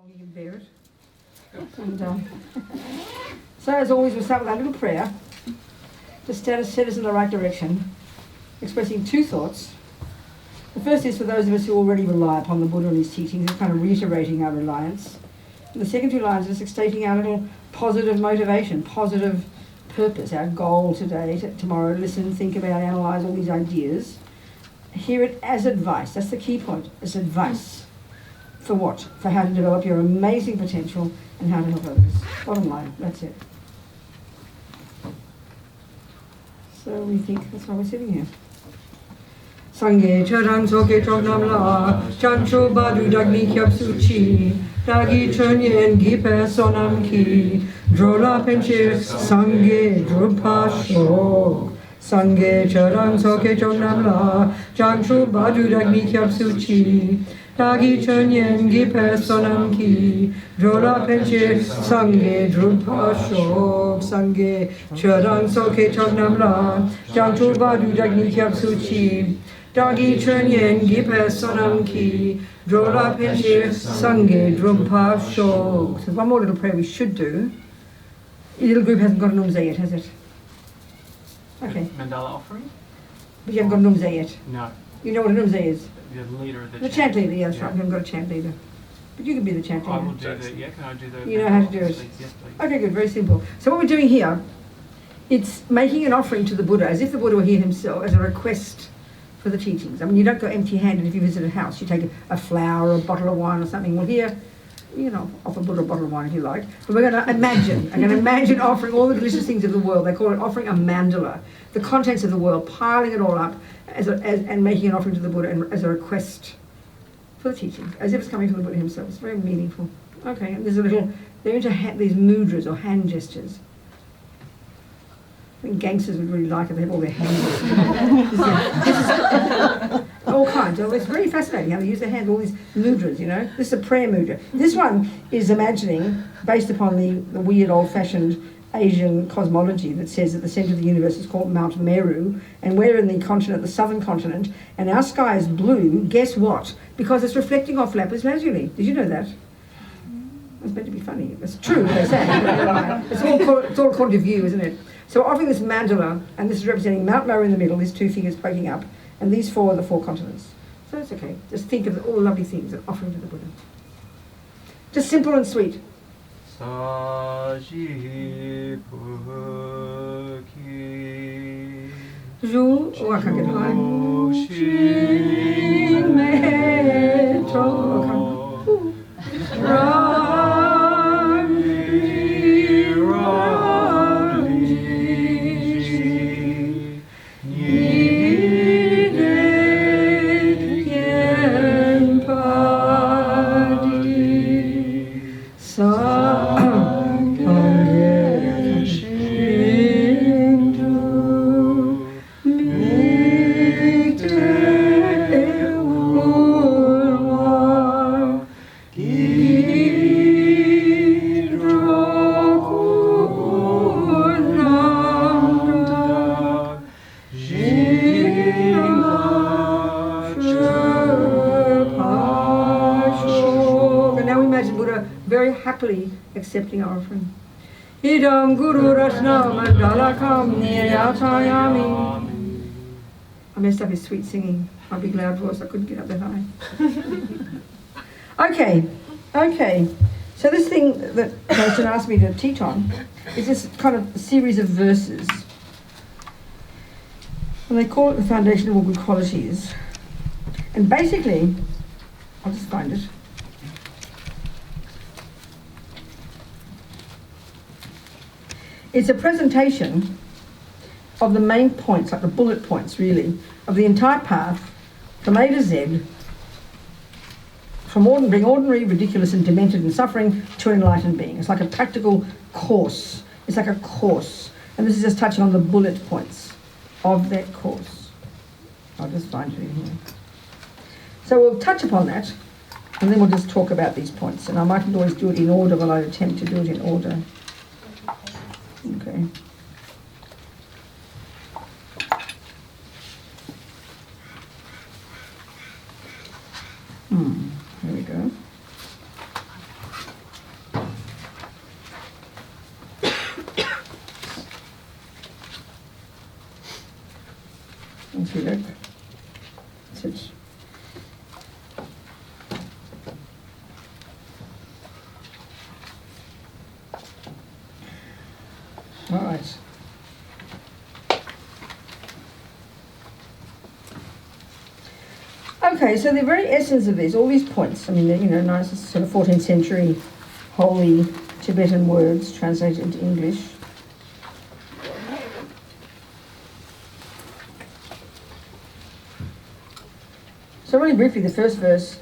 You can bear it. And, so as always, we'll start with a little prayer to set us in the right direction, expressing two thoughts. The first is for those of us who already rely upon the Buddha and his teachings, and kind of reiterating our reliance. And the second two lines is stating our little positive motivation, positive purpose, our goal today, tomorrow, listen, think about, analyse all these ideas. Hear it as advice. That's the key point, as advice. For what? For how to develop your amazing potential and how to help others. Bottom line, that's it. So we think that's why we're sitting here. Sangye charang soke chognam la, chancho badu dagni kyabsu chi, dagi chunyen gipe sonam ki, drola penche sangye drupa shok. Sangye charang soke chognam la, chancho badu dagni kyabsu chi, Dagi chunyen gipe sonam ki, drola penche sangye drupa shok. Sangye charang soke chognam la, chancho badu dagni kyabsu chi, Dagi chunyen gipe sonam ki, drola penche sangye drupa shok. So one more little prayer we should do. Your little group hasn't got an umze yet, has it? Okay. Mandala offering? But you haven't got an umze yet? No. You know what an umze is? The leader of The chant leader, yes, yeah. right. We haven't got a chant leader. But you can be the chant leader. I will do the, yeah, can I do the... You know how to do it? Please, yes, please. Okay, good, very simple. So what we're doing here, it's making an offering to the Buddha, as if the Buddha were here himself, as a request for the teachings. I mean, you don't go empty-handed if you visit a house. You take a flower or a bottle of wine or something. Well, here, you know, offer Buddha a bottle of wine if you like. But we're going to imagine offering all the delicious things of the world. They call it offering a mandala, the contents of the world, piling it all up and making an offering to the Buddha as a request for the teaching, as if it's coming from the Buddha himself. It's very meaningful. Okay, and there's a little, they're into these mudras or hand gestures. I think gangsters would really like it, they have all their hands. All kinds. It's very fascinating how they use their hands, all these mudras, you know. This is a prayer mudra. This one is imagining, based upon the weird old-fashioned Asian cosmology that says that the centre of the universe is called Mount Meru, and we're in the continent, the southern continent, and our sky is blue. Guess what? Because it's reflecting off lapis lazuli. Did you know that? It's meant to be funny. It's true, they say. It's all according to view, isn't it? So we're offering this mandala, and this is representing Mount Meru in the middle, these two fingers poking up, and these four are the four continents. So it's okay. Just think of all the lovely things that offering to the Buddha. Just simple and sweet. Saji Puki Zhu, oh, I can't get high. Shin me to, accepting our offering. Idam Guru Rashna Mandala Kam Niyatayami. I messed up his sweet singing. My big loud voice, I couldn't get up that high. Okay. So this thing that Goshen asked me to teach on is this kind of series of verses. And they call it the foundation of all good qualities. And basically, I'll just find it. It's a presentation of the main points, like the bullet points really, of the entire path from A to Z, from being ordinary, ridiculous and demented and suffering to enlightened being. It's like a practical course. It's like a course. And this is just touching on the bullet points of that course. I'll just find it in here. So we'll touch upon that and then we'll just talk about these points. And I mightn't always do it in order, but I'll attempt to do it in order. Okay. Here we go. Natuurlijk. That's it. All right. Okay, so the very essence of this, all these points, I mean, you know, nice sort of 14th century holy Tibetan words translated into English. So really briefly, the first verse,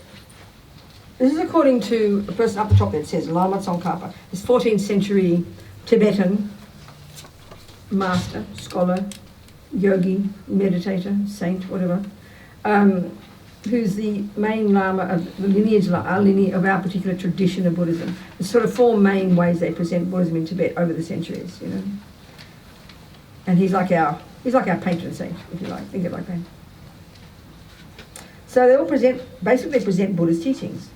this is according to a person up the top that says Lama Tsongkhapa, this 14th century Tibetan master, scholar, yogi, meditator, saint, whatever, who's the main Lama of the lineage, our lineage of our particular tradition of Buddhism. There's sort of four main ways they present Buddhism in Tibet over the centuries, you know. And he's like our patron saint, if you like, think of it like that. So they all basically present Buddhist teachings.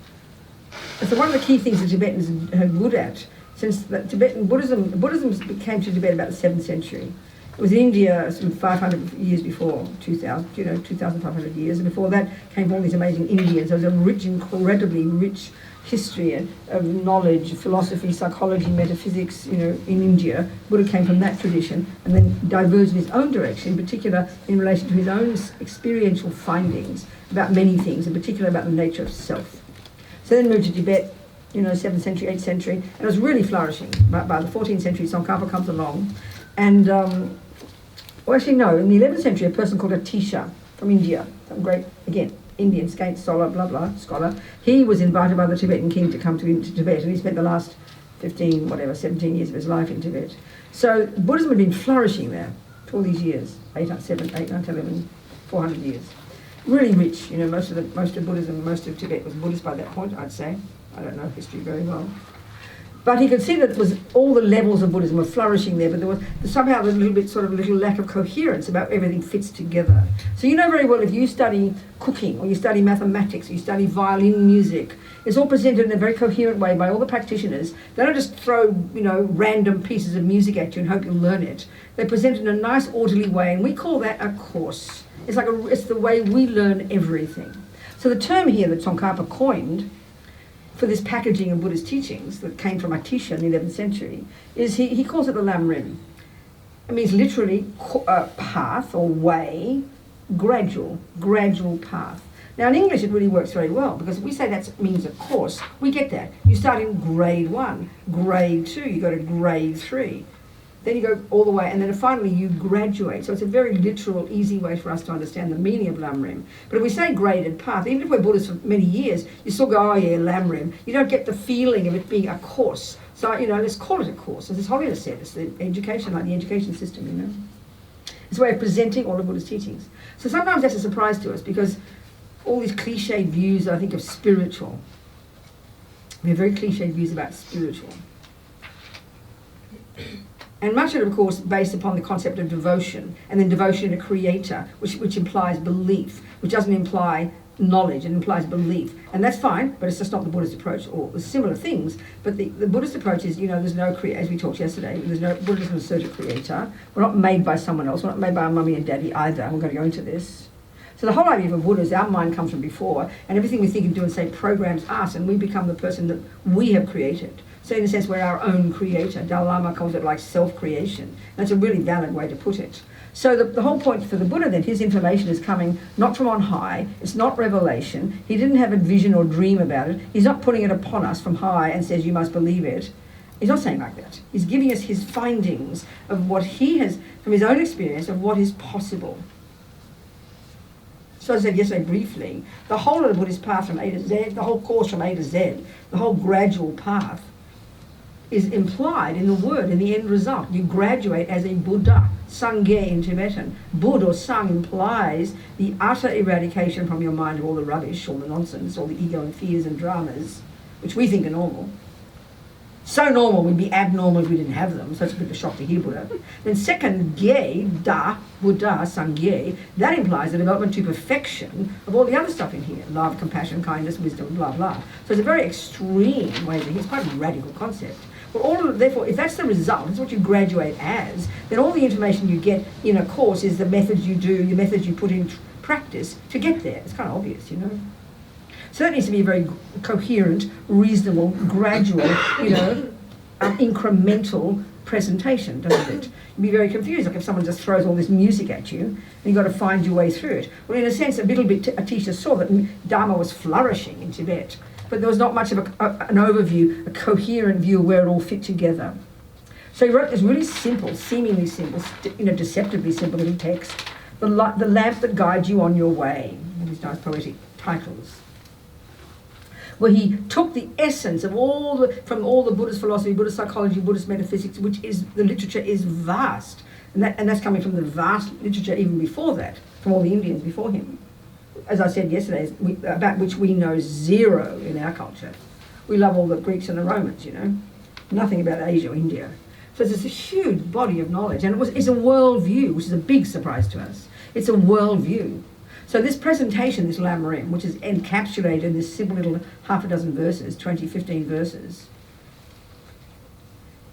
And so one of the key things the Tibetans are good at, since the Tibetan Buddhism came to Tibet about the 7th century. It was in India some 500 years before, 2,500 years, and before that came all these amazing Indians. There was a rich, incredibly rich history of knowledge, philosophy, psychology, metaphysics, you know, in India. Buddha came from that tradition and then diverged in his own direction, in particular in relation to his own experiential findings about many things, in particular about the nature of self. So then moved to Tibet, you know, 7th century, 8th century, and it was really flourishing. By the 14th century, Tsongkhapa comes along, and well, actually, no. In the 11th century, a person called Atisha from India, some great, again, Indian scholar, blah, blah, scholar, he was invited by the Tibetan king to come to Tibet, and he spent the last 17 years of his life in Tibet. So Buddhism had been flourishing there for all these years, 8, 9, 11, 400 years. Really rich, you know, most of Buddhism, most of Tibet was Buddhist by that point, I'd say. I don't know history very well. But he could see that it was all the levels of Buddhism were flourishing there, but there was somehow a little lack of coherence about everything fits together. So you know very well if you study cooking, or you study mathematics, or you study violin music, it's all presented in a very coherent way by all the practitioners. They don't just throw, you know, random pieces of music at you and hope you'll learn it. They present it in a nice, orderly way, and we call that a course. It's the way we learn everything. So the term here that Tsongkhapa coined for this packaging of Buddhist teachings that came from Atisha in the 11th century is he calls it the lam-rim. It means literally path or way, gradual path. Now in English it really works very well, because if we say that means a course, we get that. You start in grade 1, grade 2, you go to grade 3. Then you go all the way, and then finally you graduate. So it's a very literal, easy way for us to understand the meaning of lam-rim. But if we say graded path, even if we're Buddhists for many years, you still go, oh yeah, lam-rim. You don't get the feeling of it being a course. So, you know, let's call it a course. As His Holiness said, it's the education, like the education system, you know. It's a way of presenting all of Buddhist teachings. So sometimes that's a surprise to us, because all these cliched views, I think, of spiritual. We have very cliched views about spiritual. And much of it, of course, based upon the concept of devotion, and then devotion in a creator, which implies belief, which doesn't imply knowledge, it implies belief. And that's fine, but it's just not the Buddhist approach, or similar things. But the Buddhist approach is, you know, there's no creator, as we talked yesterday, Buddha doesn't assert a creator. We're not made by someone else, we're not made by our mummy and daddy either, and we're going to go into this. So the whole idea of Buddha is our mind comes from before, and everything we think and do and say programs us, and we become the person that we have created. So in a sense, we're our own creator. Dalai Lama calls it like self-creation. That's a really valid way to put it. So the whole point for the Buddha then, his information is coming not from on high, it's not revelation, he didn't have a vision or dream about it, he's not putting it upon us from high and says you must believe it. He's not saying like that. He's giving us his findings of what he has, from his own experience, of what is possible. So as I said yesterday briefly, the whole of the Buddhist path from A to Z, the whole course from A to Z, the whole gradual path, is implied in the word, in the end result. You graduate as a Buddha, Sangye in Tibetan. Bud or Sang implies the utter eradication from your mind of all the rubbish, all the nonsense, all the ego and fears and dramas, which we think are normal. So normal, we'd be abnormal if we didn't have them, so it's a bit of a shock to hear Buddha. Then second, Gye, Da, Buddha, Sangye, that implies the development to perfection of all the other stuff in here. Love, compassion, kindness, wisdom, blah, blah. So it's a very extreme way, it's quite a radical concept. Well, therefore, if that's the result, it's what you graduate as, then all the information you get in a course is the methods you do, your methods you put in practice to get there. It's kind of obvious, you know. So that needs to be a very coherent, reasonable, gradual, you know, incremental presentation, doesn't it? You'd be very confused, like if someone just throws all this music at you and you've got to find your way through it. Well, in a sense, a little bit, a teacher saw that Dharma was flourishing in Tibet, but there was not much of an overview, a coherent view of where it all fit together. So he wrote this really simple, seemingly simple, you know, deceptively simple little text, the lamp that guides you on your way, and these nice poetic titles, where he took the essence of from all the Buddhist philosophy, Buddhist psychology, Buddhist metaphysics, which is, the literature is vast, and that's coming from the vast literature even before that, from all the Indians before him. As I said yesterday, about which we know zero in our culture. We love all the Greeks and the Romans, you know, nothing about Asia or India. So there's a huge body of knowledge, and it's a worldview, which is a big surprise to us. It's a worldview. So this presentation, this lam-rim, which is encapsulated in this simple little half a dozen verses, 15 verses,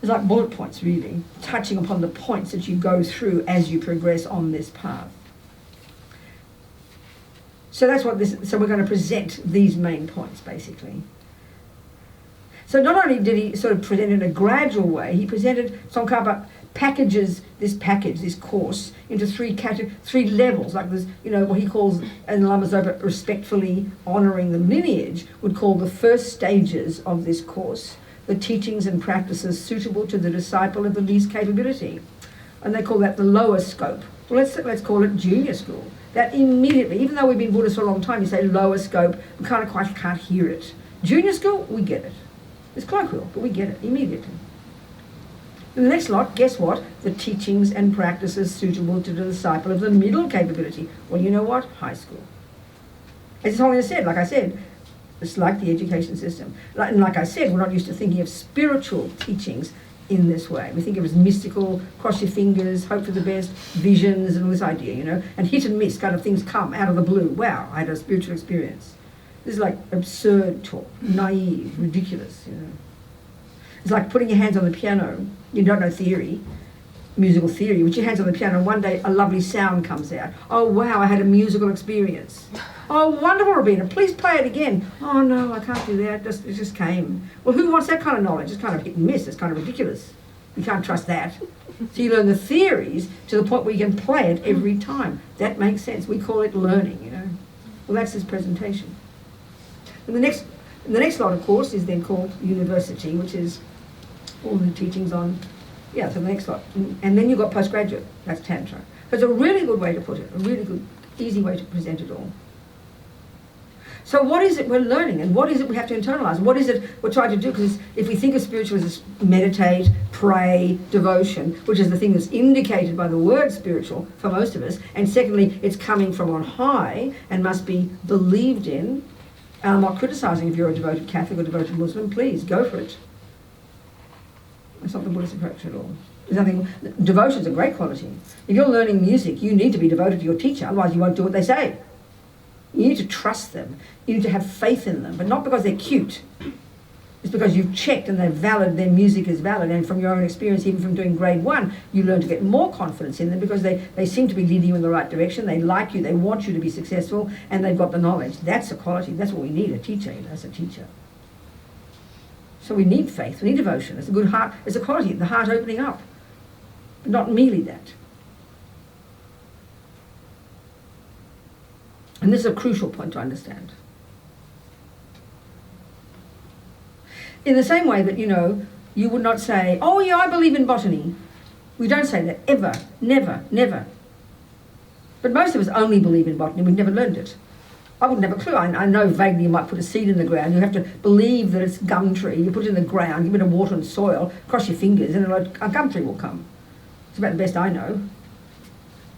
is like bullet points, really, touching upon the points that you go through as you progress on this path. So that's what so we're going to present these main points, basically. So not only did he sort of present in a gradual way, he presented, Tsongkhapa packages this course into three levels, like there's, you know, what he calls, and Lama Zopa respectfully honouring the lineage, would call the first stages of this course, the teachings and practices suitable to the disciple of the least capability. And they call that the lower scope. Well, let's call it junior school. That immediately, even though we've been Buddhists for a long time, you say lower scope, we kind of quite can't hear it. Junior school, we get it. It's colloquial, but we get it immediately. In the next lot, guess what? The teachings and practices suitable to the disciple of the middle capability. Well, you know what? High school. As Holly said, like I said, it's like the education system. Like I said, we're not used to thinking of spiritual teachings in this way. We think of it as mystical, cross your fingers, hope for the best, visions and all this idea, you know, and hit and miss kind of things come out of the blue. Wow, I had a spiritual experience. This is like absurd talk, naive, ridiculous, you know. It's like putting your hands on the piano. You don't know theory, musical theory. With your hands on the piano, and one day a lovely sound comes out. Oh, wow, I had a musical experience. Oh, wonderful, Rabina, please play it again. Oh, no, I can't do that. It just came. Well, who wants that kind of knowledge? It's kind of hit and miss. It's kind of ridiculous. You can't trust that. So you learn the theories to the point where you can play it every time. That makes sense. We call it learning, you know. Well, that's his presentation. And the next lot, of course, is then called university, which is all the teachings on, so the next lot. And then you've got postgraduate, that's Tantra. So it's a really good way to put it, a really good, easy way to present it all. So what is it we're learning, and what is it we have to internalize? What is it we're trying to do? Because if we think of spiritual as meditate, pray, devotion, which is the thing that's indicated by the word spiritual for most of us, and secondly, it's coming from on high and must be believed in. I'm not criticising if you're a devoted Catholic or devoted Muslim, please, go for it. It's not the Buddhist approach at all. There's nothing. Devotion's a great quality. If you're learning music, you need to be devoted to your teacher, otherwise you won't do what they say. You need to trust them. You need to have faith in them, but not because they're cute. It's because you've checked and they're valid, their music is valid, and from your own experience, even from doing grade 1, you learn to get more confidence in them because they seem to be leading you in the right direction, they like you, they want you to be successful, and they've got the knowledge. That's a quality. That's what we need, a teacher, as a teacher. So we need faith, we need devotion. It's a good heart, it's a quality, the heart opening up. But not merely that. And this is a crucial point to understand. In the same way that, you know, you would not say, oh yeah, I believe in botany. We don't say that, ever, never, never. But most of us only believe in botany, we've never learned it. I wouldn't have a clue. I know vaguely you might put a seed in the ground. You have to believe that it's gum tree. You put it in the ground, give it a water and soil, cross your fingers, and a gum tree will come. It's about the best I know.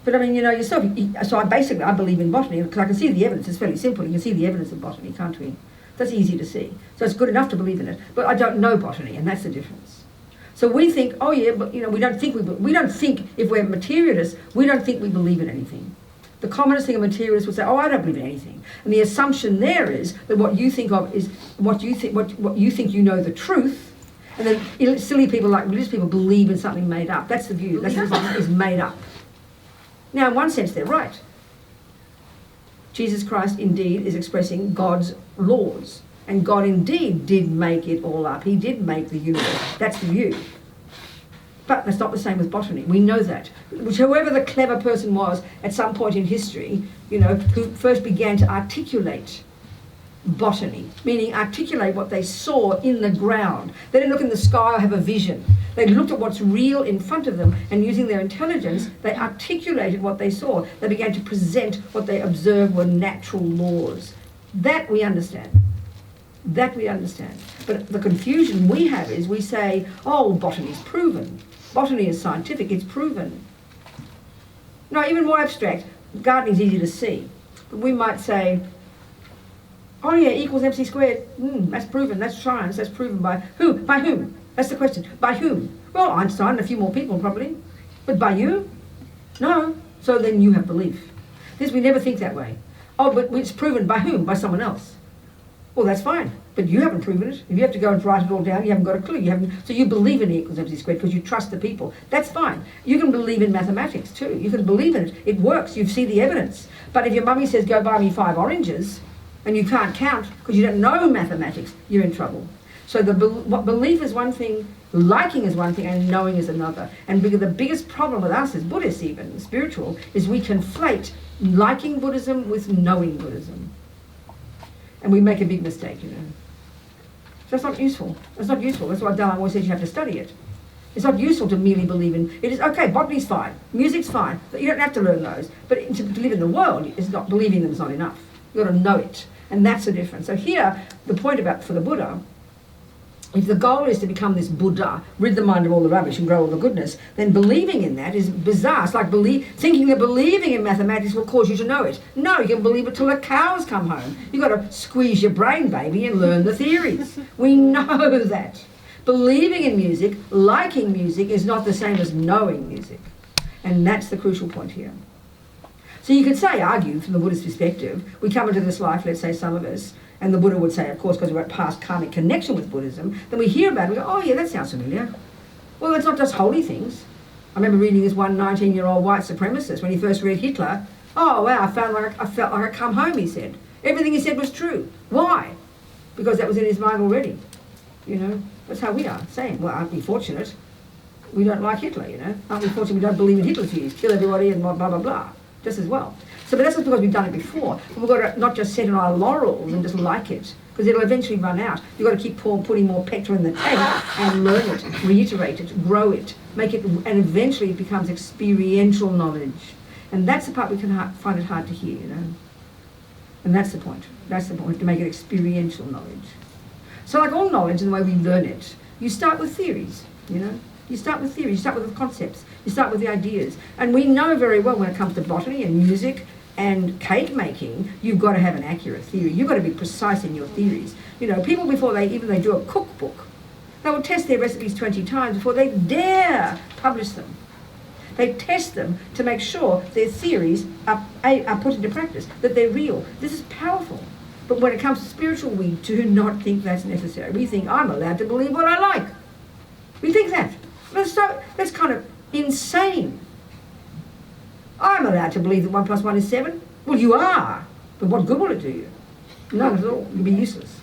But I mean, you know, yourself, so I believe in botany, because I can see the evidence. It's fairly simple. You can see the evidence of botany, can't we? That's easy to see. So it's good enough to believe in it. But I don't know botany, and that's the difference. So we think, oh yeah, but you know, we don't think if we're materialists, we don't think we believe in anything. The commonest thing a materialist would say, oh, I don't believe in anything. And the assumption there is that what you think of is what you think you know the truth, And then silly people like religious people believe in something made up. That's the view. That's something is made up. Now, in one sense, they're right. Jesus Christ indeed is expressing God's laws. And God indeed did make it all up. He did make the universe. That's the view. But that's not the same with botany. We know that. Whoever the clever person was at some point in history, who first began to articulate botany, meaning articulate what they saw in the ground. They didn't look in the sky or have a vision. They looked at what's real in front of them, and using their intelligence, they articulated what they saw. They began to present what they observed were natural laws. That we understand. That we understand. But the confusion we have is we say, oh, botany's proven. Botany is scientific, it's proven. No, even more abstract, gardening's easy to see. But we might say, oh yeah, equals MC squared. That's proven, that's science, that's proven by who? By whom? That's the question. By whom? Well, Einstein and a few more people probably. But by you? No. So then you have belief. We never think that way. Oh, but it's proven by whom? By someone else. Well, that's fine. But you haven't proven it. If you have to go and write it all down, you haven't got a clue. So you believe in E equals MC squared because you trust the people. That's fine. You can believe in mathematics too. You can believe in it. It works. You see the evidence. But if your mummy says, go buy me 5 oranges, and you can't count because you don't know mathematics, you're in trouble. So belief is one thing, liking is one thing, and knowing is another. And the biggest problem with us as Buddhists, even spiritual, is we conflate liking Buddhism with knowing Buddhism. And we make a big mistake, So that's not useful. That's not useful. That's why Dalai always says you have to study it. It's not useful to merely believe in it. Is okay, botany's fine, music's fine, but you don't have to learn those. But to live in the world is not believing them is not enough. You've got to know it. And that's the difference. So here, the point about for the Buddha, if the goal is to become this Buddha, rid the mind of all the rubbish and grow all the goodness, then believing in that is bizarre. It's like thinking that believing in mathematics will cause you to know it. No, you can believe it till the cows come home. You've got to squeeze your brain, baby, and learn the theories. We know that. Believing in music, liking music, is not the same as knowing music. And that's the crucial point here. So you could argue from the Buddhist perspective, we come into this life, let's say some of us, and the Buddha would say, of course, because we're at past karmic connection with Buddhism, then we hear about it, we go, oh yeah, that sounds familiar. Well, it's not just holy things. I remember reading this one 19-year-old white supremacist when he first read Hitler. Oh wow, I felt like I come home, he said. Everything he said was true. Why? Because that was in his mind already. That's how we are. Same. Well, aren't we fortunate? We don't like Hitler, Aren't we fortunate we don't believe in Hitler's views, kill everybody and blah, blah, blah, just as well. So, but that's just because we've done it before. But we've got to not just sit on our laurels and just like it, because it'll eventually run out. You've got to keep putting more petrol in the tank and learn it, reiterate it, grow it, make it, and eventually it becomes experiential knowledge. And that's the part we can find it hard to hear, And that's the point. That's the point, to make it experiential knowledge. So like all knowledge and the way we learn it, you start with theories, You start with theories, you start with the concepts, you start with the ideas. And we know very well when it comes to botany and music and cake making, you've got to have an accurate theory. You've got to be precise in your theories. People before they do a cookbook, they will test their recipes 20 times before they dare publish them. They test them to make sure their theories are put into practice, that they're real. This is powerful. But when it comes to spiritual, we do not think that's necessary. We think, I'm allowed to believe what I like. We think that. That's kind of insane. I'm allowed to believe that 1 + 1 is 7. Well, you are. But what good will it do you? None at all. It'll be useless.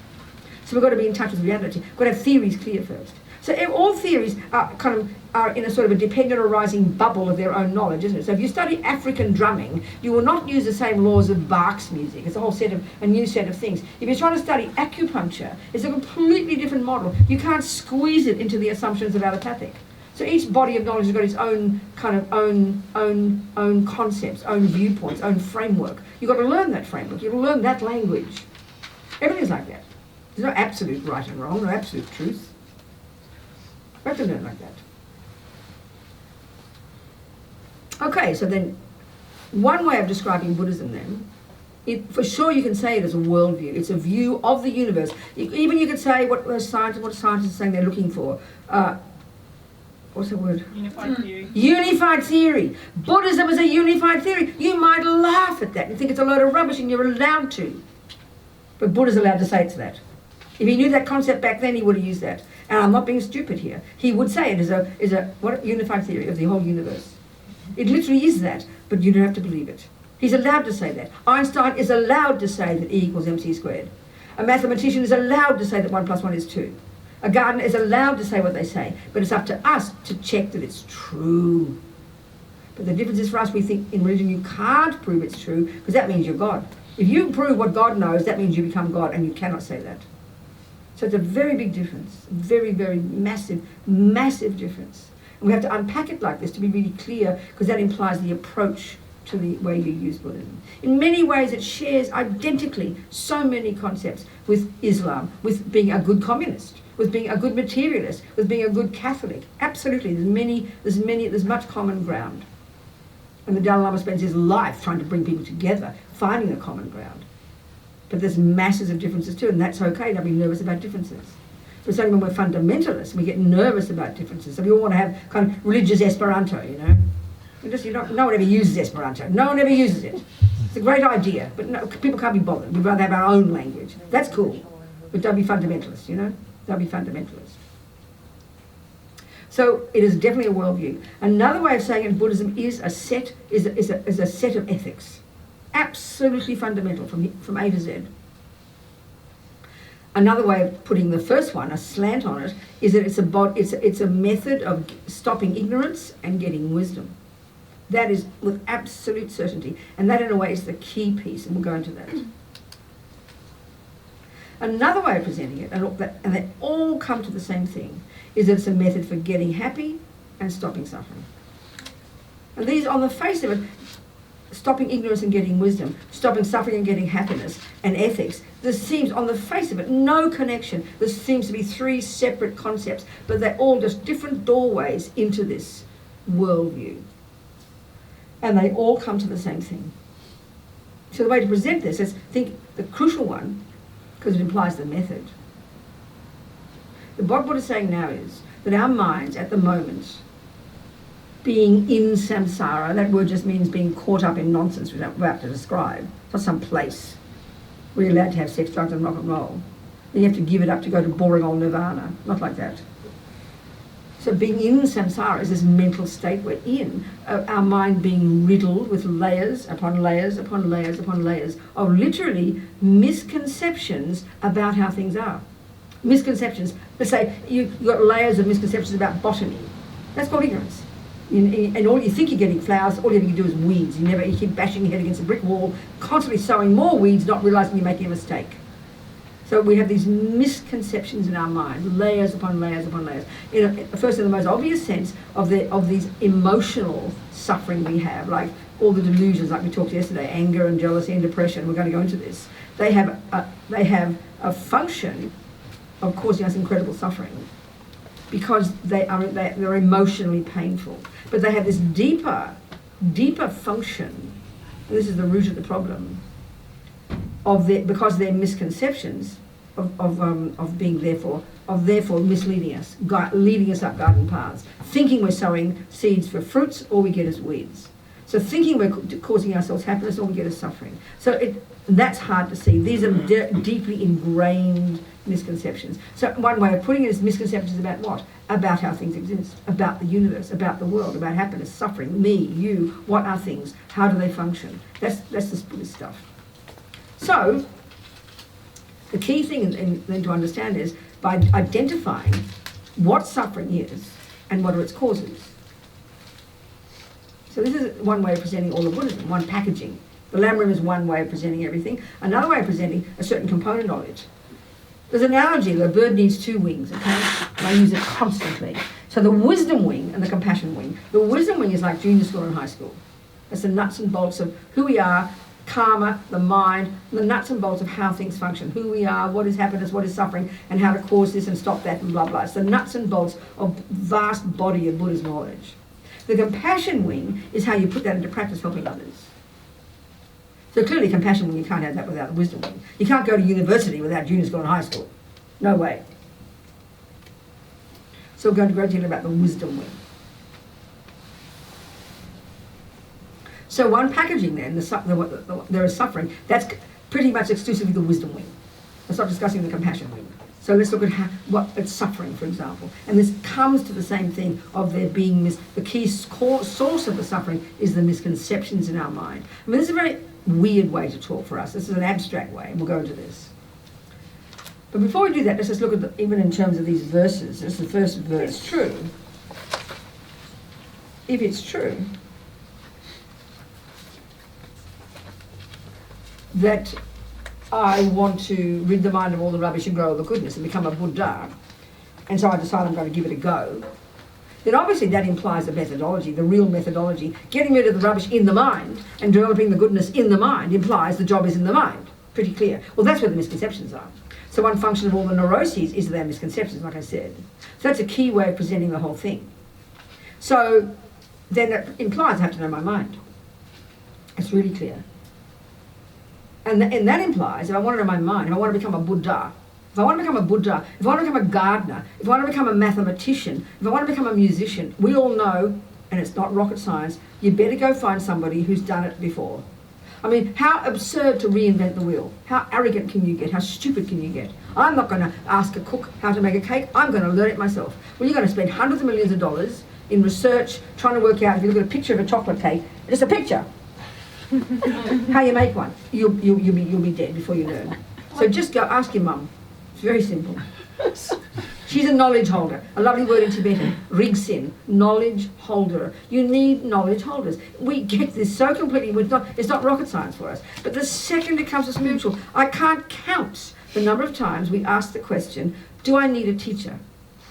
So we've got to be in touch with reality. We've got to have theories clear first. So all theories are in a sort of a dependent arising bubble of their own knowledge, isn't it? So if you study African drumming, you will not use the same laws of Bach's music. It's a new set of things. If you're trying to study acupuncture, it's a completely different model. You can't squeeze it into the assumptions of allopathic. So each body of knowledge has got its own kind of own concepts, own viewpoints, own framework. You've got to learn that framework. You've got to learn that language. Everything's like that. There's no absolute right and wrong, no absolute truth. We have to learn like that. Okay, so then one way of describing Buddhism then, for sure you can say it as a worldview. It's a view of the universe. Even you could say what scientists are saying they're looking for. What's the word? Unified theory. Unified theory. Buddhism is a unified theory. You might laugh at that and think it's a load of rubbish, and you're allowed to. But Buddha's allowed to say it's that. If he knew that concept back then, he would have used that. And I'm not being stupid here. He would say it is a what unified theory of the whole universe. It literally is that, but you don't have to believe it. He's allowed to say that. Einstein is allowed to say that E equals mc squared. A mathematician is allowed to say that 1 + 1 is 2. A gardener is allowed to say what they say, but it's up to us to check that it's true. But the difference is for us, we think in religion you can't prove it's true, because that means you're God. If you prove what God knows, that means you become God, and you cannot say that. So it's a very big difference, very, very massive, massive difference. And we have to unpack it like this to be really clear, because that implies the approach to the way you use Buddhism. In many ways it shares identically so many concepts with Islam, with being a good communist, with being a good materialist, with being a good Catholic. Absolutely, there's much common ground. And the Dalai Lama spends his life trying to bring people together, finding a common ground. But there's masses of differences too, and that's okay. Don't be nervous about differences. But it's only when we're fundamentalists we get nervous about differences. So we all want to have kind of religious Esperanto, you know. No one ever uses Esperanto. No one ever uses it. It's a great idea, but no, people can't be bothered. We'd rather have our own language. That's cool, but don't be fundamentalists, you know. Don't be fundamentalists. So it is definitely a worldview. Another way of saying it, Buddhism is a set of ethics, absolutely fundamental from A to Z. Another way of putting the first one, a slant on it, is that it's a method of stopping ignorance and getting wisdom. That is with absolute certainty, and that in a way is the key piece, and we'll go into that. Another way of presenting it, and they all come to the same thing, is that it's a method for getting happy and stopping suffering. And these, on the face of it, stopping ignorance and getting wisdom, stopping suffering and getting happiness, and ethics, there seems, on the face of it, no connection. There seems to be three separate concepts, but they're all just different doorways into this worldview. And they all come to the same thing. So the way to present this is, think the crucial one, because it implies the method. What Buddha is saying now is that our minds at the moment, being in samsara, that word just means being caught up in nonsense we're about to describe. It's not some place where you're allowed to have sex, drugs and rock and roll. Then you have to give it up to go to boring old nirvana. Not like that. So being in samsara is this mental state we're in, our mind being riddled with layers upon layers upon layers upon layers of literally misconceptions about how things are. Misconceptions. Let's say you've got layers of misconceptions about botany. That's called ignorance. And all you think you're getting flowers, all you do is weeds. You keep bashing your head against a brick wall, constantly sowing more weeds, not realising you're making a mistake. So we have these misconceptions in our mind, layers upon layers upon layers. First, in the most obvious sense of these emotional suffering we have, like all the delusions, like we talked yesterday, anger and jealousy and depression. We're going to go into this. They have a function of causing us incredible suffering because they're emotionally painful. But they have this deeper function. And this is the root of the problem. Because they're misconceptions of being therefore misleading us, leading us up garden paths, thinking we're sowing seeds for fruits, all we get is weeds. So thinking we're causing ourselves happiness, all we get is suffering. So that's hard to see. These are deeply ingrained misconceptions. So one way of putting it is misconceptions about what? About how things exist, about the universe, about the world, about happiness, suffering, me, you, what are things, how do they function? That's this Buddhist stuff. So, the key thing then to understand is by identifying what suffering is and what are its causes. So this is one way of presenting all of Buddhism, one packaging. The lam-rim is one way of presenting everything. Another way of presenting a certain component of it. There's an analogy that a bird needs two wings, okay? And I use it constantly. So the wisdom wing and the compassion wing. The wisdom wing is like junior school and high school. It's the nuts and bolts of who we are, karma, the mind, the nuts and bolts of how things function, who we are, what is happiness, what is suffering, and how to cause this and stop that and blah, blah. It's the nuts and bolts of vast body of Buddha's knowledge. The compassion wing is how you put that into practice helping others. So clearly compassion wing, you can't have that without the wisdom wing. You can't go to university without junior school and high school. No way. So we're going to gradually about the wisdom wing. So one packaging then, there is suffering, that's pretty much exclusively the wisdom wing. Let's not discussing the compassion wing. So let's look at what it's suffering, for example. And this comes to the same thing of there being the key source of the suffering is the misconceptions in our mind. I mean, this is a very weird way to talk for us. This is an abstract way, and we'll go into this. But before we do that, let's just look at even in terms of these verses. This is the first verse. It's true. If it's true that I want to rid the mind of all the rubbish and grow all the goodness and become a Buddha, and so I decide I'm going to give it a go, then obviously that implies a methodology, the real methodology. Getting rid of the rubbish in the mind and developing the goodness in the mind implies the job is in the mind. Pretty clear. Well, that's where the misconceptions are. So one function of all the neuroses is their misconceptions, like I said. So that's a key way of presenting the whole thing. So then that implies I have to know my mind. It's really clear. And that implies, if I want to know my mind, if I want to become a Buddha, if I want to become a Buddha, if I want to become a gardener, if I want to become a mathematician, if I want to become a musician, we all know, and it's not rocket science, you better go find somebody who's done it before. I mean, how absurd to reinvent the wheel. How arrogant can you get? How stupid can you get? I'm not going to ask a cook how to make a cake. I'm going to learn it myself. Well, you're going to spend hundreds of millions of dollars in research, trying to work out, if you look at a picture of a chocolate cake, just a picture, how you make one. You'll be dead before you learn. So just go ask your mum. It's very simple. She's a knowledge holder. A lovely word in Tibetan, rigsin, knowledge holder. You need knowledge holders. We get this so completely, it's not rocket science for us. But the second it comes to spiritual, I can't count the number of times we ask the question, do I need a teacher?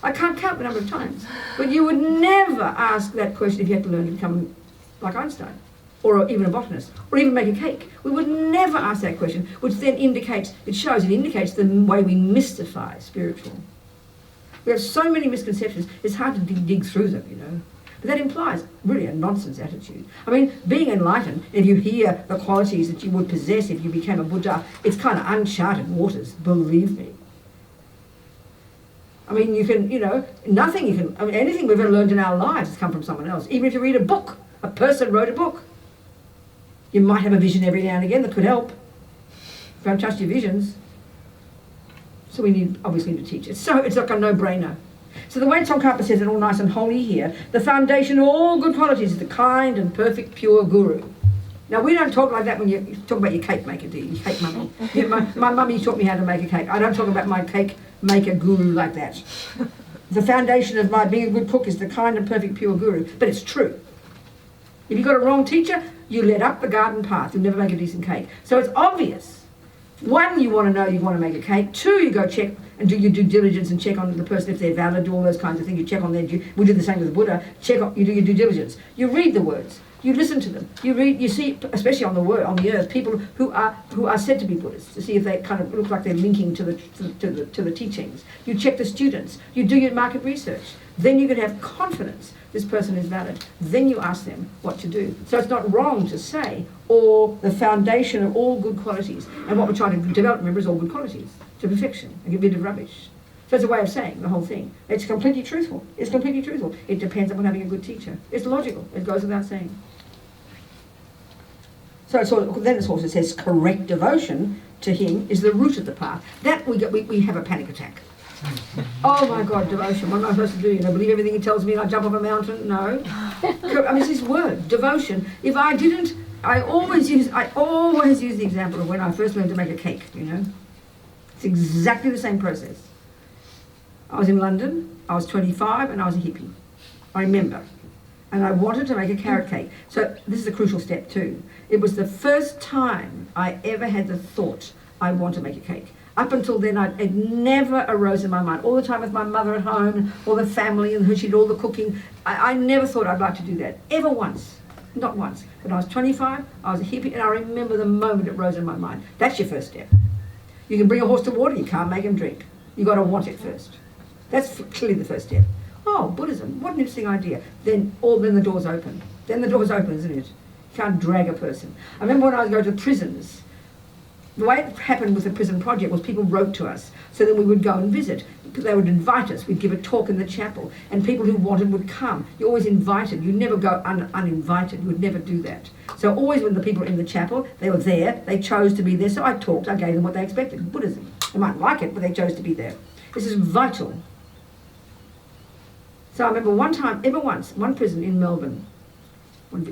I can't count the number of times. But you would never ask that question if you had to learn to become like Einstein, or even a botanist, or even make a cake. We would never ask that question, which then indicates the way we mystify spiritual. We have so many misconceptions, it's hard to dig through them, you know. But that implies really a nonsense attitude. I mean, being enlightened, if you hear the qualities that you would possess if you became a Buddha, it's kind of uncharted waters, believe me. I mean, anything we've ever learned in our lives has come from someone else. Even if you read a book, a person wrote a book. You might have a vision every now and again that could help. If you don't trust your visions. So we obviously need to teach it. So it's like a no-brainer. So the way Tsongkhapa says it all nice and holy here, the foundation of all good qualities is the kind and perfect pure guru. Now we don't talk like that when you talk about your cake maker, do you? Your cake mummy. My mummy taught me how to make a cake. I don't talk about my cake maker guru like that. The foundation of my being a good cook is the kind and perfect pure guru. But it's true. If you've got a wrong teacher, you led up the garden path. You'll never make a decent cake. So it's obvious. One, you want to know you want to make a cake. Two, you go check and do your due diligence and check on the person if they're valid, do all those kinds of things. You check on we do the same with the Buddha. You do your due diligence. You read the words. You listen to them. You see, especially on the earth, people who are said to be Buddhists, to see if they kind of look like they're linking to the teachings. You check the students. You do your market research. Then you can have confidence this person is valid. Then you ask them what to do. So it's not wrong to say, or the foundation of all good qualities. And what we're trying to develop, remember, is all good qualities to perfection and get rid of rubbish. So it's a way of saying the whole thing. It's completely truthful. It's completely truthful. It depends upon having a good teacher. It's logical. It goes without saying. So then it also says correct devotion to him is the root of the path. That we have a panic attack. Oh my God, devotion. What am I supposed to do? Believe everything he tells me and I jump off a mountain? No. I mean, it's this word, devotion. If I didn't, I always use the example of when I first learned to make a cake, It's exactly the same process. I was in London, I was 25 and I was a hippie. I remember. And I wanted to make a carrot cake. So this is a crucial step too. It was the first time I ever had the thought, I want to make a cake. Up until then, it never arose in my mind. All the time with my mother at home, or the family, and she did all the cooking. I never thought I'd like to do that, ever once. Not once. When I was 25, I was a hippie, and I remember the moment it rose in my mind. That's your first step. You can bring a horse to water, you can't make him drink. You've got to want it first. That's clearly the first step. Oh, Buddhism, what an interesting idea. Then the door's open. Then the door's open, isn't it? You can't drag a person. I remember when I was going to prisons, the way it happened with the prison project was people wrote to us, so then we would go and visit. They would invite us, we'd give a talk in the chapel, and people who wanted would come. You're always invited, you never go uninvited, you would never do that. So always when the people were in the chapel, they were there, they chose to be there, so I talked, I gave them what they expected, Buddhism. They might like it, but they chose to be there. This is vital. So I remember one prison in Melbourne,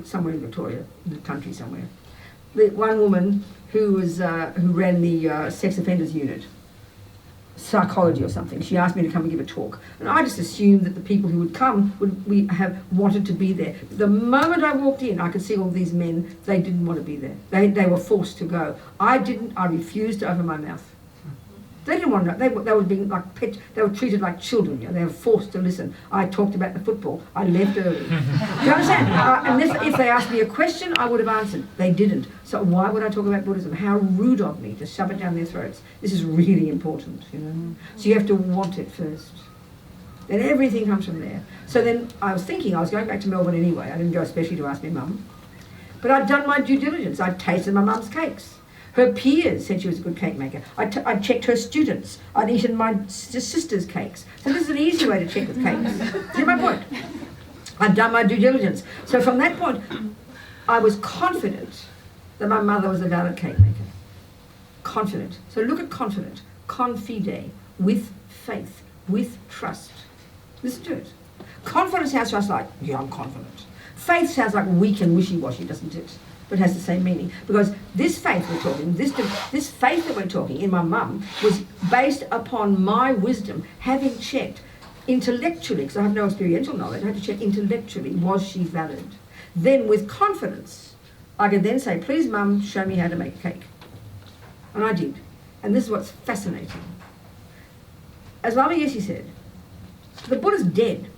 somewhere in Victoria, in the country somewhere, the one woman who ran the sex offenders unit, psychology or something, she asked me to come and give a talk. And I just assumed that the people who would come would have wanted to be there. The moment I walked in, I could see all these men, they didn't want to be there. They were forced to go. I refused to open my mouth. They didn't want to know. They were being like pets. They were treated like children. You know, they were forced to listen. I talked about the football. I left early. Do you understand? If they asked me a question, I would have answered. They didn't. So why would I talk about Buddhism? How rude of me to shove it down their throats. This is really important, you know. So you have to want it first. Then everything comes from there. So then I was thinking I was going back to Melbourne anyway. I didn't go especially to ask my mum. But I'd done my due diligence. I'd tasted my mum's cakes. Her peers said she was a good cake maker. I checked her students. I'd eaten my sister's cakes. So this is an easy way to check with cakes. See my point? I'd done my due diligence. So from that point, I was confident that my mother was a valid cake maker. Confident. So look at confident. Confide. With faith. With trust. Listen to it. Confidence sounds just like, yeah, I'm confident. Faith sounds like weak and wishy-washy, doesn't it? But has the same meaning. Because this faith we're talking, this faith that we're talking in my mum was based upon my wisdom, having checked intellectually, because I have no experiential knowledge, I had to check intellectually, was she valid? Then with confidence, I could then say, please mum, show me how to make a cake. And I did. And this is what's fascinating. As Lama Yeshe said, the Buddha's dead.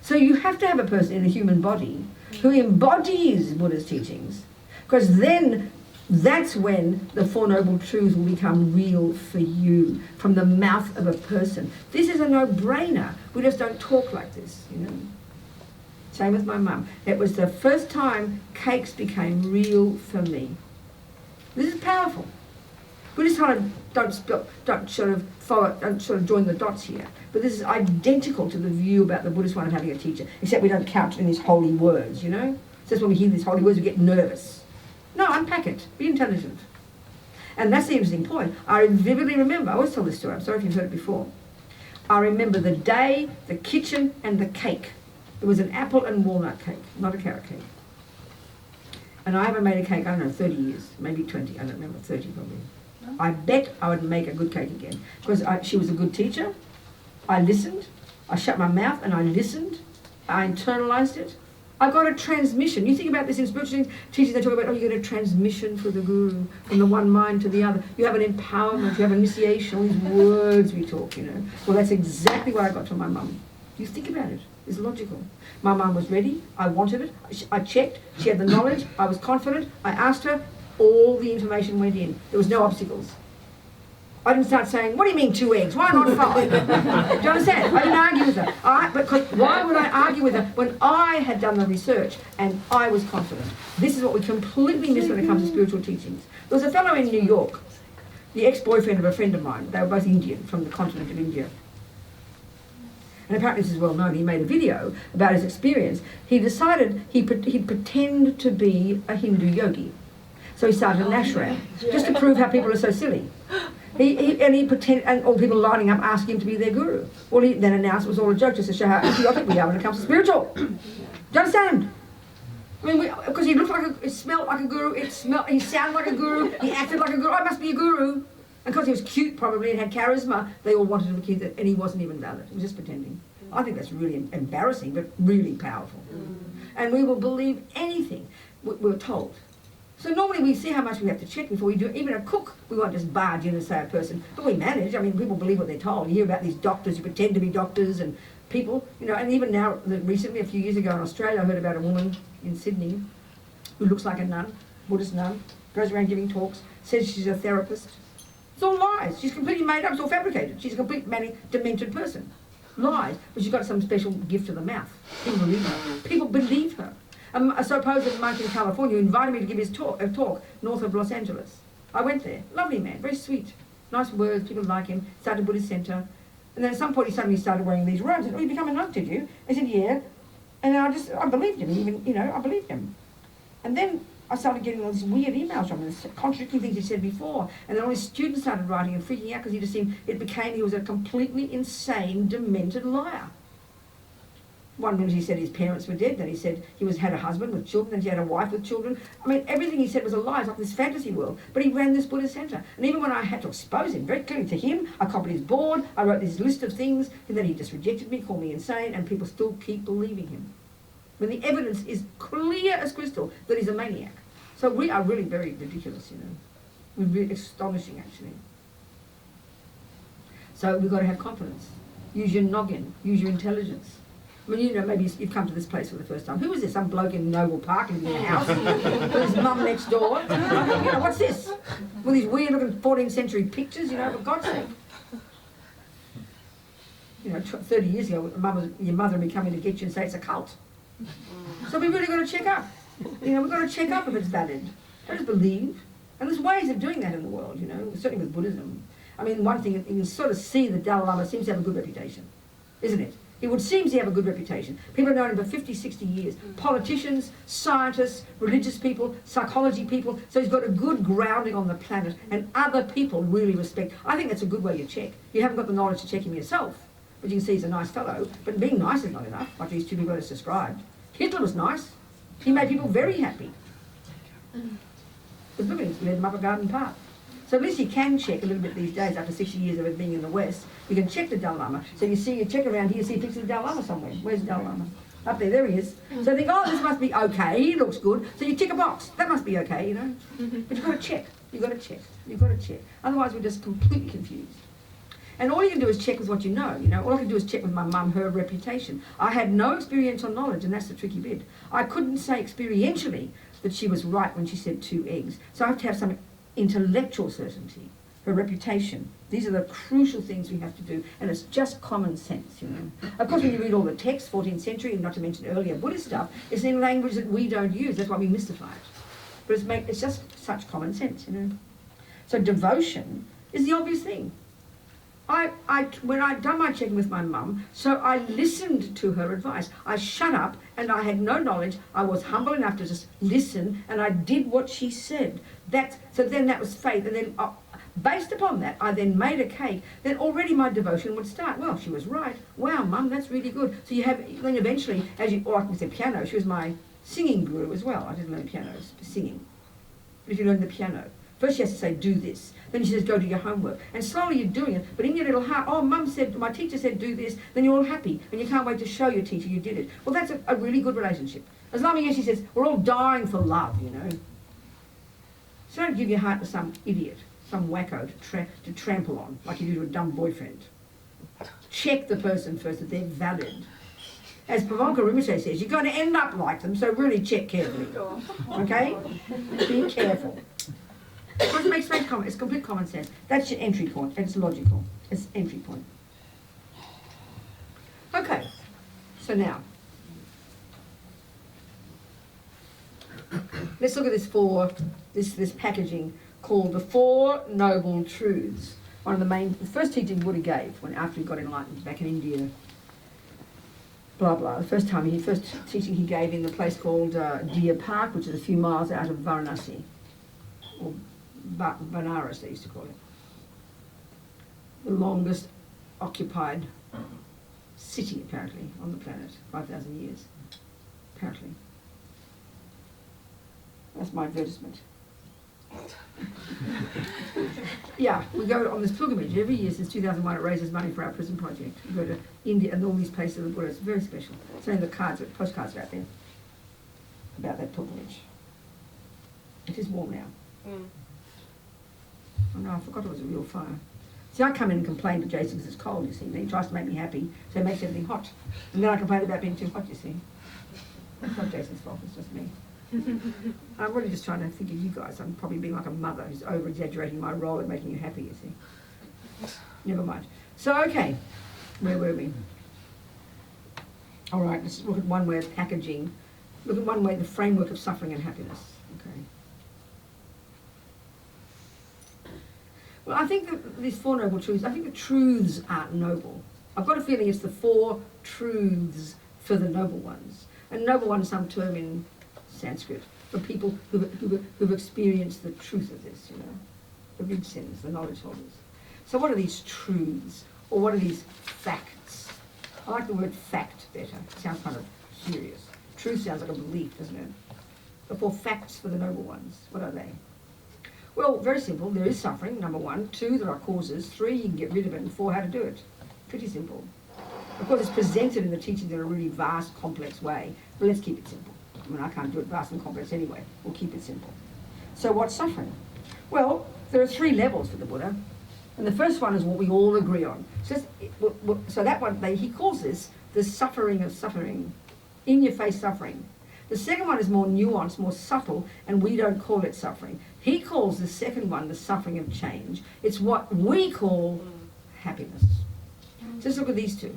So you have to have a person in a human body who embodies Buddha's teachings, because then that's when the Four Noble Truths will become real for you from the mouth of a person. This is a no-brainer. We just don't talk like this, you know. Same with my mum. It was the first time cakes became real for me. This is powerful. We just kind of don't sort of join the dots here. But this is identical to the view about the Buddhist one of having a teacher, except we don't couch in these holy words, you know? So when we hear these holy words, we get nervous. No, unpack it. Be intelligent. And that's the interesting point. I vividly remember, I always tell this story, I'm sorry if you've heard it before. I remember the day, the kitchen, and the cake. It was an apple and walnut cake, not a carrot cake. And I haven't made a cake, I don't know, 30 years, maybe 20, I don't remember, 30 probably. I bet I would make a good cake again, because she was a good teacher. I listened, I shut my mouth and I listened, I internalized it. I got a transmission. You think about this in spiritual teachings, they talk about, you get a transmission through the guru, from the one mind to the other. You have an empowerment, you have initiation, all these words we talk, you know. Well, that's exactly what I got from my mum. You think about it, it's logical. My mum was ready, I wanted it, I checked, she had the knowledge, I was confident, I asked her, all the information went in. There was no obstacles. I didn't start saying, what do you mean 2 eggs? Why not 5? Do you understand? I didn't argue with her. Because why would I argue with her when I had done the research and I was confident? This is what we completely miss when it comes to spiritual teachings. There was a fellow in New York, the ex-boyfriend of a friend of mine. They were both Indian, from the continent of India. And apparently this is well known. He made a video about his experience. He decided he'd pretend to be a Hindu yogi. So he started an ashram, just to prove how people are so silly. He pretended, and all people lining up asking him to be their guru. Well, he then announced it was all a joke, just to show how idiotic we are when it comes to spiritual. Do you understand? I mean, because he looked like he smelled like a guru, he sounded like a guru, he acted like a guru. I must be a guru. And because he was cute probably and had charisma, they all wanted him to keep it, and he wasn't even valid. He was just pretending. I think that's really embarrassing, but really powerful. And we will believe anything we're told. So normally we see how much we have to check before we do it. Even a cook, we won't just barge in and say a person, but we manage. I mean, people believe what they're told. You hear about these doctors who pretend to be doctors and people, you know, and even now, recently, a few years ago in Australia, I heard about a woman in Sydney who looks like a nun, Buddhist nun, goes around giving talks, says she's a therapist. It's all lies. She's completely made up. It's all fabricated. She's a complete demented person. Lies. But she's got some special gift of the mouth. People believe her. People believe her. A supposed monk in California invited me to give a talk north of Los Angeles. I went there. Lovely man, very sweet. Nice words, people like him. Started a Buddhist center. And then at some point he suddenly started wearing these robes. I said, oh, you become a monk, did you? I said, yeah. And I believed him, even, you know, I believed him. And then I started getting all these weird emails from him, contradicting things he said before. And then all his students started writing and freaking out because he just seemed, he was a completely insane, demented liar. One minute he said his parents were dead, then he said he had a husband with children, then he had a wife with children. I mean, everything he said was a lie. It's like this fantasy world. But he ran this Buddhist centre. And even when I had to expose him very clearly to him, I copied his board, I wrote this list of things, and then he just rejected me, called me insane, and people still keep believing him. When the evidence is clear as crystal that he's a maniac. So we are really very ridiculous, you know. We're really astonishing, actually. So we've got to have confidence. Use your noggin. Use your intelligence. I mean, you know, maybe you've come to this place for the first time. Who is this? Some bloke in Noble Park in their house with his mum next door. You know, what's this? With these weird-looking 14th century pictures, you know, for God's sake. You know, 30 years ago, your mother would be coming to get you and say it's a cult. So we've really got to check up. You know, we've got to check up if it's valid. Don't just believe. And there's ways of doing that in the world, you know, certainly with Buddhism. I mean, one thing, you can sort of see the Dalai Lama seems to have a good reputation, isn't it? He would seem to have a good reputation. People have known him for 50, 60 years. Politicians, scientists, religious people, psychology people. So he's got a good grounding on the planet and other people really respect. I think that's a good way to check. You haven't got the knowledge to check him yourself, but you can see he's a nice fellow. But being nice is not enough, like these two people just described. Hitler was nice. He made people very happy. But look at him, he led them up a garden path. So at least you can check a little bit these days after 60 years of it being in the West. You can check the Dalai Lama. So you check around here, see pictures of the Dalai Lama somewhere. Where's the Dalai Lama? Up there he is. So you think, oh, this must be okay, he looks good. So you tick a box. That must be okay, you know. But you've got to check. You've got to check. You've got to check. Otherwise we're just completely confused. And all you can do is check with what you know. You know, all I can do is check with my mum, her reputation. I had no experiential knowledge, and that's the tricky bit. I couldn't say experientially that she was right when she said 2 eggs. So I have to have some intellectual certainty, her reputation. These are the crucial things we have to do, and it's just common sense, you know. Of course, when you read all the texts, 14th century, and not to mention earlier Buddhist stuff, it's in language that we don't use. That's why we mystify it. But it's just such common sense, you know. So devotion is the obvious thing. When I'd done my checking with my mum, so I listened to her advice. I shut up and I had no knowledge. I was humble enough to just listen and I did what she said. So then that was faith. And then based upon that, I then made a cake. Then already my devotion would start. Well, she was right. Wow, Mum, that's really good. So you have, then eventually, or I can say piano, she was my singing guru as well. I didn't learn piano, singing. But if you learn the piano, first she has to say, do this. Then she says, go do your homework. And slowly you're doing it, but in your little heart, oh, Mum said, my teacher said do this, then you're all happy, and you can't wait to show your teacher you did it. Well, that's a really good relationship. As Lama Yeshe says, we're all dying for love, you know. So don't give your heart to some idiot, some wacko to trample on, like you do to a dumb boyfriend. Check the person first that they're valid. As Kyabje Rinpoche says, you're going to end up like them, so really check carefully. Okay? Be careful. Because it makes faith common. It's complete common sense. That's your entry point. It's logical. It's entry point. Okay. So now, let's look at this packaging called the 4 Noble Truths. One of the first teaching Buddha gave after he got enlightened back in India. Blah blah. The first teaching he gave in the place called Deer Park, which is a few miles out of Varanasi, or Banaras they used to call it. The longest occupied city apparently on the planet, 5,000 years, apparently. That's my advertisement. Yeah, we go on this pilgrimage every year since 2001. It raises money for our prison project. We go to India and all these places of the Buddha. It's very special. So the postcards are out there about that pilgrimage. It is warm now. Oh no, I forgot it was a real fire. See, I come in and complain to Jason because it's cold, you see. And he tries to make me happy, so he makes everything hot. And then I complain about being too hot, you see. It's not Jason's fault, it's just me. I'm really just trying to think of you guys. I'm probably being like a mother who's over-exaggerating my role in making you happy, you see. Never mind. So, okay, where were we? All right, let's look at one way of packaging. Look at one way, the framework of suffering and happiness. Okay. Well, I think that these 4 noble truths, I think the truths are noble. I've got a feeling it's the 4 truths for the noble ones. And noble one is some term in Sanskrit. for people who've experienced the truth of this, you know, the big sinners, the knowledge holders. So what are these truths, or what are these facts? I like the word fact better. It sounds kind of serious. Truth sounds like a belief, doesn't it? The 4 facts for the noble ones, what are they? Well, very simple. There is suffering, number 1. 2, there are causes. 3, you can get rid of it. And 4, how to do it. Pretty simple. Of course, it's presented in the teachings in a really vast, complex way. But let's keep it simple. I mean, I can't do it vast and complex anyway. We'll keep it simple. So what's suffering? Well, there are 3 levels for the Buddha. And the first one is what we all agree on. So that one, he calls this the suffering of suffering. In-your-face suffering. The second one is more nuanced, more subtle, and we don't call it suffering. He calls the second one the suffering of change. It's what we call happiness. So let's look at these 2,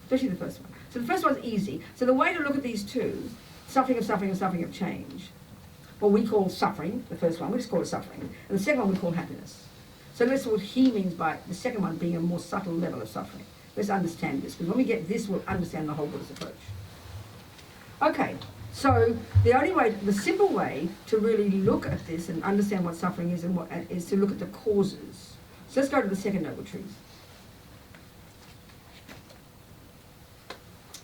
especially the first one. So the first one's easy. So the way to look at these 2, suffering of suffering and suffering of change, what we call suffering, the first one, we just call it suffering, and the second one we call happiness. So let's see what he means by the second one being a more subtle level of suffering. Let's understand this, because when we get this, we'll understand the whole Buddhist approach. Okay, so the simple way to really look at this and understand what suffering is and is to look at the causes. So let's go to the second noble truth.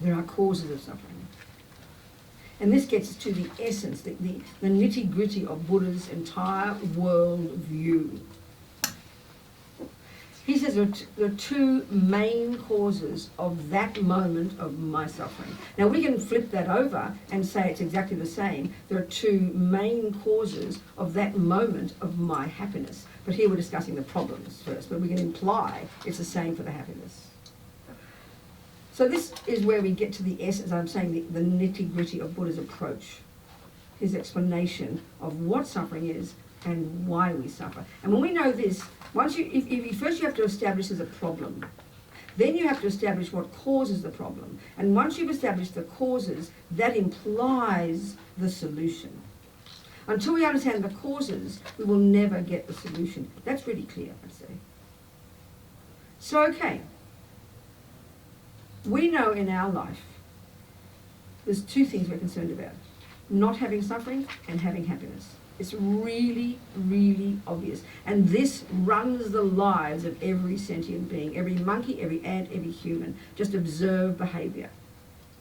There are causes of suffering. And this gets us to the essence, the nitty-gritty of Buddha's entire world view. He says there are 2 main causes of that moment of my suffering. Now we can flip that over and say it's exactly the same. There are 2 main causes of that moment of my happiness. But here we're discussing the problems first, but we can imply it's the same for the happiness. So this is where we get to the essence, I'm saying the nitty-gritty of Buddha's approach. His explanation of what suffering is and why we suffer. And when we know this, first you have to establish there's a problem. Then you have to establish what causes the problem. And once you've established the causes, that implies the solution. Until we understand the causes, we will never get the solution. That's really clear, I'd say. So, okay. We know in our life, there's 2 things we're concerned about. Not having suffering and having happiness. It's really, really obvious. And this runs the lives of every sentient being, every monkey, every ant, every human. Just observe behavior.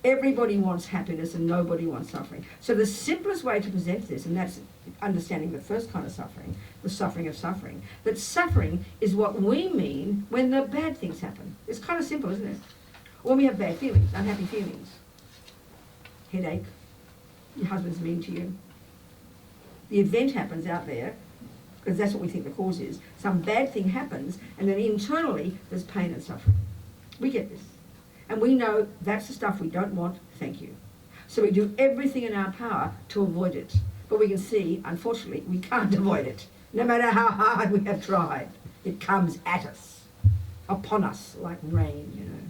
Everybody wants happiness and nobody wants suffering. So the simplest way to present this, and that's understanding the first kind of suffering, the suffering of suffering, that suffering is what we mean when the bad things happen. It's kind of simple, isn't it? When we have bad feelings, unhappy feelings. Headache, your husband's mean to you. The event happens out there, because that's what we think the cause is. Some bad thing happens, and then internally there's pain and suffering. We get this. And we know that's the stuff we don't want, thank you. So we do everything in our power to avoid it. But we can see, unfortunately, we can't avoid it. No matter how hard we have tried, it comes at us, upon us like rain, you know.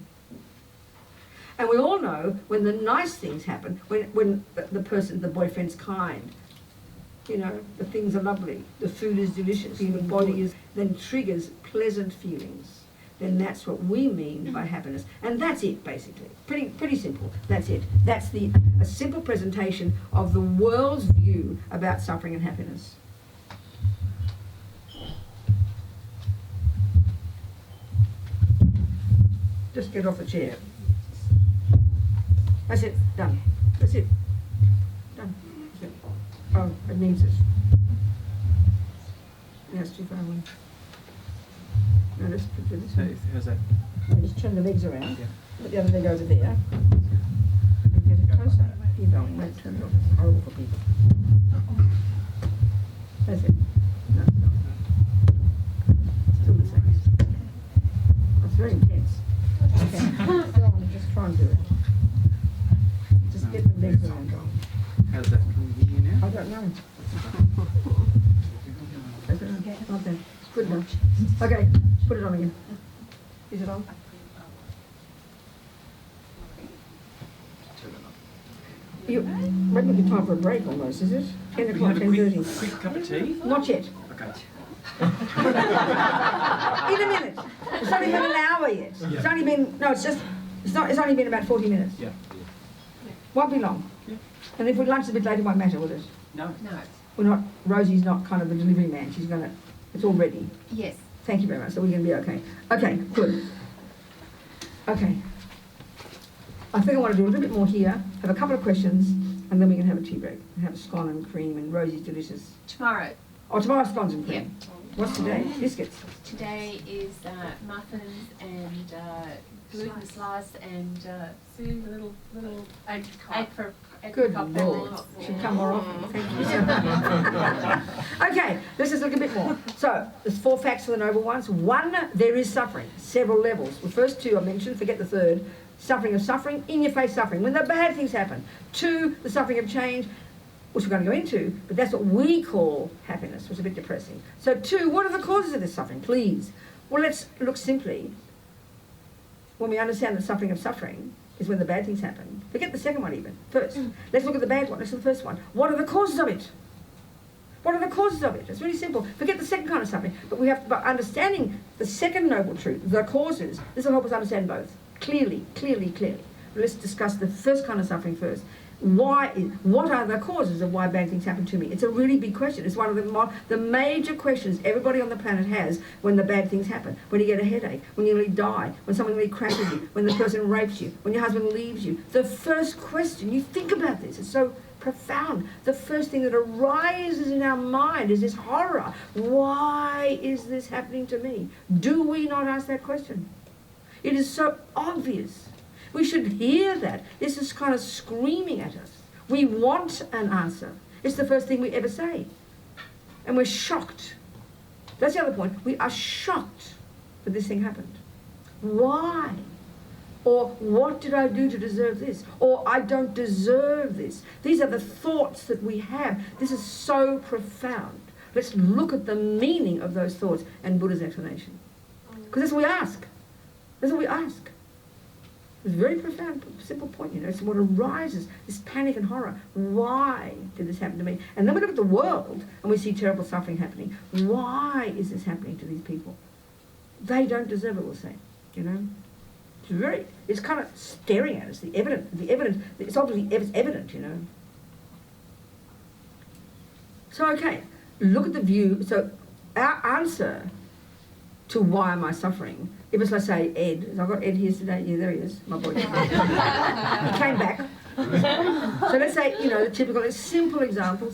And we all know when the nice things happen, when the boyfriend's kind, you know, the things are lovely, the food is delicious, the body is, then triggers pleasant feelings. Then that's what we mean by happiness. And that's it, basically. Pretty simple. That's it. That's a simple presentation of the world's view about suffering and happiness. Just get off the chair. That's it, done. That's it. Done. That's it. Oh, it needs it. Yeah, it's too far away. No, let's put it this way. How's that? Just turn the legs around. Yeah. Put the other leg over there. And get it closer. You don't. Don't turn it off. It's horrible for people. That's it. No. Still the same. It's very intense. Okay. Go on, just try and do it. Just get the legs around. How's that? Can we hear you now? I don't know. That's it. Okay. Not there. Good enough. Okay, put it on again. Is it on? You, maybe it's time for a break almost, is it? 10 o'clock, 10:30. Quick cup of tea? Not yet. Okay. In a minute. It's only been an hour yet. Yeah. It's only been, no, it's only been about 40 minutes. Yeah. Won't be long. Yeah. And if we lunch a bit later, it won't matter, will it? No. No. We're not, Rosie's not kind of the delivery man. She's going to, it's all ready. Yes. Thank you very much. So we're going to be okay. Okay, good. Okay. I think I want to do a little bit more here, have a couple of questions, and then we can have a tea break and have a scone and cream and Rosie's delicious. Tomorrow. Oh, tomorrow's scones and cream. Yep. What's today? Biscuits. Today is muffins and gluten slice and soon a little egg for Good Lord. Should come more often. Thank you so much. Okay, let's just look a bit more. So, there's 4 facts for the noble ones. 1, there is suffering, several levels. The first 2 I mentioned, forget the third. Suffering of suffering, in-your-face suffering, when the bad things happen. 2, the suffering of change, which we're going to go into, but that's what we call happiness, which is a bit depressing. So 2, what are the causes of this suffering, please? Well, let's look simply. When we understand the suffering of suffering is when the bad things happen. Forget the second one even, first. Let's look at the bad one, let's look at the first one. What are the causes of it? What are the causes of it? It's really simple. Forget the second kind of suffering, but we have, by understanding the second noble truth, the causes, this will help us understand both. Clearly. Let's discuss the first kind of suffering first. What are the causes of why bad things happen to me? It's a really big question. It's one of the major questions everybody on the planet has when the bad things happen. When you get a headache, when you nearly die, when someone really crashes you, when the person rapes you, when your husband leaves you. The first question, you think about this, it's so profound. The first thing that arises in our mind is this horror. Why is this happening to me? Do we not ask that question? It is so obvious. We should hear that. This is kind of screaming at us. We want an answer. It's the first thing we ever say. And we're shocked. That's the other point. We are shocked that this thing happened. Why? Or what did I do to deserve this? Or I don't deserve this. These are the thoughts that we have. This is so profound. Let's look at the meaning of those thoughts and Buddha's explanation. Because that's what we ask. That's what we ask. It's a very profound, simple point, you know. It's what arises, this panic and horror. Why did this happen to me? And then we look at the world and we see terrible suffering happening. Why is this happening to these people? They don't deserve it, we'll say, you know. It's kind of staring at us, the evidence, it's obviously evident, you know. So, okay, look at the view. So our answer to why am I suffering, if it's, let's say, Ed. Have I got Ed here today? Yeah, there he is, my boy. He came back. So let's say, you know, the typical, simple example.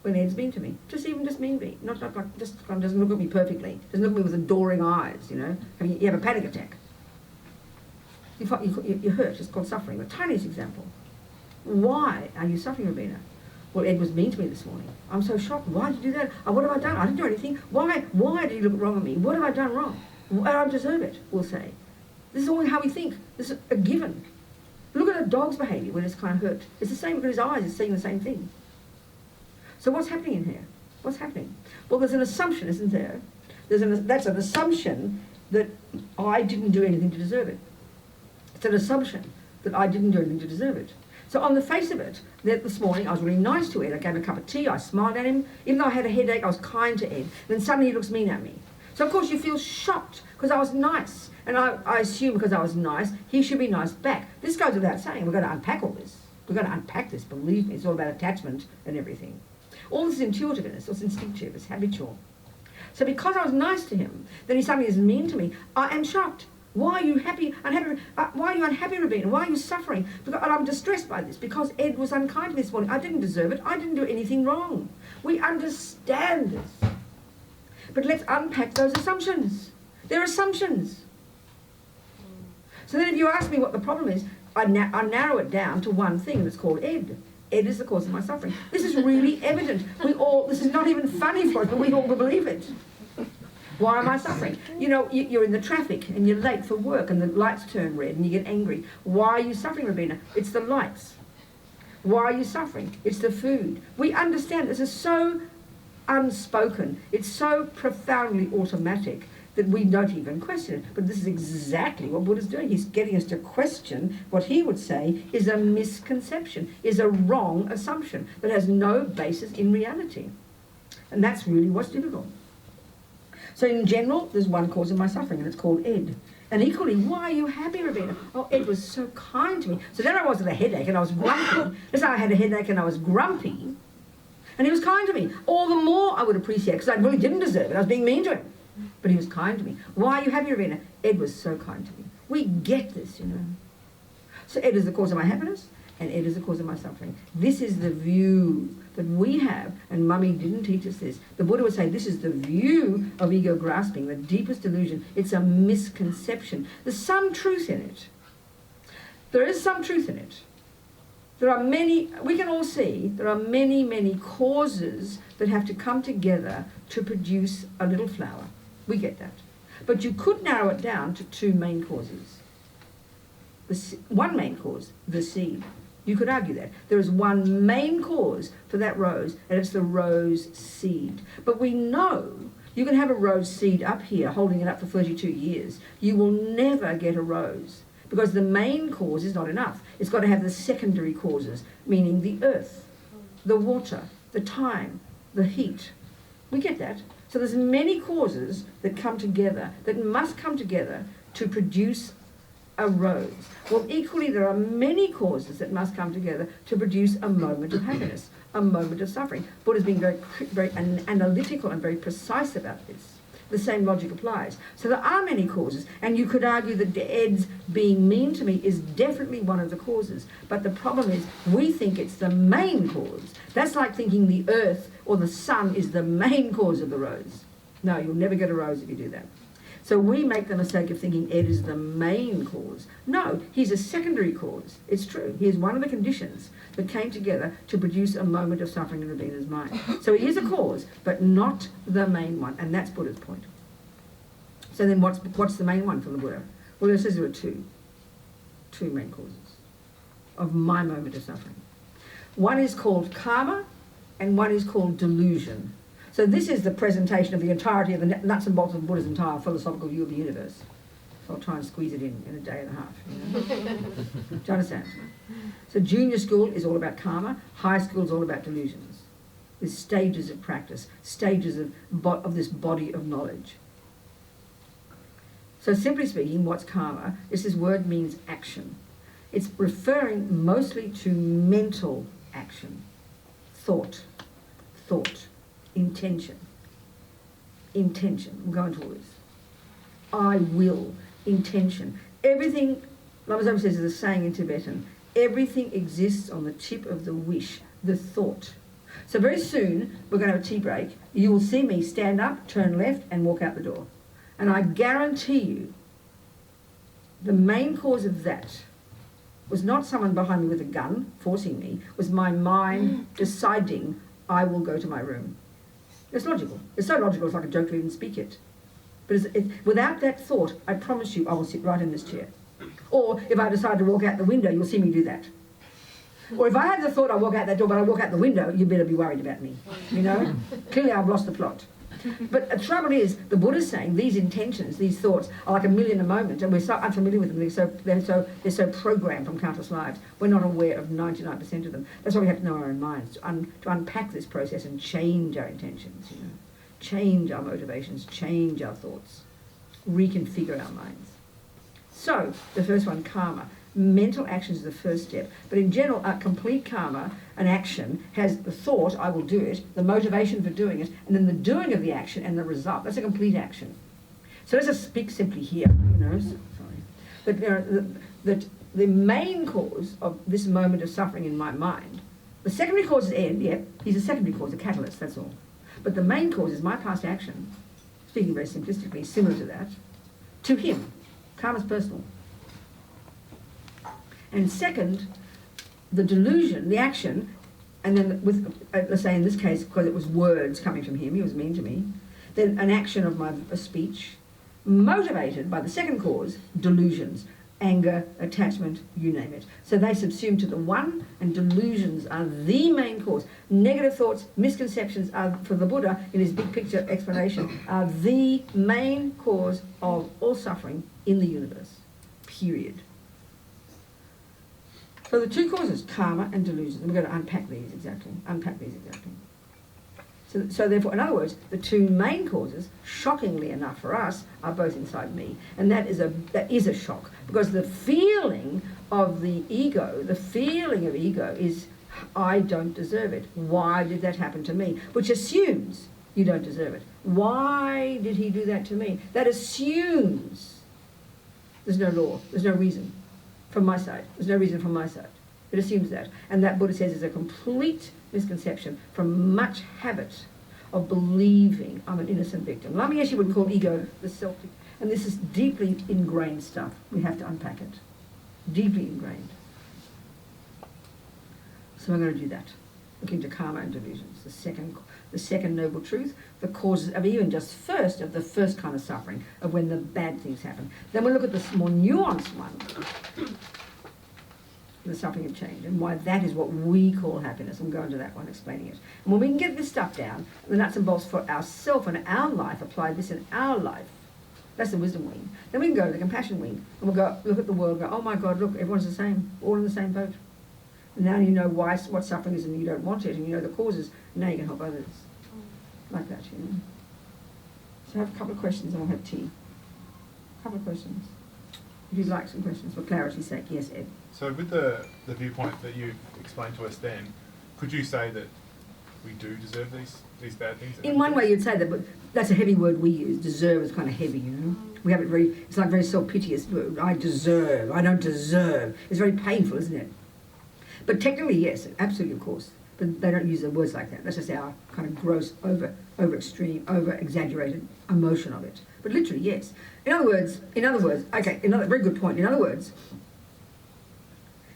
When Ed's mean to me, just mean me, not like, just doesn't look at me perfectly, doesn't look at me with adoring eyes, you know. I mean, you have a panic attack. You're hurt, it's called suffering. The tiniest example. Why are you suffering, Rabina? Well, Ed was mean to me this morning. I'm so shocked. Why did you do that? What have I done? I didn't do anything. Why did you look wrong at me? What have I done wrong? I don't deserve it, we'll say. This is all how we think. This is a given. Look at a dog's behaviour when it's kind of hurt. It's the same, because his eyes is seeing the same thing. So what's happening in here? What's happening? Well, there's an assumption, isn't there? That's an assumption that I didn't do anything to deserve it. It's an assumption that I didn't do anything to deserve it. So on the face of it, this morning I was really nice to Ed. I gave him a cup of tea, I smiled at him. Even though I had a headache, I was kind to Ed. Then suddenly he looks mean at me. So of course you feel shocked because I was nice. And I assume because I was nice, he should be nice back. This goes without saying. We're going to unpack all this. We're going to unpack this, believe me. It's all about attachment and everything. All this is intuitive in us, it's instinctive, it's habitual. So because I was nice to him, then he suddenly is mean to me, I am shocked. Why are you unhappy, Rabina? Why are you suffering? And I'm distressed by this because Ed was unkind to me this morning. I didn't deserve it. I didn't do anything wrong. We understand this. But let's unpack those assumptions. They're assumptions. So then if you ask me what the problem is, I narrow it down to one thing, and it's called Ed. Ed is the cause of my suffering. This is really evident. This is not even funny for us, but we all believe it. Why am I suffering? You know, you're in the traffic and you're late for work and the lights turn red and you get angry. Why are you suffering, Rabina? It's the lights. Why are you suffering? It's the food. We understand this is so unspoken. It's so profoundly automatic that we don't even question it. But this is exactly what Buddha's doing. He's getting us to question what he would say is a misconception, is a wrong assumption that has no basis in reality. And that's really what's difficult. So in general, there's one cause of my suffering, and it's called Ed. And equally, why are you happy, Ravina? Oh, Ed was so kind to me. So then I was with a headache and I was grumpy. This time I had a headache and I was grumpy. And he was kind to me. All the more I would appreciate, because I really didn't deserve it. I was being mean to him. But he was kind to me. Why are you happy, Ravina? Ed was so kind to me. We get this, you know. So Ed is the cause of my happiness, and Ed is the cause of my suffering. This is the view that we have, and Mummy didn't teach us this. The Buddha would say this is the view of ego grasping, the deepest delusion. It's a misconception. There's some truth in it. There is some truth in it. There are many, we can all see, there are many, many causes that have to come together to produce a little flower. We get that. But you could narrow it down to two main causes. One main cause, the seed. You could argue that. There is one main cause for that rose, and it's the rose seed. But we know you can have a rose seed up here, holding it up for 32 years. You will never get a rose, because the main cause is not enough. It's got to have the secondary causes, meaning the earth, the water, the time, the heat. We get that. So there's many causes that come together, that must come together to produce a rose. Well, equally, there are many causes that must come together to produce a moment of happiness, a moment of suffering. Buddha's being very analytical and very precise about this. The same logic applies. So there are many causes, and you could argue that Ed's being mean to me is definitely one of the causes. But the problem is, we think it's the main cause. That's like thinking the earth or the sun is the main cause of the rose. No, you'll never get a rose if you do that. So we make the mistake of thinking Ed is the main cause. No, he's a secondary cause. It's true. He is one of the conditions that came together to produce a moment of suffering in Ravina's mind. So he is a cause, but not the main one, and that's Buddha's point. So then what's the main one from the Buddha? Well, it says there are two main causes of my moment of suffering. One is called karma, and one is called delusion. So this is the presentation of the entirety of the nuts and bolts of Buddha's entire philosophical view of the universe. So I'll try and squeeze it in a day and a half. You know? Do you understand? So junior school is all about karma. High school is all about delusions. There's stages of practice, stages of this body of knowledge. So simply speaking, what's karma? This word means action. It's referring mostly to mental action, thought, intention. I'm going to all this. I will, intention. Everything, Lama Zopa says, is a saying in Tibetan, everything exists on the tip of the wish, the thought. So very soon, we're going to have a tea break. You will see me stand up, turn left, and walk out the door. And I guarantee you, the main cause of that was not someone behind me with a gun forcing me, was my mind deciding I will go to my room. It's logical. It's so logical it's like a joke to even speak it. But without that thought, I promise you I will sit right in this chair. Or if I decide to walk out the window, you'll see me do that. Or if I had the thought I walk out that door but I walk out the window, you better be worried about me. You know? Clearly I've lost the plot. But the trouble is, the Buddha's saying these intentions, these thoughts, are like a million a moment, and we're so unfamiliar with them. They're so programmed from countless lives. We're not aware of 99% of them. That's why we have to know our own minds to unpack this process and change our intentions. You know, change our motivations, change our thoughts, reconfigure our minds. So the first one, karma. Mental action is the first step. But in general, a complete karma, an action, has the thought, I will do it, the motivation for doing it, and then the doing of the action and the result. That's a complete action. So let's just speak simply here, you know, that the main cause of this moment of suffering in my mind, the secondary cause is Ed, yeah, he's a secondary cause, a catalyst, that's all. But the main cause is my past action, speaking very simplistically, similar to that, to him. Karma's personal. And second, the delusion, the action, and then with, let's say in this case, because it was words coming from him, he was mean to me, then an action of a speech, motivated by the second cause, delusions, anger, attachment, you name it. So they subsume to the one, and delusions are the main cause. Negative thoughts, misconceptions are, for the Buddha, in his big picture explanation, are the main cause of all suffering in the universe, period. So the two causes, karma and delusion, and we're going to unpack these exactly. So So therefore, in other words, the two main causes, shockingly enough for us, are both inside me. And that is a shock, because the feeling of the ego, is, I don't deserve it. Why did that happen to me? Which assumes you don't deserve it. Why did he do that to me? That assumes there's no law, there's no reason from my side. There's no reason from my side. It assumes that. And that, Buddha says, is a complete misconception from much habit of believing I'm an innocent victim. Lama Yeshe would call ego the self, and this is deeply ingrained stuff. We have to unpack it. Deeply ingrained. So I'm going to do that. Look into karma and delusions. The second noble truth, the causes of even just of the first kind of suffering, of when the bad things happen. Then we'll look at this more nuanced one, the suffering of change, and why that is what we call happiness. I'm going to that one, explaining it. And when we can get this stuff down, the nuts and bolts for ourselves and our life, apply this in our life, that's the wisdom wing. Then we can go to the compassion wing, and we'll go look at the world and go, oh my God, look, everyone's the same, all in the same boat. And now you know what suffering is and you don't want it, and you know the causes, now you can help others. Like that, you know. So I have a couple of questions and we'll have tea. A couple of questions. If you'd like some questions, for clarity's sake. Yes, Ed. So with the viewpoint that you explained to us then, could you say that we do deserve these bad things? In one way you'd say that, but that's a heavy word we use. Deserve is kind of heavy, you know. We have it it's like very self-piteous. I deserve, I don't deserve. It's very painful, isn't it? But technically, yes, absolutely, of course. But they don't use the words like that. That's just our kind of gross, over-extreme, over-exaggerated emotion of it. But literally, yes. In other words, okay, another very good point. In other words,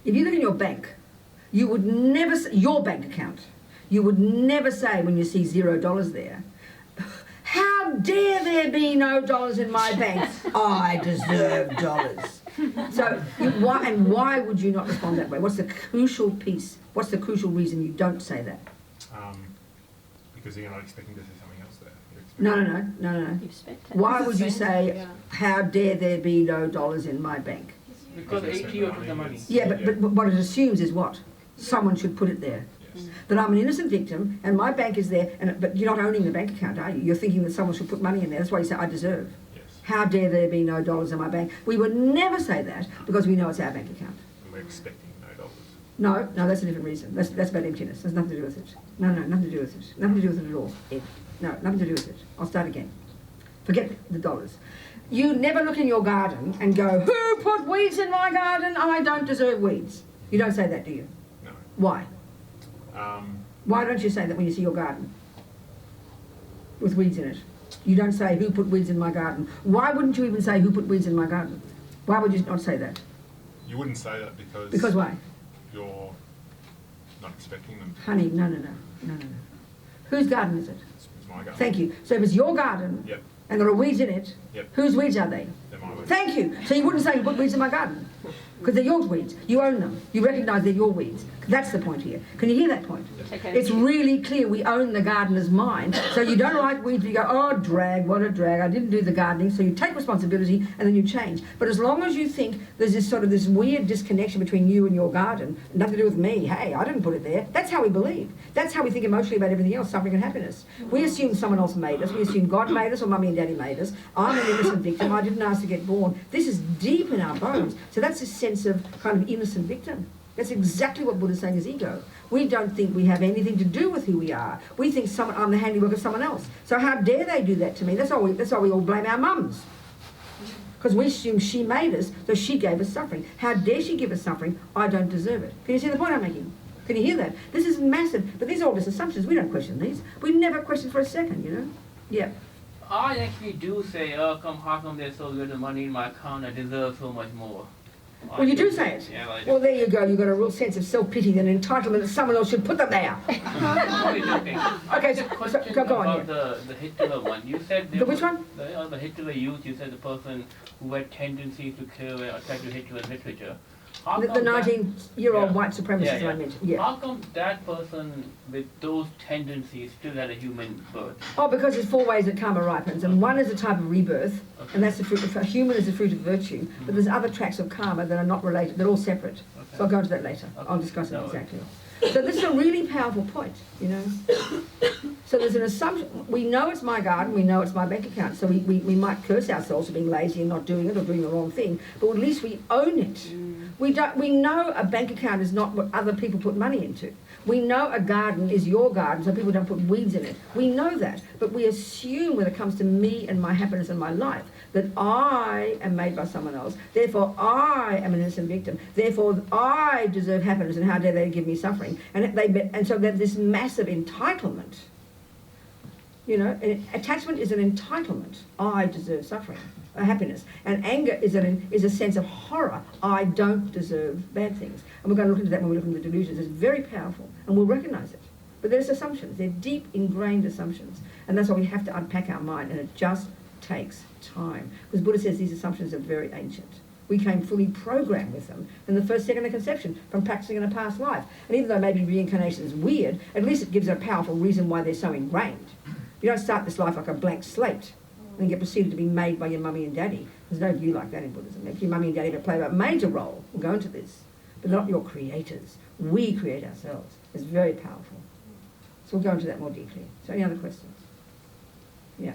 if you look in your bank, you would never say, your bank account, you would never say when you see $0 there, how dare there be no dollars in my bank? I deserve dollars. So why would you not respond that way? What's the crucial piece? What's the crucial reason you don't say that? Because you're not expecting to see something else there. No. Why would you say, how dare there be no dollars in my bank? Because ATO took the money. Yeah, but what it assumes is what? Someone should put it there. Yes. That I'm an innocent victim and my bank is there, but you're not owning the bank account, are you? You're thinking that someone should put money in there. That's why you say, I deserve. Yes. How dare there be no dollars in my bank? We would never say that because we know it's our bank account. And we're expecting no dollars. No, that's a different reason. That's about emptiness. There's nothing to do with it. No, nothing to do with it. Nothing to do with it at all, Ed. No, nothing to do with it. I'll start again. Forget the dollars. You never look in your garden and go, who put weeds in my garden? I don't deserve weeds. You don't say that, do you? No. Why? Why don't you say that when you see your garden with weeds in it? You don't say, who put weeds in my garden? Why wouldn't you even say, who put weeds in my garden? Why would you not say that? You wouldn't say that because... Because why? You're not expecting them to. Honey, no. Whose garden is it? It's my garden. Thank you. So if it's your garden, Yep. and there are weeds in it, Yep. whose weeds are they? They're my weeds. Thank you. So you wouldn't say you put weeds in my garden, because they're your weeds. You own them. You recognise they're your weeds. That's the point here. Can you hear that point? Okay. It's really clear we own the garden as mine. So you don't like weeds, you go, oh, drag, what a drag. I didn't do the gardening. So you take responsibility and then you change. But as long as you think there's this weird disconnection between you and your garden, nothing to do with me, hey, I didn't put it there. That's how we believe. That's how we think emotionally about everything else, suffering and happiness. We assume someone else made us. We assume God made us or mummy and daddy made us. I'm an innocent victim. I didn't ask to get born. This is deep in our bones. So that's a sense of kind of innocent victim. That's exactly what Buddha's saying is ego. We don't think we have anything to do with who we are. We think I'm the handiwork of someone else. So how dare they do that to me? That's why we all blame our mums. Because we assume she made us, so she gave us suffering. How dare she give us suffering? I don't deserve it. Can you see the point I'm making? Can you hear that? This is massive, but these are all just assumptions. We don't question these. We never question for a second, you know? Yeah. I actually do say, how come there's so little money in my account? I deserve so much more. Well, you do say it. Yeah, well, there you go. You've got a real sense of self-pity and entitlement that someone else should put them there. Okay, so go on. The Hitler one. You said which one? The Hitler youth. You said the person who had tendencies to kill and attack the Hitler literature. The 19-year-old white supremacist I mentioned. Yeah. How come that person with those tendencies still had a human birth? Oh, because there's 4 ways that karma ripens, and one is a type of rebirth, and that's the fruit of human is the fruit of virtue. But there's other tracks of karma that are not related; they're all separate. So I'll go into that later. I'll discuss it exactly. So this is a really powerful point, you know. So there's an assumption, we know it's my garden, we know it's my bank account, so we might curse ourselves for being lazy and not doing it or doing the wrong thing, but at least we own it. We know a bank account is not what other people put money into. We know a garden is your garden, so people don't put weeds in it. We know that, but we assume when it comes to me and my happiness and my life, that I am made by someone else, therefore I am an innocent victim, therefore I deserve happiness, and how dare they give me suffering. And so there's this massive entitlement. You know, attachment is an entitlement. I deserve suffering, happiness. And anger is a sense of horror. I don't deserve bad things. And we're going to look into that when we look into the delusions. It's very powerful, and we'll recognize it. But there's assumptions. They're deep, ingrained assumptions. And that's why we have to unpack our mind, and it just takes time. Because Buddha says these assumptions are very ancient. We came fully programmed with them in the first second of conception from practicing in a past life. And even though maybe reincarnation is weird, at least it gives a powerful reason why they're so ingrained. You don't start this life like a blank slate and get proceeded to be made by your mummy and daddy. There's no view like that in Buddhism. If your mummy and daddy play a major role, we'll go into this, but not your creators. We create ourselves. It's very powerful. So we'll go into that more deeply. So any other questions? Yeah.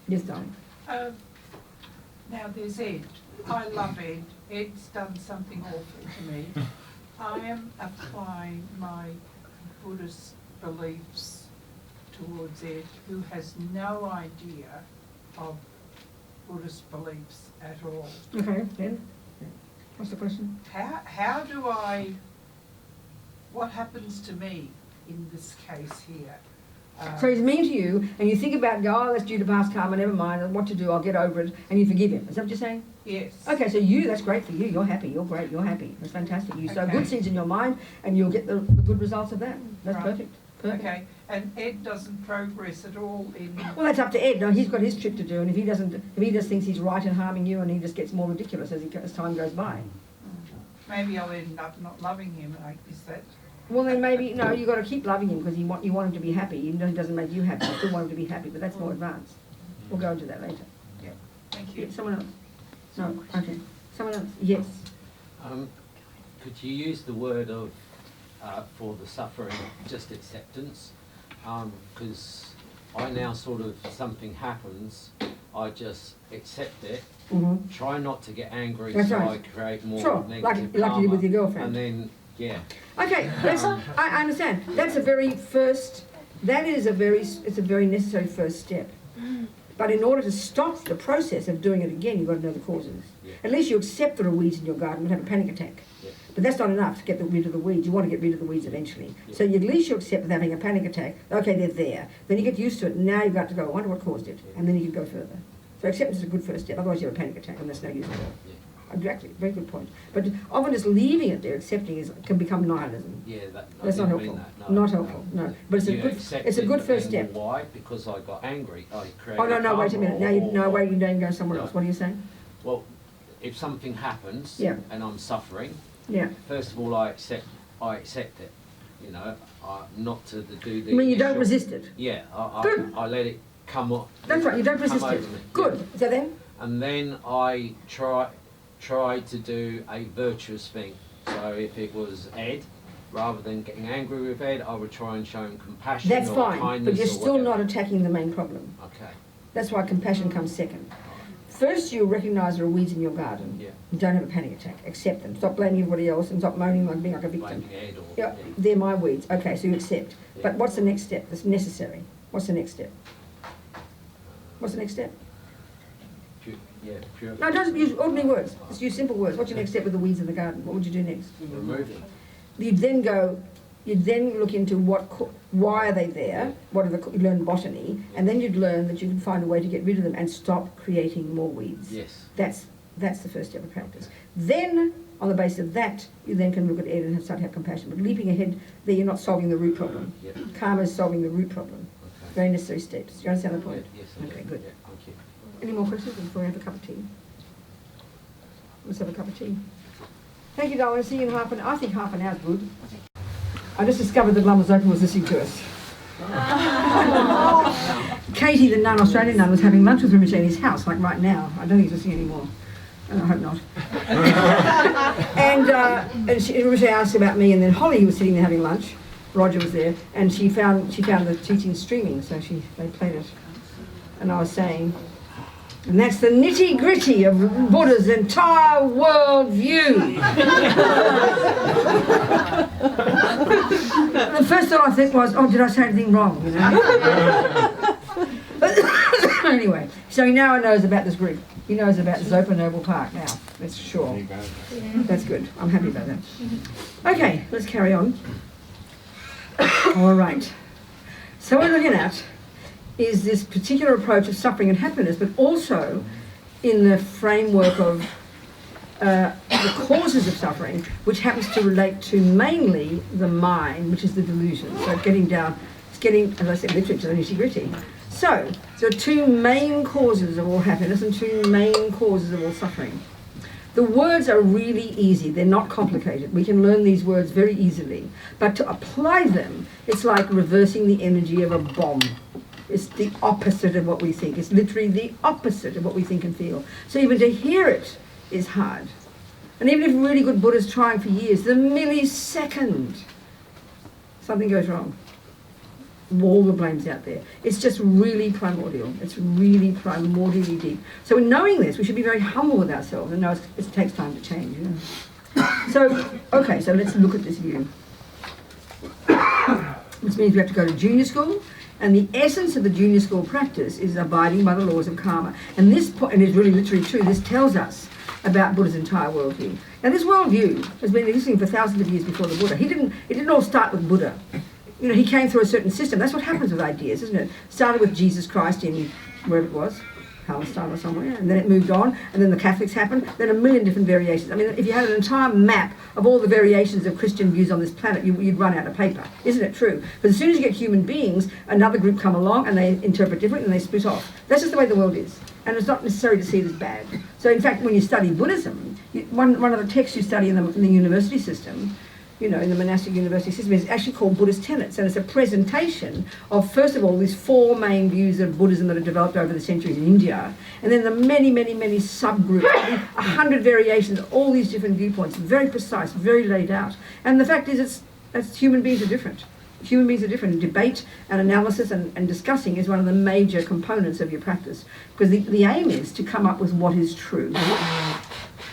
Yes, darling. Now there's Ed. I love Ed. Ed's done something awful to me. I am applying my Buddhist beliefs towards Ed, who has no idea of Buddhist beliefs at all. Okay, then. What's the question? How do what happens to me in this case here? So he's mean to you, and you think about, oh, that's due to past karma, never mind, what to do, I'll get over it, and you forgive him. Is that what you're saying? Yes. Okay, so that's great for you. You're happy, you're great, you're happy. That's fantastic. You sow Okay. good seeds in your mind, and you'll get the good results of that. That's Right. perfect. Perfect. Okay, and Ed doesn't progress at all in... Well, that's up to Ed. No, he's got his trip to do, and if he just thinks he's right in harming you, and he just gets more ridiculous as time goes by. Maybe I'll end up not loving him. Is that... Well, then maybe, no, you've got to keep loving him because you want him to be happy, even though he doesn't make you happy. You still want him to be happy, but that's more advanced. We'll go into that later. Yeah, thank you. Yeah, someone else? No, okay. Someone else? Yes. Could you use the word of, for the suffering, just acceptance? Because I now sort of, something happens, I just accept it, try not to get angry, That's so right. I create more Sure, negative like you did with your karma, girlfriend. and then, yeah. Okay, I understand. That's it's a very necessary first step. But in order to stop the process of doing it again, you've got to know the causes. Yeah. At least you accept there are weeds in your garden and have a panic attack. Yeah. But that's not enough to get rid of the weeds. You want to get rid of the weeds eventually. Yeah. So at least you accept that having a panic attack. Okay, they're there. Then you get used to it. And now you've got to go, I wonder what caused it. Yeah. And then you can go further. So acceptance is a good first step. Otherwise you have a panic attack and that's no use at all. Yeah. Exactly, very good point. But often just leaving it there, accepting can become nihilism. Yeah, That's not helpful. Not helpful. No, but it's a good first step. Why? Because I got angry. I created. Oh no, wait a minute. Now you don't go somewhere else. What are you saying? Well, if something happens and I'm suffering, first of all I accept it. You know, not to do the. I mean, you don't resist it. Yeah, Good. I let it come up. That's right. You don't resist it. Good. Yeah. So then. And then I try to do a virtuous thing. So if it was Ed, rather than getting angry with Ed, I would try and show him compassion. That's or fine, kindness, but you're or still whatever. not attacking the main problem. Okay. That's why compassion comes second. First, you recognise there are weeds in your garden. Yeah. You don't have a panic attack. Accept them. Stop blaming everybody else and stop moaning like being like a victim. Blaming Ed or Yeah, they're my weeds. Okay, so you accept. Yeah. But what's the next step that's necessary? What's the next step? What's the next step? Pure. No, don't use ordinary words. Just use simple words. What's your next step with the weeds in the garden? What would you do next? Remove them. You'd then look into why are they there? You'd learn botany, and then you'd learn that you can find a way to get rid of them and stop creating more weeds. Yes. That's the first step of practice. Then, on the basis of that, you then can look at Ed and start to have compassion. But leaping ahead, there you're not solving the root problem. Yep. Karma is solving the root problem. Okay. Very necessary steps. Do you understand the point? Yes. I do. Okay, good. Yeah, thank you. Any more questions before we have a cup of tea? Let's have a cup of tea. Thank you, darling. See you in half an hour. I think half an hour is good. I just discovered that Lama Zopa was listening to us. Katie, the nun, Australian nun, was having lunch with Rinpoche in his house, like right now. I don't think he's listening anymore. I hope not. and Rinpoche asked about me, and then Holly was sitting there having lunch. Roger was there, and she found the teaching streaming, so they played it. And I was saying, and that's the nitty-gritty of Buddha's entire world view. The first thought I think was, oh, did I say anything wrong? You know? Anyway, so he now knows about this group. He knows about Zopa Noble Park now, that's sure. That's good. I'm happy about that. Okay, let's carry on. All right. So what we're looking at is this particular approach of suffering and happiness, but also in the framework of the causes of suffering, which happens to relate to mainly the mind, which is the delusion. So it's getting, as I said, literally to the nitty-gritty. So there are two main causes of all happiness and two main causes of all suffering. The words are really easy. They're not complicated. We can learn these words very easily. But to apply them, it's like reversing the energy of a bomb. It's the opposite of what we think. It's literally the opposite of what we think and feel. So even to hear it is hard. And even if really good Buddha's trying for years, the millisecond something goes wrong, all the blame's out there. It's just really primordial. It's really primordially deep. So in knowing this, we should be very humble with ourselves and know it takes time to change. You know? So, okay, so let's look at this view. Which means we have to go to junior school, and the essence of the junior school practice is abiding by the laws of karma. And this, and it's really literally true, this tells us about Buddha's entire worldview. Now this worldview has been existing for thousands of years before the Buddha. It didn't all start with Buddha. You know, he came through a certain system. That's what happens with ideas, isn't it? Started with Jesus Christ in wherever it was, Palestine or somewhere, and then it moved on, and then the Catholics happened, then a million different variations. I mean, if you had an entire map of all the variations of Christian views on this planet, you'd run out of paper. Isn't it true? But as soon as you get human beings, another group come along and they interpret different and they split off. That's just the way the world is. And it's not necessary to see it as bad. So in fact, when you study Buddhism, one of the texts you study in the university system, you know, in the monastic university system, is actually called Buddhist tenets, and it's a presentation of, first of all, these four main views of Buddhism that have developed over the centuries in India, and then the many, many, many subgroups, 100 variations, all these different viewpoints, very precise, very laid out. And the fact is, human beings are different. Human beings are different. Debate and analysis and discussing is one of the major components of your practice, because the aim is to come up with what is true.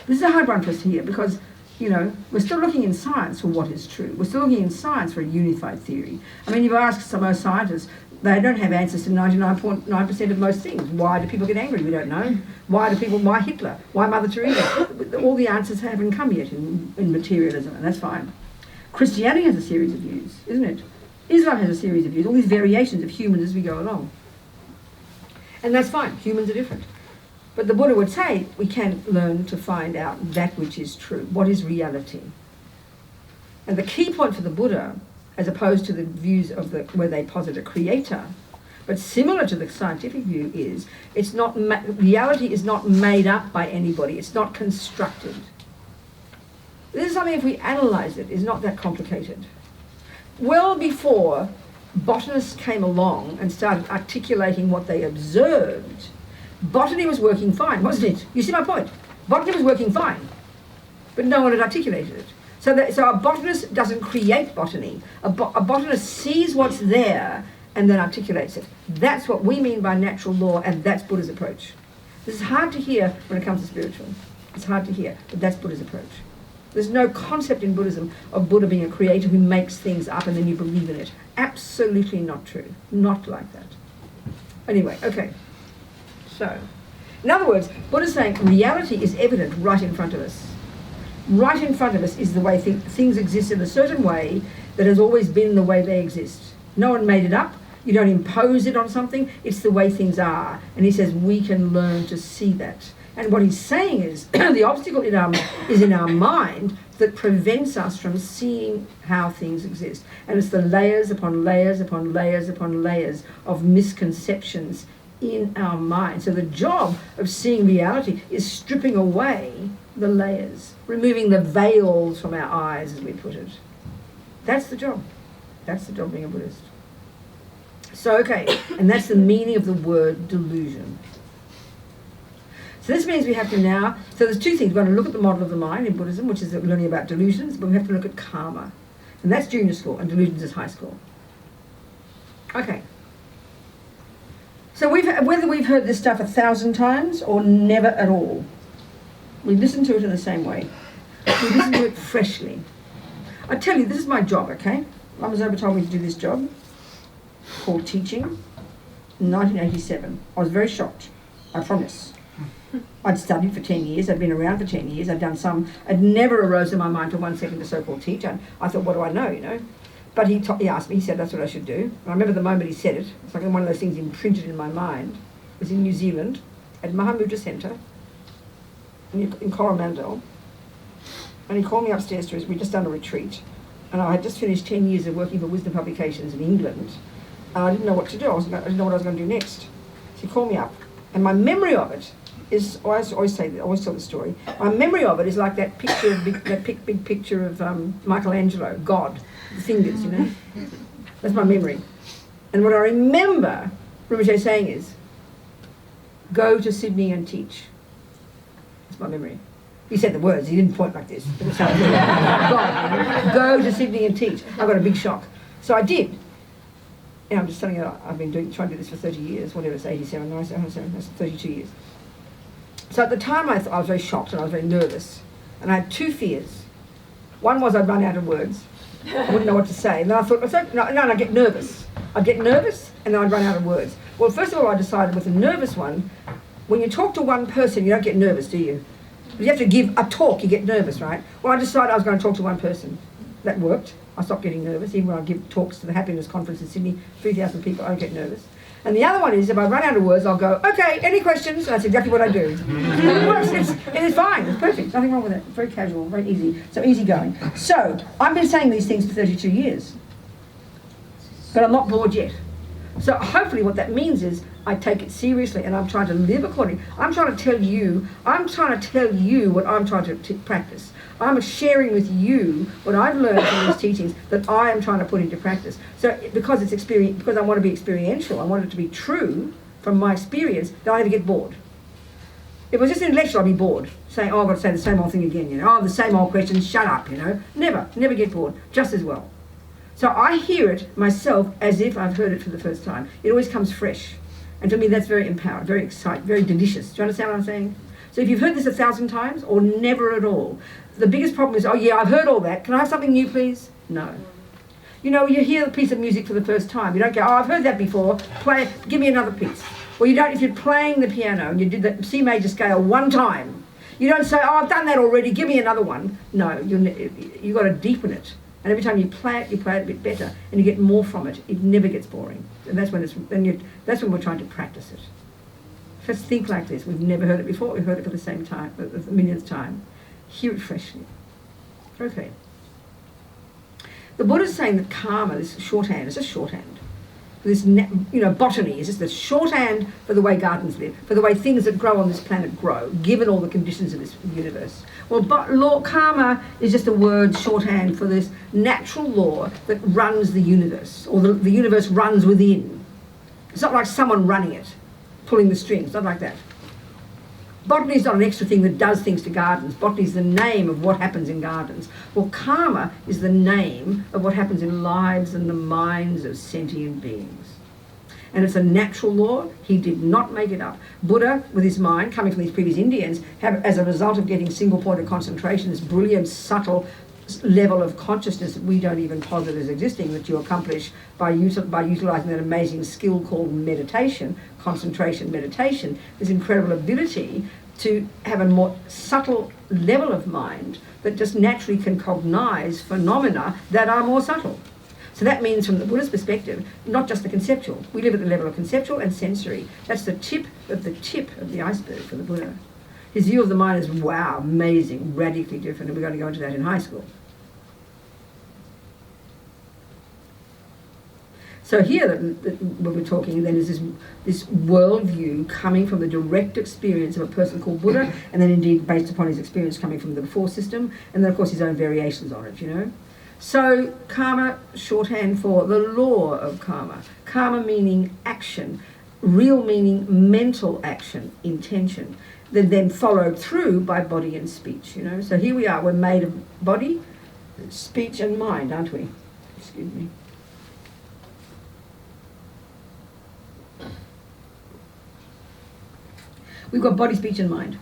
This is a hard one for us here, because you know, we're still looking in science for what is true. We're still looking in science for a unified theory. I mean, you've asked some most scientists, they don't have answers to 99.9% of most things. Why do people get angry? We don't know. Why Hitler? Why Mother Teresa? All the answers haven't come yet in materialism, and that's fine. Christianity has a series of views, isn't it? Islam has a series of views, all these variations of humans as we go along. And that's fine. Humans are different. But the Buddha would say we can learn to find out that which is true, what is reality. And the key point for the Buddha, as opposed to the views of where they posit a creator, but similar to the scientific view, is reality is not made up by anybody, it's not constructed. This is something, if we analyse it, is not that complicated. Well before botanists came along and started articulating what they observed, botany was working fine, wasn't it? You see my point? Botany was working fine, but no one had articulated it. So a botanist doesn't create botany. A botanist sees what's there and then articulates it. That's what we mean by natural law, and that's Buddha's approach. This is hard to hear when it comes to spiritual. It's hard to hear, but that's Buddha's approach. There's no concept in Buddhism of Buddha being a creator who makes things up and then you believe in it. Absolutely not true. Not like that. Anyway, okay. So, in other words, Buddha's saying reality is evident right in front of us. Right in front of us is the way things exist in a certain way that has always been the way they exist. No one made it up. You don't impose it on something. It's the way things are. And he says we can learn to see that. And what he's saying is the obstacle is in our mind that prevents us from seeing how things exist. And it's the layers upon layers upon layers upon layers of misconceptions in our mind. So the job of seeing reality is stripping away the layers, removing the veils from our eyes, as we put it. That's the job. That's the job of being a Buddhist. So, okay, and that's the meaning of the word delusion. So this means we have to now, so there's two things. We're going to look at the model of the mind in Buddhism, which is learning about delusions, but we have to look at karma. And that's junior school, and delusions is high school. Okay. So whether we've heard this stuff 1,000 times or never at all, we listen to it in the same way. We listen to it freshly. I tell you, this is my job, okay? Lama Zopa told me to do this job called teaching in 1987. I was very shocked, I promise. I'd studied for 10 years, I'd been around for 10 years, I'd done some, it never arose in my mind for 1 second to so-called teach. I thought, what do I know, you know? But he asked me, he said that's what I should do. And I remember the moment he said it, it's like one of those things imprinted in my mind. It was in New Zealand, at Mahamudra Centre, in Coromandel. And he called me upstairs to we'd just done a retreat. And I had just finished 10 years of working for Wisdom Publications in England. And I didn't know what to do, I didn't know what I was going to do next. So he called me up. And my memory of it is, I always tell the story, my memory of it is like that picture, big picture of Michelangelo, God, the fingers, you know. That's my memory. And what I remember Rinpoche saying is, go to Sydney and teach. That's my memory. He said the words, he didn't point like this. It was how God, you know, go to Sydney and teach. I got a big shock. So I did. And I'm just telling you, I've been trying to do this for 30 years, whatever it's 87, 97, that's 32 years. So at the time I was very shocked and I was very nervous. And I had 2 fears. One was I'd run out of words. I wouldn't know what to say. And then I thought, no, I'd get nervous. I'd get nervous and then I'd run out of words. Well, first of all, I decided with the nervous one, when you talk to one person, you don't get nervous, do you? If you have to give a talk, you get nervous, right? Well, I decided I was going to talk to one person. That worked. I stopped getting nervous. Even when I give talks to the Happiness Conference in Sydney, 3,000 people, I don't get nervous. And the other one is, if I run out of words, I'll go, okay, any questions? And that's exactly what I do. It works. It's fine. It's perfect. Nothing wrong with it. Very casual, very easy. So easy going. So I've been saying these things for 32 years. But I'm not bored yet. So hopefully what that means is I take it seriously and I'm trying to live according. I'm trying to tell you what I'm trying to practice. I'm sharing with you what I've learned from these teachings that I am trying to put into practice. So because it's experience, because I want to be experiential, I want it to be true from my experience, that I never get bored. If it was just intellectual, I'd be bored, saying, oh, I've got to say the same old thing again, you know, oh, the same old questions, shut up, you know. Never get bored, just as well. So I hear it myself as if I've heard it for the first time. It always comes fresh. And to me, that's very empowering, very exciting, very delicious. Do you understand what I'm saying? So if you've heard this 1,000 times or never at all, the biggest problem is, oh yeah, I've heard all that. Can I have something new, please? No. You know, you hear a piece of music for the first time. You don't go, oh, I've heard that before. Play, give me another piece. Or you don't, if you're playing the piano and you did the C major scale one time, you don't say, oh, I've done that already, give me another one. No, you've got to deepen it. And every time you play it a bit better, and you get more from it. It never gets boring. And that's when that's when we're trying to practice it. Just think like this. We've never heard it before. We've heard it for the same time, the millionth time. Hear it freshly. Okay. The Buddha's saying that karma, this shorthand, is just shorthand. This, botany is just the shorthand for the way gardens live, for the way things that grow on this planet grow, given all the conditions of this universe. Well, karma is just a word shorthand for this natural law that runs the universe, or the universe runs within. It's not like someone running it, pulling the strings, not like that. Botany is not an extra thing that does things to gardens. Botany is the name of what happens in gardens. Well, karma is the name of what happens in lives and the minds of sentient beings. And it's a natural law. He did not make it up. Buddha, with his mind, coming from these previous Indians, have, as a result of getting single point of concentration, this brilliant, subtle level of consciousness that we don't even posit as existing, that you accomplish by utilising that amazing skill called meditation, concentration meditation, this incredible ability to have a more subtle level of mind that just naturally can cognize phenomena that are more subtle. So that means, from the Buddhist perspective, not just the conceptual. We live at the level of conceptual and sensory. That's the tip of the iceberg for the Buddha. His view of the mind is, wow, amazing, radically different, and we're going to go into that in high school. So here, when we're talking, then is this worldview coming from the direct experience of a person called Buddha, and then indeed based upon his experience coming from the before system, and then of course his own variations on it, you know. So karma, shorthand for the law of karma. Karma meaning action, real meaning mental action, intention, then followed through by body and speech, you know. So here we are, we're made of body, speech and mind, aren't we? Excuse me. We've got body, speech and mind.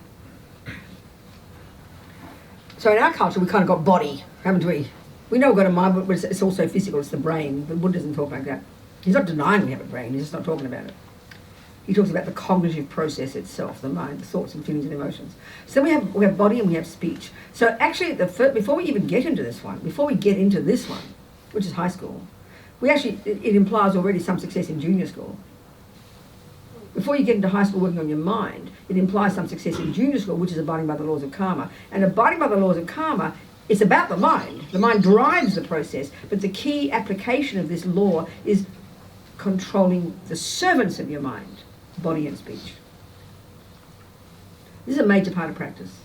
So in our culture, we kind of got body, haven't we? We know we've got a mind, but it's also physical, it's the brain. But Buddha doesn't talk like that. He's not denying we have a brain, he's just not talking about it. He talks about the cognitive process itself, the mind, the thoughts and feelings and emotions. So we have body and we have speech. So actually, before we even get into this one, which is high school, it implies already some success in junior school. Before you get into high school working on your mind, it implies some success in junior school, which is abiding by the laws of karma. And abiding by the laws of karma is about the mind. The mind drives the process, but the key application of this law is controlling the servants of your mind, body and speech. This is a major part of practice,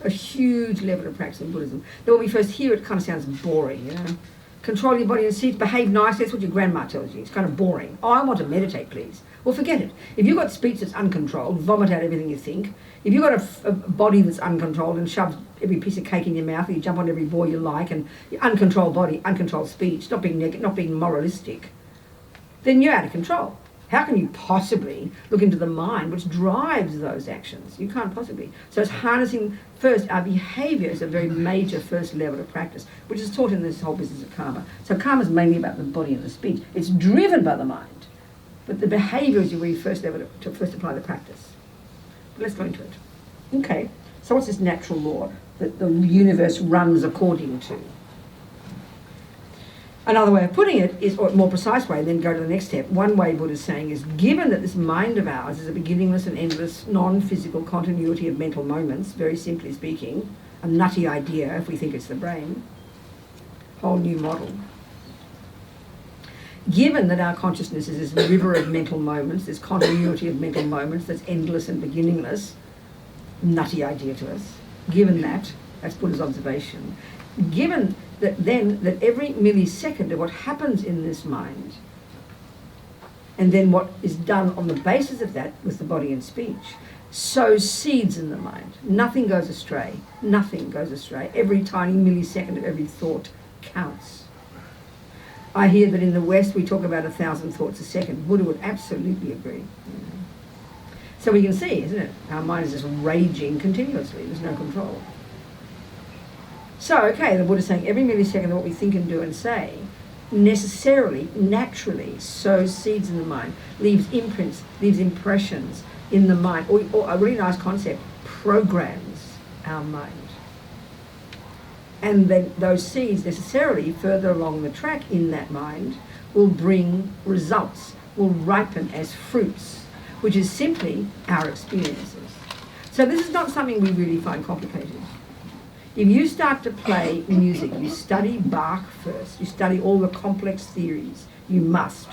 a huge level of practice in Buddhism. Then when we first hear it, it kind of sounds boring, you know. Control your body and speech, behave nicely, that's what your grandma tells you. It's kind of boring. Oh, I want to meditate, please. Well, forget it. If you've got speech that's uncontrolled, vomit out everything you think. If you've got a body that's uncontrolled and shoves every piece of cake in your mouth and you jump on every boy you like, and your uncontrolled body, uncontrolled speech, not being moralistic, then you're out of control. How can you possibly look into the mind which drives those actions? You can't possibly. So it's harnessing first our behaviour is a very major first level of practice, which is taught in this whole business of karma. So karma is mainly about the body and the speech. It's driven by the mind, but the behaviour is your very first level to first apply the practice. But let's go into it. Okay, so what's this natural law that the universe runs according to? Another way of putting it is, or a more precise way, then go to the next step. One way Buddha is saying is, given that this mind of ours is a beginningless and endless non-physical continuity of mental moments, very simply speaking, a nutty idea if we think it's the brain, whole new model. Given that our consciousness is this river of mental moments, this continuity of mental moments that's endless and beginningless, nutty idea to us, given that, that's Buddha's observation, given that then that every millisecond of what happens in this mind and then what is done on the basis of that with the body and speech sows seeds in the mind. Nothing goes astray. Nothing goes astray. Every tiny millisecond of every thought counts. I hear that in the West we talk about 1,000 thoughts a second. Buddha would absolutely agree. So we can see, isn't it? Our mind is just raging continuously. There's no control. So, okay, the Buddha is saying every millisecond of what we think and do and say necessarily, naturally sows seeds in the mind, leaves imprints, leaves impressions in the mind, or a really nice concept, programs our mind. And then those seeds necessarily further along the track in that mind will bring results, will ripen as fruits, which is simply our experiences. So this is not something we really find complicated. If you start to play music, you study Bach first. You study all the complex theories. You must.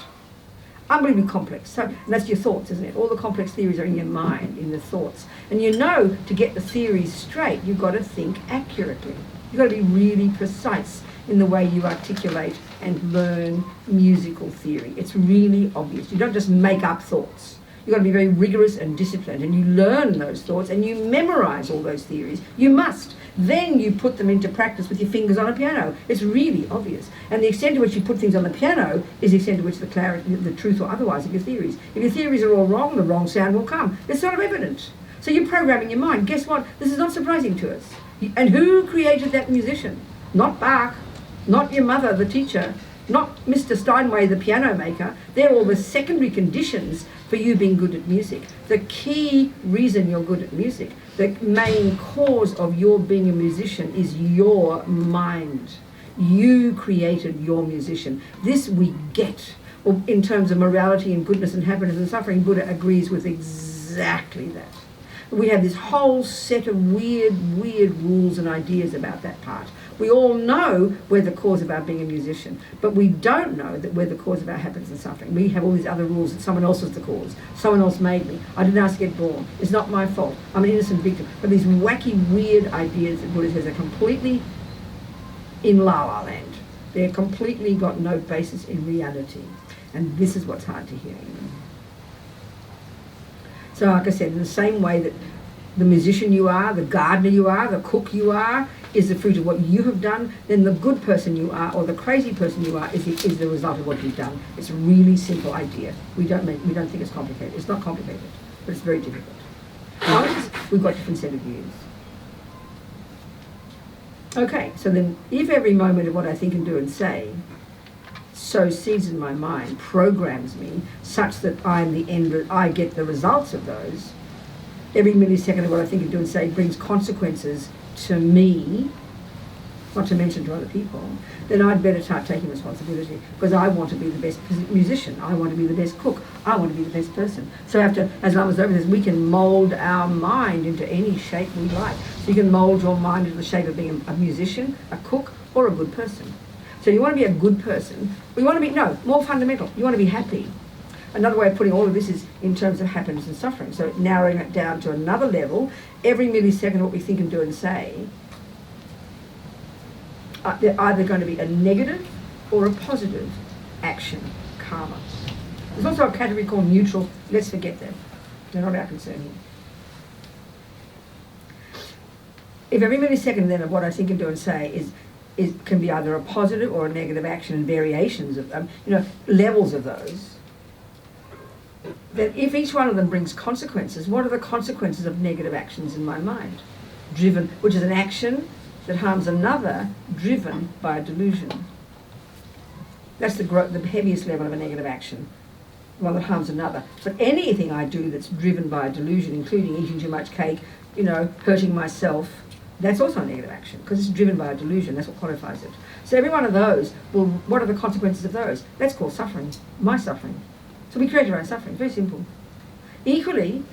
Unbelievably complex. So that's your thoughts, isn't it? All the complex theories are in your mind, in the thoughts. And you know to get the theories straight, you've got to think accurately. You've got to be really precise in the way you articulate and learn musical theory. It's really obvious. You don't just make up thoughts. You've got to be very rigorous and disciplined, and you learn those thoughts and you memorize all those theories. You must. Then you put them into practice with your fingers on a piano. It's really obvious. And the extent to which you put things on the piano is the extent to which the clarity, the truth or otherwise of your theories. If your theories are all wrong, the wrong sound will come. It's sort of evident. So you're programming your mind. Guess what? This is not surprising to us. And who created that musician? Not Bach, not your mother, the teacher, not Mr. Steinway, the piano maker. They're all the secondary conditions for you being good at music. The key reason you're good at music, the main cause of your being a musician is your mind. You created your musician. This we get. Well, in terms of morality and goodness and happiness and suffering, Buddha agrees with exactly that. We have this whole set of weird rules and ideas about that part. We all know we're the cause of our being a musician, but we don't know that we're the cause of our happiness and suffering. We have all these other rules that someone else is the cause. Someone else made me. I didn't ask to get born. It's not my fault. I'm an innocent victim. But these wacky, weird ideas that Buddha says are completely in la la land. They're completely got no basis in reality. And this is what's hard to hear. So like I said, in the same way that the musician you are, the gardener you are, the cook you are, is the fruit of what you have done, then the good person you are or the crazy person you are is the result of what you've done. It's a really simple idea. We don't think it's complicated. It's not complicated, but it's very difficult. Because we've got different set of views. Okay, so then if every moment of what I think and do and say sows seeds in my mind, programs me such that I get the results of those, every millisecond of what I think and do and say brings consequences to me, not to mention to other people, then I'd better start taking responsibility, because I want to be the best musician, I want to be the best cook, I want to be the best person. So after, as Lama Zopa says, we can mould our mind into any shape we like. So you can mould your mind into the shape of being a musician, a cook, or a good person. So you want to be a good person, more fundamental, you want to be happy. Another way of putting all of this is in terms of happiness and suffering. So narrowing it down to another level, every millisecond of what we think and do and say, they're either going to be a negative or a positive action, karma. There's also a category called neutral. Let's forget that. They're not our concern here. If every millisecond then of what I think and do and say can be either a positive or a negative action and variations of them, levels of those, then if each one of them brings consequences, what are the consequences of negative actions in my mind? Driven, which is an action that harms another, driven by a delusion. That's the heaviest level of a negative action, one that harms another. But anything I do that's driven by a delusion, including eating too much cake, hurting myself, that's also a negative action, because it's driven by a delusion. That's what qualifies it. So every one of those, what are the consequences of those? That's called suffering, my suffering. So we create our own suffering, very simple. Equally,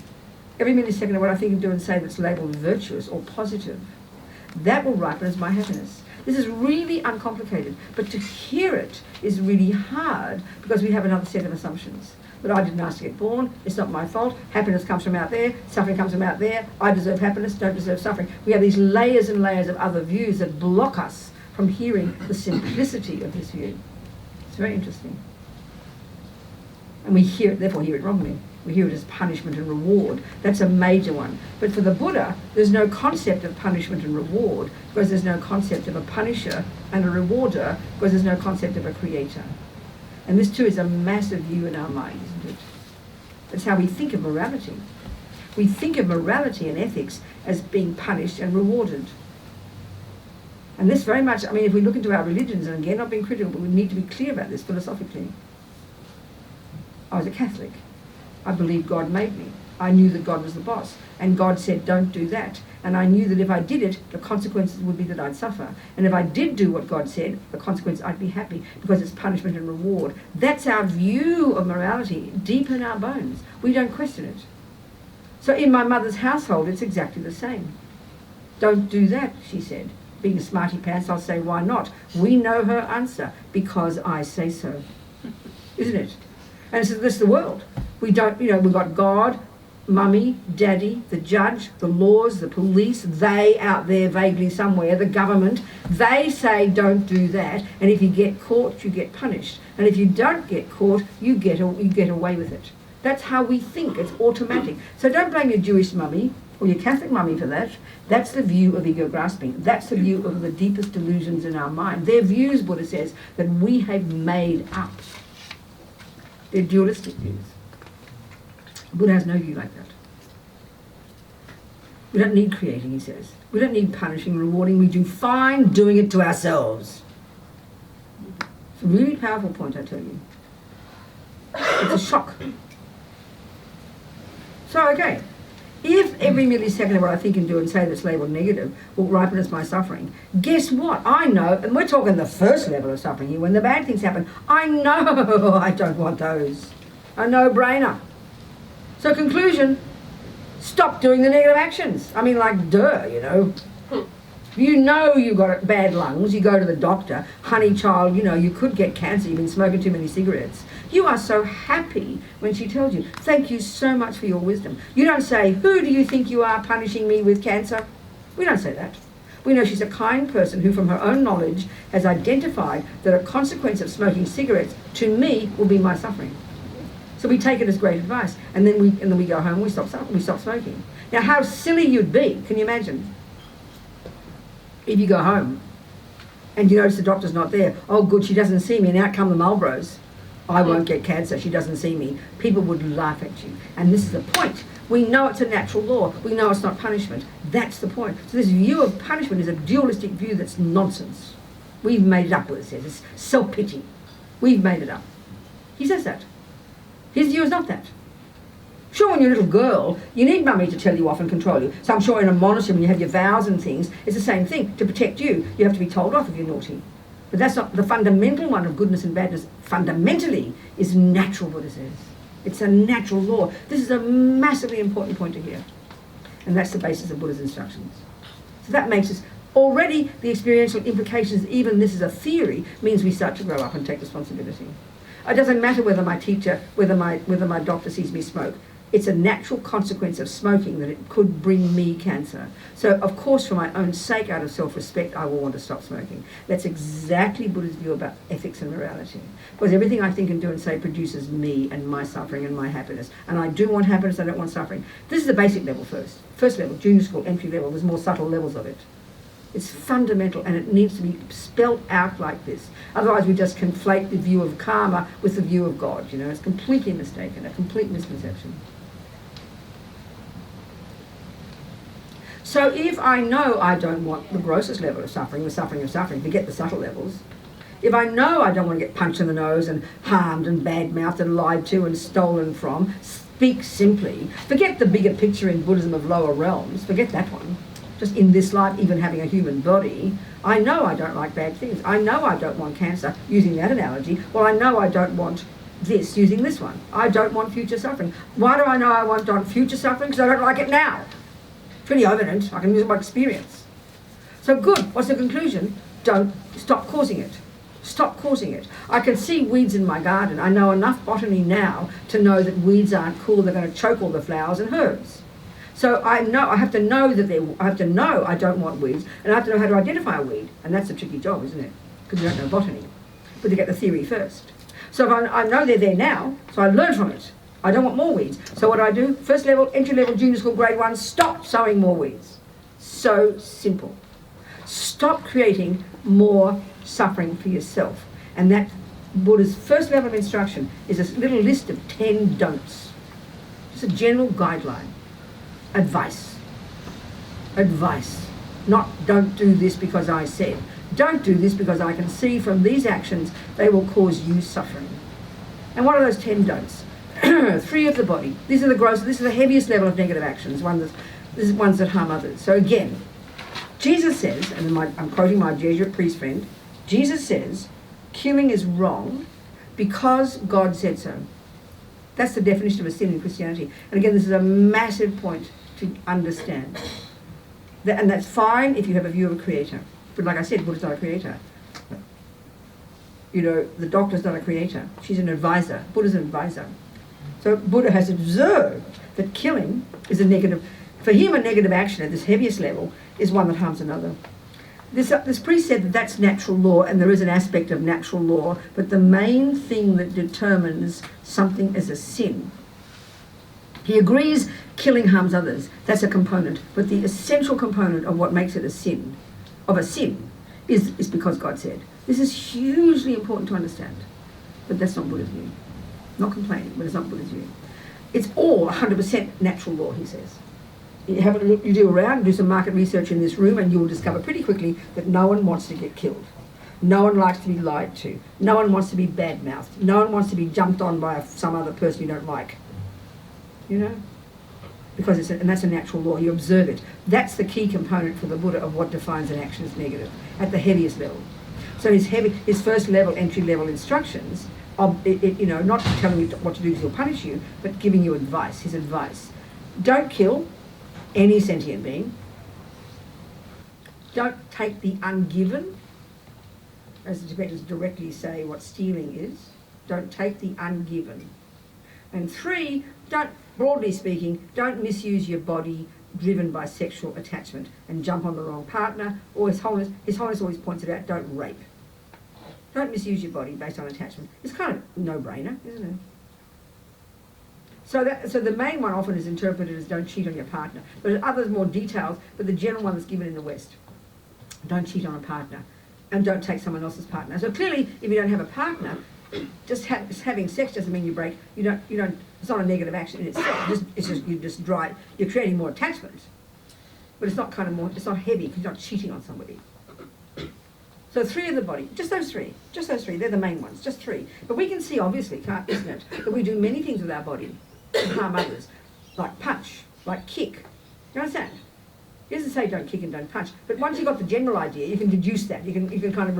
every millisecond of what I think and do and say that's labelled virtuous or positive, that will ripen as my happiness. This is really uncomplicated, but to hear it is really hard because we have another set of assumptions. That I didn't ask to get born, it's not my fault, happiness comes from out there, suffering comes from out there, I deserve happiness, don't deserve suffering. We have these layers and layers of other views that block us from hearing the simplicity of this view. It's very interesting. And we therefore hear it wrongly. We hear it as punishment and reward. That's a major one. But for the Buddha, there's no concept of punishment and reward, because there's no concept of a punisher and a rewarder, because there's no concept of a creator. And this too is a massive view in our mind, isn't it? That's how we think of morality. We think of morality and ethics as being punished and rewarded. And this very much, if we look into our religions, and again, not being critical, but we need to be clear about this philosophically. I was a Catholic. I believed God made me. I knew that God was the boss. And God said, don't do that. And I knew that if I did it, the consequences would be that I'd suffer. And if I did do what God said, the consequence, I'd be happy, because it's punishment and reward. That's our view of morality, deep in our bones. We don't question it. So in my mother's household, it's exactly the same. Don't do that, she said. Being a smarty pants, I'll say, why not? We know her answer, because I say so. Isn't it? And so this is the world. We've got God, mummy, daddy, the judge, the laws, the police, they out there vaguely somewhere, the government. They say don't do that, and if you get caught, you get punished. And if you don't get caught, you get away with it. That's how we think. It's automatic. So don't blame your Jewish mummy or your Catholic mummy for that. That's the view of ego grasping. That's the view of the deepest delusions in our mind. They're views, Buddha says, that we have made up. They're dualistic views. Buddha has no view like that. We don't need creating, he says. We don't need punishing, rewarding. We do fine doing it to ourselves. It's a really powerful point, I tell you. It's a shock. So, okay, if every millisecond of what I think and do and say that's labelled negative will ripen as my suffering, guess what? I know, and we're talking the first level of suffering here, when the bad things happen, I know I don't want those. A no-brainer. So conclusion, stop doing the negative actions. Duh. You know you've got bad lungs, you go to the doctor, honey child, you could get cancer, you've been smoking too many cigarettes. You are so happy when she tells you, thank you so much for your wisdom. You don't say, who do you think you are punishing me with cancer? We don't say that. We know she's a kind person who from her own knowledge has identified that a consequence of smoking cigarettes to me will be my suffering. So we take it as great advice, and then we go home and we stop smoking. Now how silly you'd be, can you imagine? If you go home and you notice the doctor's not there, oh good, she doesn't see me, and out come the Marlboros, I won't get cancer, she doesn't see me. People would laugh at you. And this is the point. We know it's a natural law. We know it's not punishment. That's the point. So this view of punishment is a dualistic view that's nonsense. We've made it up, what it says. It's self-pity. We've made it up. He says that. His view is not that. Sure, when you're a little girl, you need mummy to tell you off and control you. So I'm sure in a monastery, when you have your vows and things, it's the same thing. To protect you, you have to be told off if you're naughty. But that's not the fundamental one of goodness and badness. Fundamentally is natural, Buddha says. It's a natural law. This is a massively important point to hear. And that's the basis of Buddha's instructions. So that makes us already the experiential implications, even this is a theory, means we start to grow up and take responsibility. It doesn't matter whether my teacher, whether my doctor sees me smoke. It's a natural consequence of smoking that it could bring me cancer. So, of course, for my own sake, out of self-respect, I will want to stop smoking. That's exactly Buddha's view about ethics and morality. Because everything I think and do and say produces me and my suffering and my happiness. And I do want happiness, I don't want suffering. This is the basic level first. First level, junior school, entry level, there's more subtle levels of it. It's fundamental and it needs to be spelled out like this. Otherwise we just conflate the view of karma with the view of God. You know, it's completely mistaken, a complete misconception. So if I know I don't want the grossest level of suffering, forget the subtle levels. If I know I don't want to get punched in the nose and harmed and bad-mouthed and lied to and stolen from, speak simply. Forget the bigger picture in Buddhism of lower realms, forget that one. Just in this life, even having a human body, I know I don't like bad things. I know I don't want cancer, using that analogy. Well, I know I don't want this, using this one. I don't want future suffering. Why do I know I want future suffering? Because I don't like it now. Pretty evident. I can use my experience. So good. What's the conclusion? Don't stop causing it. Stop causing it. I can see weeds in my garden. I know enough botany now to know that weeds aren't cool. They're going to choke all the flowers and herbs. So I have to know I don't want weeds, and I have to know how to identify a weed. And that's a tricky job, isn't it? Because you don't know botany. But you get the theory first. So if I know they're there now, so I learn from it. I don't want more weeds. So what do I do? First level, entry level, junior school, grade 1, stop sowing more weeds. So simple. Stop creating more suffering for yourself. And that Buddha's first level of instruction is a little list of 10 don'ts. Just a general guideline. Advice. Advice. Not don't do this because I said. Don't do this because I can see from these actions they will cause you suffering. And what are those 10 don'ts? 3 of the body. These are the gross, this is the heaviest level of negative actions, this is ones that harm others. So again, Jesus says, and I'm quoting my Jesuit priest friend, Jesus says, killing is wrong because God said so. That's the definition of a sin in Christianity. And again, this is a massive point to understand. And that's fine if you have a view of a creator. But like I said, Buddha's not a creator. You know, the doctor's not a creator. She's an advisor. Buddha's an advisor. So Buddha has observed that killing is a negative, for him a negative action at this heaviest level is one that harms another. This priest said that that's natural law, and there is an aspect of natural law, but the main thing that determines something as a sin. He agrees killing harms others, that's a component, but the essential component of what makes it a sin, is because God said. This is hugely important to understand, but that's not Buddha's view. Not complaining, but it's not Buddha's view. It's all 100% natural law, he says. You do around, do some market research in this room, and you'll discover pretty quickly that no one wants to get killed. No one likes to be lied to. No one wants to be bad-mouthed. No one wants to be jumped on by some other person you don't like. You know? Because and that's a natural law. You observe it. That's the key component for the Buddha of what defines an action as negative at the heaviest level. So his first level, entry level instructions, not telling you what to do because he'll punish you, but giving you advice. His advice: don't kill any sentient being. Don't take the ungiven, as the Tibetans directly say what stealing is. Don't take the ungiven. And 3, broadly speaking, don't misuse your body driven by sexual attachment and jump on the wrong partner, or His Holiness always points it out, don't rape. Don't misuse your body based on attachment. It's kind of no-brainer, isn't it? So the main one often is interpreted as don't cheat on your partner. But others more detailed, but the general one that's given in the West. Don't cheat on a partner. And don't take someone else's partner. So clearly, if you don't have a partner, just having sex doesn't mean you break. You don't. It's not a negative action in itself. You're creating more attachment. But it's not it's not heavy because you're not cheating on somebody. So 3 of the body, just those three, they're the main ones, just 3. But we can see, obviously, isn't it, that we do many things with our body to harm others, like punch, like kick. You understand? He doesn't say don't kick and don't punch, but once you've got the general idea, you can deduce that. You can kind of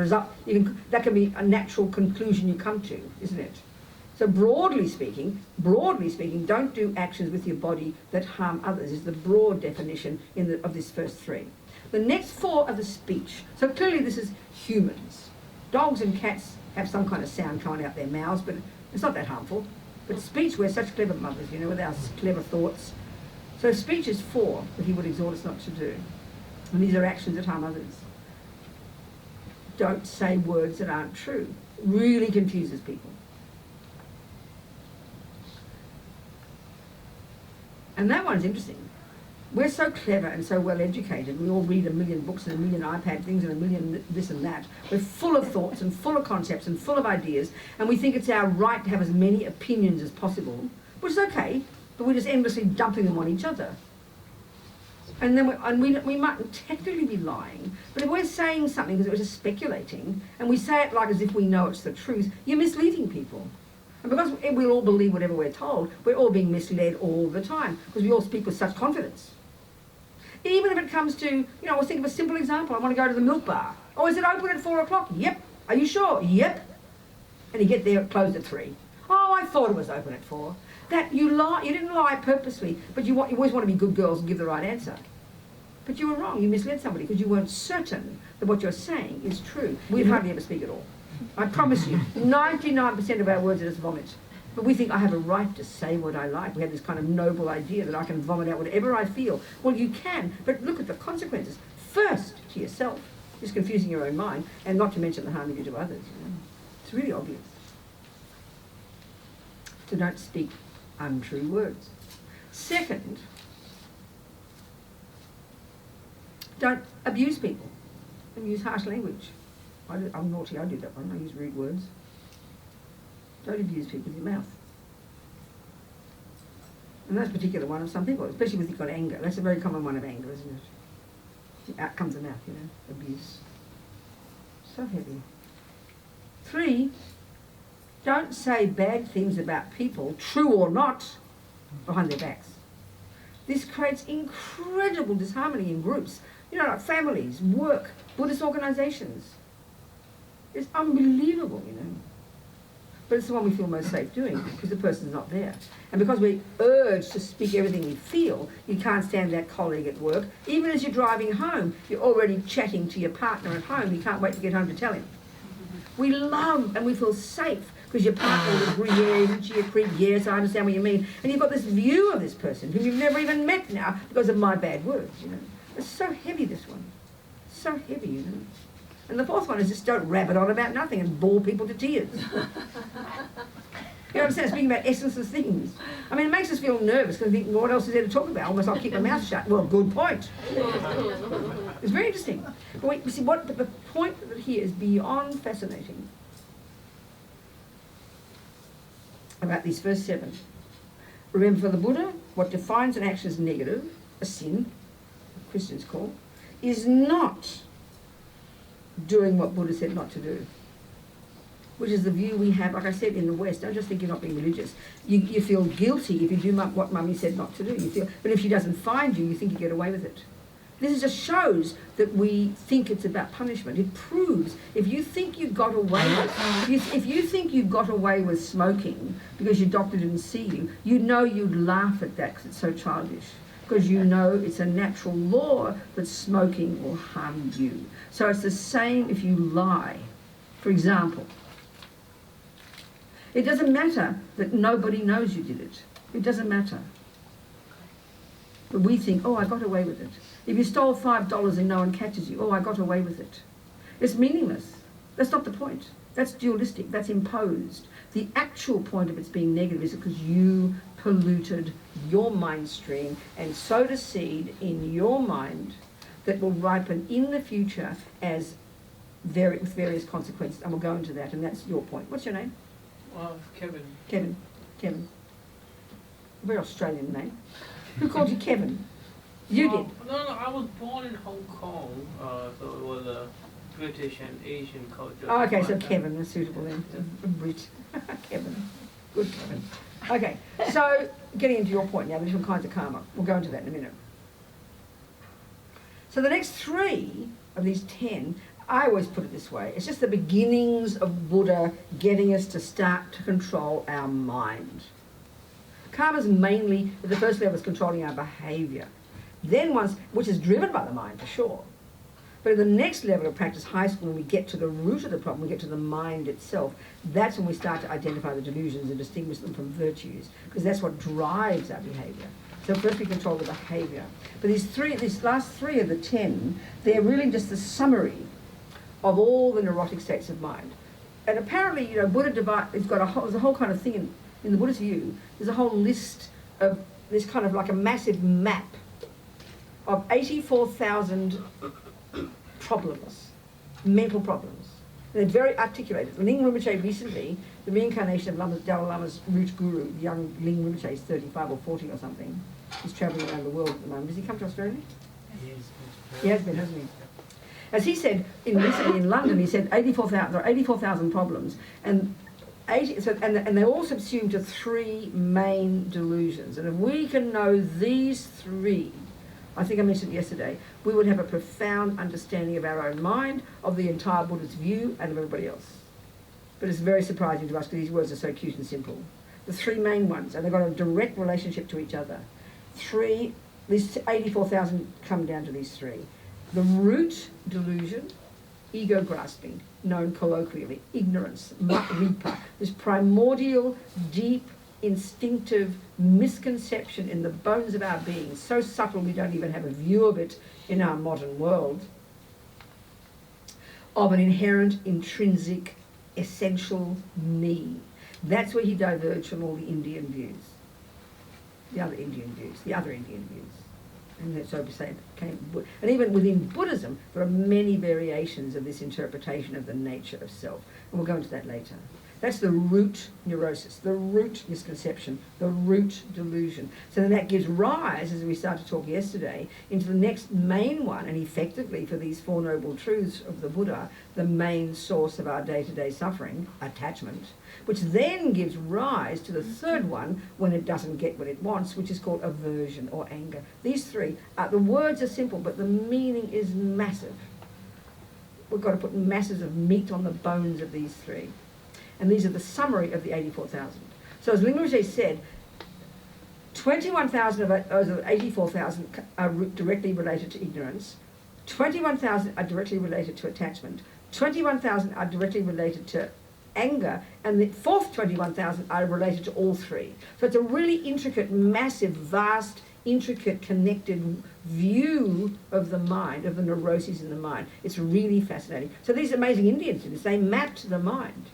that can be a natural conclusion you come to, isn't it? So broadly speaking, don't do actions with your body that harm others is the broad definition of this first 3. The next 4 are the speech. So clearly this is humans. Dogs and cats have some kind of sound coming out their mouths, but it's not that harmful. But speech, we're such clever mothers, with our clever thoughts. So speech is 4 that he would exhort us not to do. And these are actions that harm others. Don't say words that aren't true. It really confuses people. And that one's interesting. We're so clever and so well educated. We all read a million books and a million iPad things and a million this and that. We're full of thoughts and full of concepts and full of ideas, and we think it's our right to have as many opinions as possible, which is okay, but we're just endlessly dumping them on each other. And then we might technically be lying, but if we're saying something because we're just speculating, and we say it like as if we know it's the truth, you're misleading people. And because we'll all believe whatever we're told, we're all being misled all the time, because we all speak with such confidence. Even if it comes to, we'll think of a simple example. I want to go to the milk bar. Oh, is it open at 4 o'clock? Yep. Are you sure? Yep. And you get there, closed at 3. Oh, I thought it was open at 4. That you lie. You didn't lie purposely, but you always want to be good girls and give the right answer. But you were wrong. You misled somebody because you weren't certain that what you're saying is true. We hardly ever speak at all. I promise you, 99% of our words are just vomit. But we think I have a right to say what I like. We have this kind of noble idea that I can vomit out whatever I feel. Well, you can, but look at the consequences. First, to yourself, just confusing your own mind, and not to mention the harm you do to others. It's really obvious. So don't speak untrue words. Second, don't abuse people and use harsh language. I'm naughty, I do that one. I use rude words. Don't abuse people with your mouth. And that's a particular one of some people, especially when you've got anger. That's a very common one of anger, isn't it? Out comes the mouth, abuse. So heavy. 3, don't say bad things about people, true or not, behind their backs. This creates incredible disharmony in groups, like families, work, Buddhist organisations. It's unbelievable, But it's the one we feel most safe doing because the person's not there. And because we're urged to speak everything we feel, you can't stand that colleague at work. Even as you're driving home, you're already chatting to your partner at home. You can't wait to get home to tell him. We love and we feel safe because your partner will agree, yes, you agree, yes, I understand what you mean. And you've got this view of this person whom you've never even met now because of my bad words, It's so heavy, this one. So heavy, And the 4th one is just don't rabbit on about nothing and bore people to tears. You understand? Speaking about essences things. I mean, it makes us feel nervous because we think, what else is there to talk about? Almost I'll keep my mouth shut. Well, good point. It's very interesting. But the point here is beyond fascinating about these first 7. Remember, for the Buddha, what defines an action as negative, a sin, Christians call, is not doing what Buddha said not to do, which is the view we have, like I said, in the West. Don't just think you're not being religious. You feel guilty if you do what Mummy said not to do. But if she doesn't find you, you think you get away with it. This just shows that we think it's about punishment. It proves if you think you got away with, if you think you got away with smoking because your doctor didn't see you, you'd laugh at that because it's so childish. Because it's a natural law that smoking will harm you. So it's the same if you lie. For example, it doesn't matter that nobody knows you did it. It doesn't matter. But we think, I got away with it. If you stole $5 and no one catches you, I got away with it. It's meaningless. That's not the point. That's dualistic. That's imposed. The actual point of its being negative is because you polluted your mind stream and sowed a seed in your mind that will ripen in the future as with various consequences, and we'll go into that, and that's your point. What's your name? Kevin. Kevin. Very Australian name. Who called you Kevin? You did. No, I was born in Hong Kong, so it was a British and Asian culture. Oh, okay, so Kevin is suitable then. A Brit. Kevin. Good Kevin. Okay, so getting into your point now, the different kinds of karma. We'll go into that in a minute. So the next 3 of these 10, I always put it this way, it's just the beginnings of Buddha getting us to start to control our mind. Karma's mainly, at the first level, is controlling our behaviour. Then which is driven by the mind for sure. But at the next level of practice, high school, when we get to the root of the problem, we get to the mind itself, that's when we start to identify the delusions and distinguish them from virtues, because that's what drives our behaviour. So first we control the behaviour. But these last 3 of the 10, they're really just the summary of all the neurotic states of mind. And apparently, Buddha there's a whole kind of thing in the Buddhist view, there's a whole list of this kind of like a massive map of 84,000 problems, mental problems. And they're very articulated. Ling Rinpoche recently, the reincarnation of Dalai Lama's root guru, the young Ling Rinpoche, is 35 or 40 or something. He's travelling around the world at the moment. Has he come to Australia? He has been, hasn't he? As he said recently in London, he said there are 84,000 problems, and they're all subsumed to 3 main delusions. And if we can know these 3, I think I mentioned yesterday, we would have a profound understanding of our own mind, of the entire Buddhist view, and of everybody else. But it's very surprising to us because these words are so cute and simple. The 3 main ones, and they've got a direct relationship to each other. These 84,000 come down to these 3. The root delusion, ego grasping, known colloquially, ignorance, ripa, this primordial, deep, instinctive misconception in the bones of our being, so subtle we don't even have a view of it in our modern world, of an inherent, intrinsic, essential me. That's where he diverged from all the Indian views, the other Indian views. And so to say, and even within Buddhism, there are many variations of this interpretation of the nature of self. And we'll go into that later. That's the root neurosis, the root misconception, the root delusion. So then that gives rise, as we started to talk yesterday, into the next main one, and effectively for these 4 noble truths of the Buddha, the main source of our day-to-day suffering, attachment, which then gives rise to the 3rd one when it doesn't get what it wants, which is called aversion or anger. These 3, the words are simple, but the meaning is massive. We've got to put masses of meat on the bones of these 3. And these are the summary of the 84,000. So as Ling Rinpoche said, 21,000 of those 84,000 are directly related to ignorance, 21,000 are directly related to attachment, 21,000 are directly related to anger, and the 4th 21,000 are related to all 3. So it's a really intricate, massive, vast, intricate, connected view of the mind, of the neuroses in the mind. It's really fascinating. So these amazing Indians did this. They mapped the mind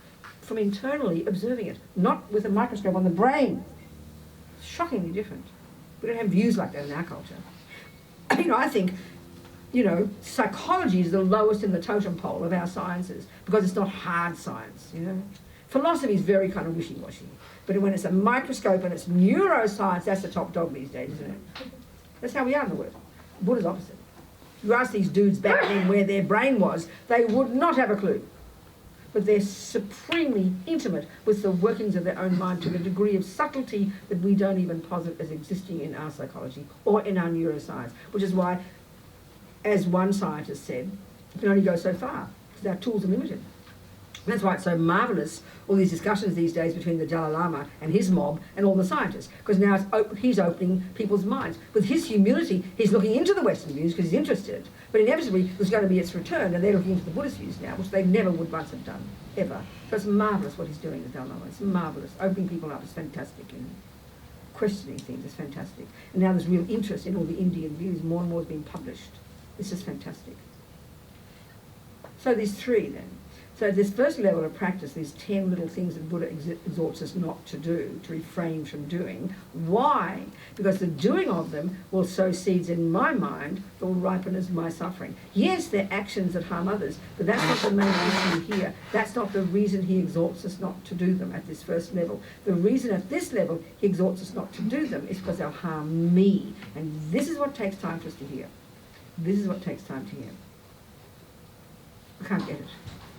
from internally observing it, not with a microscope on the brain. Shockingly different. We don't have views like that in our culture. I think, psychology is the lowest in the totem pole of our sciences because it's not hard science, Philosophy is very kind of wishy-washy. But when it's a microscope and it's neuroscience, that's the top dog these days, isn't it? That's how we are in the world. Buddha's opposite. You ask these dudes back then where their brain was, they would not have a clue. But they're supremely intimate with the workings of their own mind to the degree of subtlety that we don't even posit as existing in our psychology or in our neuroscience, which is why, as one scientist said, we can only go so far because our tools are limited. And that's why it's so marvellous, all these discussions these days between the Dalai Lama and his mob and all the scientists, because now he's opening people's minds. With his humility, he's looking into the Western views because he's interested, but inevitably there's going to be its return, and they're looking into the Buddhist views now, which they never would once have done, ever. So it's marvellous what he's doing, the Dalai Lama. It's marvellous. Opening people up is fantastic, questioning things is fantastic. And now there's real interest in all the Indian views. More and more is being published. It's just fantastic. So there's 3 then. So this first level of practice, these 10 little things that Buddha exhorts us not to do, to refrain from doing. Why? because the doing of them will sow seeds in my mind that will ripen as my suffering. Yes, they're actions that harm others, but that's not the main issue here. That's not the reason he exhorts us not to do them at this first level. The reason at this level he exhorts us not to do them is because they'll harm me. And this is what takes time for us to hear. This is what takes time to hear. I can't get it.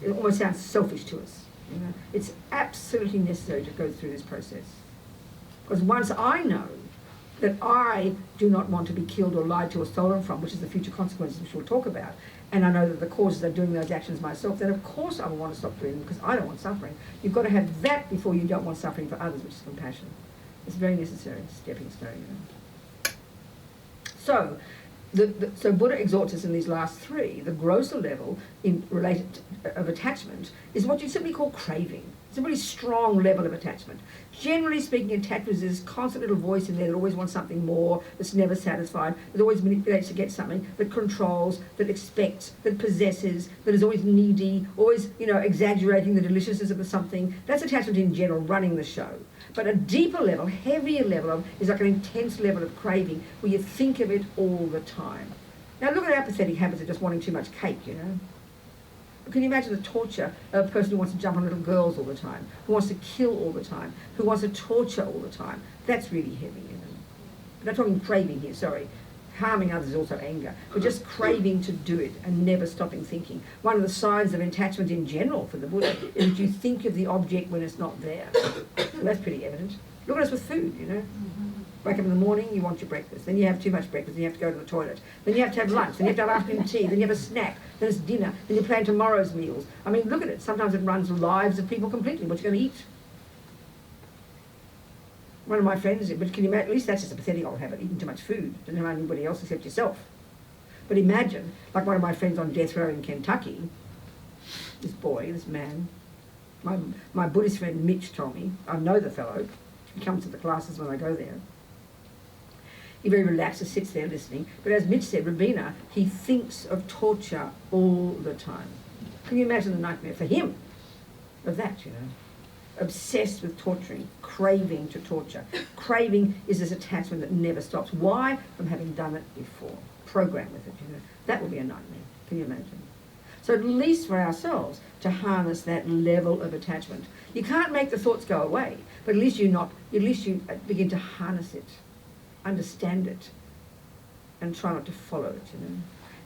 It almost sounds selfish to us. You know? It's absolutely necessary to go through this process. Because once I know that I do not want to be killed or lied to or stolen from, which is the future consequences which we'll talk about, and I know that the causes of doing those actions myself, then of course I will want to stop doing them because I don't want suffering. You've got to have that before you don't want suffering for others, which is compassion. It's very necessary, stepping stone. You know? So, so Buddha exhorts us in these last three. The grosser level of attachment is what you simply call craving. It's a really strong level of attachment. Generally speaking, attachment is this constant little voice in there that always wants something more, that's never satisfied, that always manipulates to get something, that controls, that expects, that possesses, that is always needy, always, exaggerating the deliciousness of something. That's attachment in general, running the show. But a deeper level, heavier level is like an intense level of craving where you think of it all the time. Now look at our pathetic habits of just wanting too much cake, Can you imagine the torture of a person who wants to jump on little girls all the time, who wants to kill all the time, who wants to torture all the time? That's really heavy, I'm not talking craving here, sorry. Harming others is also anger, but just craving to do it and never stopping thinking. One of the signs of attachment in general for the Buddha is that you think of the object when it's not there. Well, that's pretty evident. Look at us with food, Wake up in the morning, you want your breakfast. Then you have too much breakfast, then you have to go to the toilet. Then you have to have lunch, then you have to have afternoon tea, then you have a snack, then it's dinner, then you plan tomorrow's meals. I mean, look at it. Sometimes it runs the lives of people completely. What you're going to eat. One of my friends, but can you imagine, at least that's just a pathetic old habit, eating too much food. Doesn't harm anybody else except yourself. But imagine, like one of my friends on death row in Kentucky, this boy, this man, my Buddhist friend Mitch told me, I know the fellow, he comes to the classes when I go there. He very relaxed and sits there listening. But as Mitch said, Rabina, he thinks of torture all the time. Can you imagine the nightmare for him of that, Obsessed with torturing, craving to torture. Craving is this attachment that never stops. Why? From having done it before. Programmed with it, That would be a nightmare. Can you imagine? So at least for ourselves, to harness that level of attachment. You can't make the thoughts go away, but at least you begin to harness it. Understand it and try not to follow it,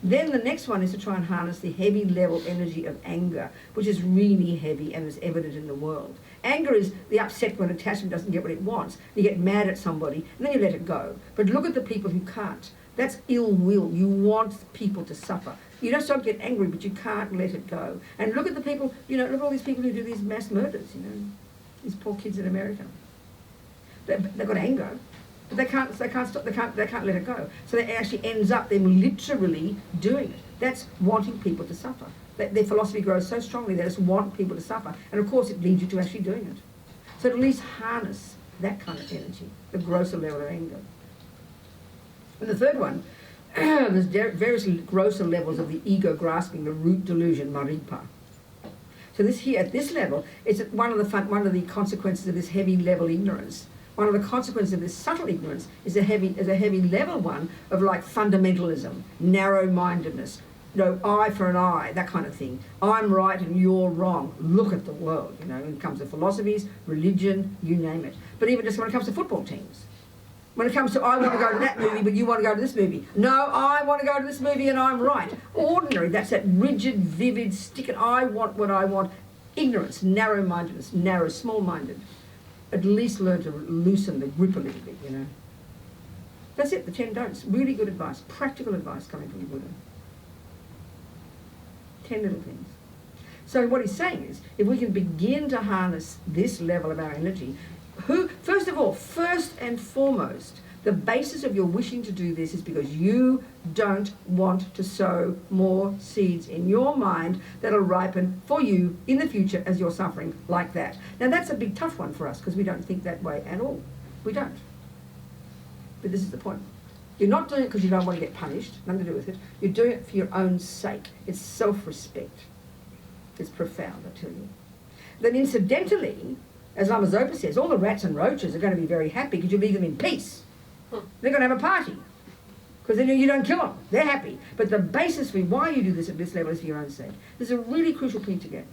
Then the next one is to try and harness the heavy level energy of anger, which is really heavy and is evident in the world. Anger is the upset when attachment doesn't get what it wants. You get mad at somebody and then you let it go. But look at the people who can't. That's ill will. You want people to suffer. You just don't get angry, but you can't let it go. And look at the people, look at all these people who do these mass murders, these poor kids in America. They've got anger. But they can't stop, they can't let it go. So it actually ends up them literally doing it. That's wanting people to suffer. Their philosophy grows so strongly they just want people to suffer. And of course it leads you to actually doing it. So at least harness that kind of energy, the grosser level of anger. And the third one, there's various grosser levels of the ego grasping, the root delusion, maripa. So this here, at this level, it's one of the consequences of this heavy level ignorance. One of the consequences of this subtle ignorance is a heavy level one of like fundamentalism, narrow-mindedness, eye for an eye, that kind of thing. I'm right and you're wrong. Look at the world, when it comes to philosophies, religion, you name it. But even just when it comes to football teams. When it comes to, I want to go to that movie, but you want to go to this movie. No, I want to go to this movie and I'm right. Ordinary, that's that rigid, vivid, I want what I want. Ignorance, narrow-mindedness, small-minded. At least learn to loosen the grip a little bit, That's it, the 10 don'ts. Really good advice, practical advice coming from the Buddha. 10 little things. So what he's saying is, if we can begin to harness this level of our energy, first and foremost, the basis of your wishing to do this is because you don't want to sow more seeds in your mind that'll ripen for you in the future as you're suffering like that. Now that's a big tough one for us because we don't think that way at all. We don't. But this is the point. You're not doing it because you don't want to get punished, nothing to do with it. You're doing it for your own sake. It's self-respect. It's profound, I tell you. Then incidentally, as Lama Zopa says, all the rats and roaches are going to be very happy because you leave them in peace. They're going to have a party. Because then you don't kill them. They're happy. But the basis for why you do this at this level is for your own sake. This is a really crucial point to get.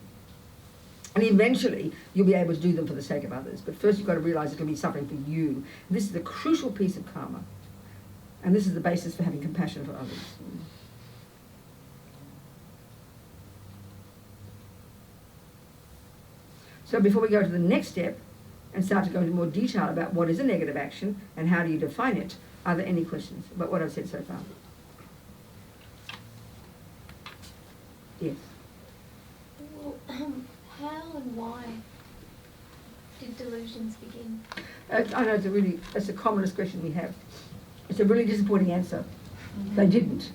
And eventually, you'll be able to do them for the sake of others. But first, you've got to realize it'll be suffering for you. This is the crucial piece of karma. And this is the basis for having compassion for others. So before we go to the next step and start to go into more detail about what is a negative action and how do you define it, are there any questions about what I've said so far? Yes. Well, how and why did delusions begin? I know it's the commonest question we have. It's a really disappointing answer. They didn't.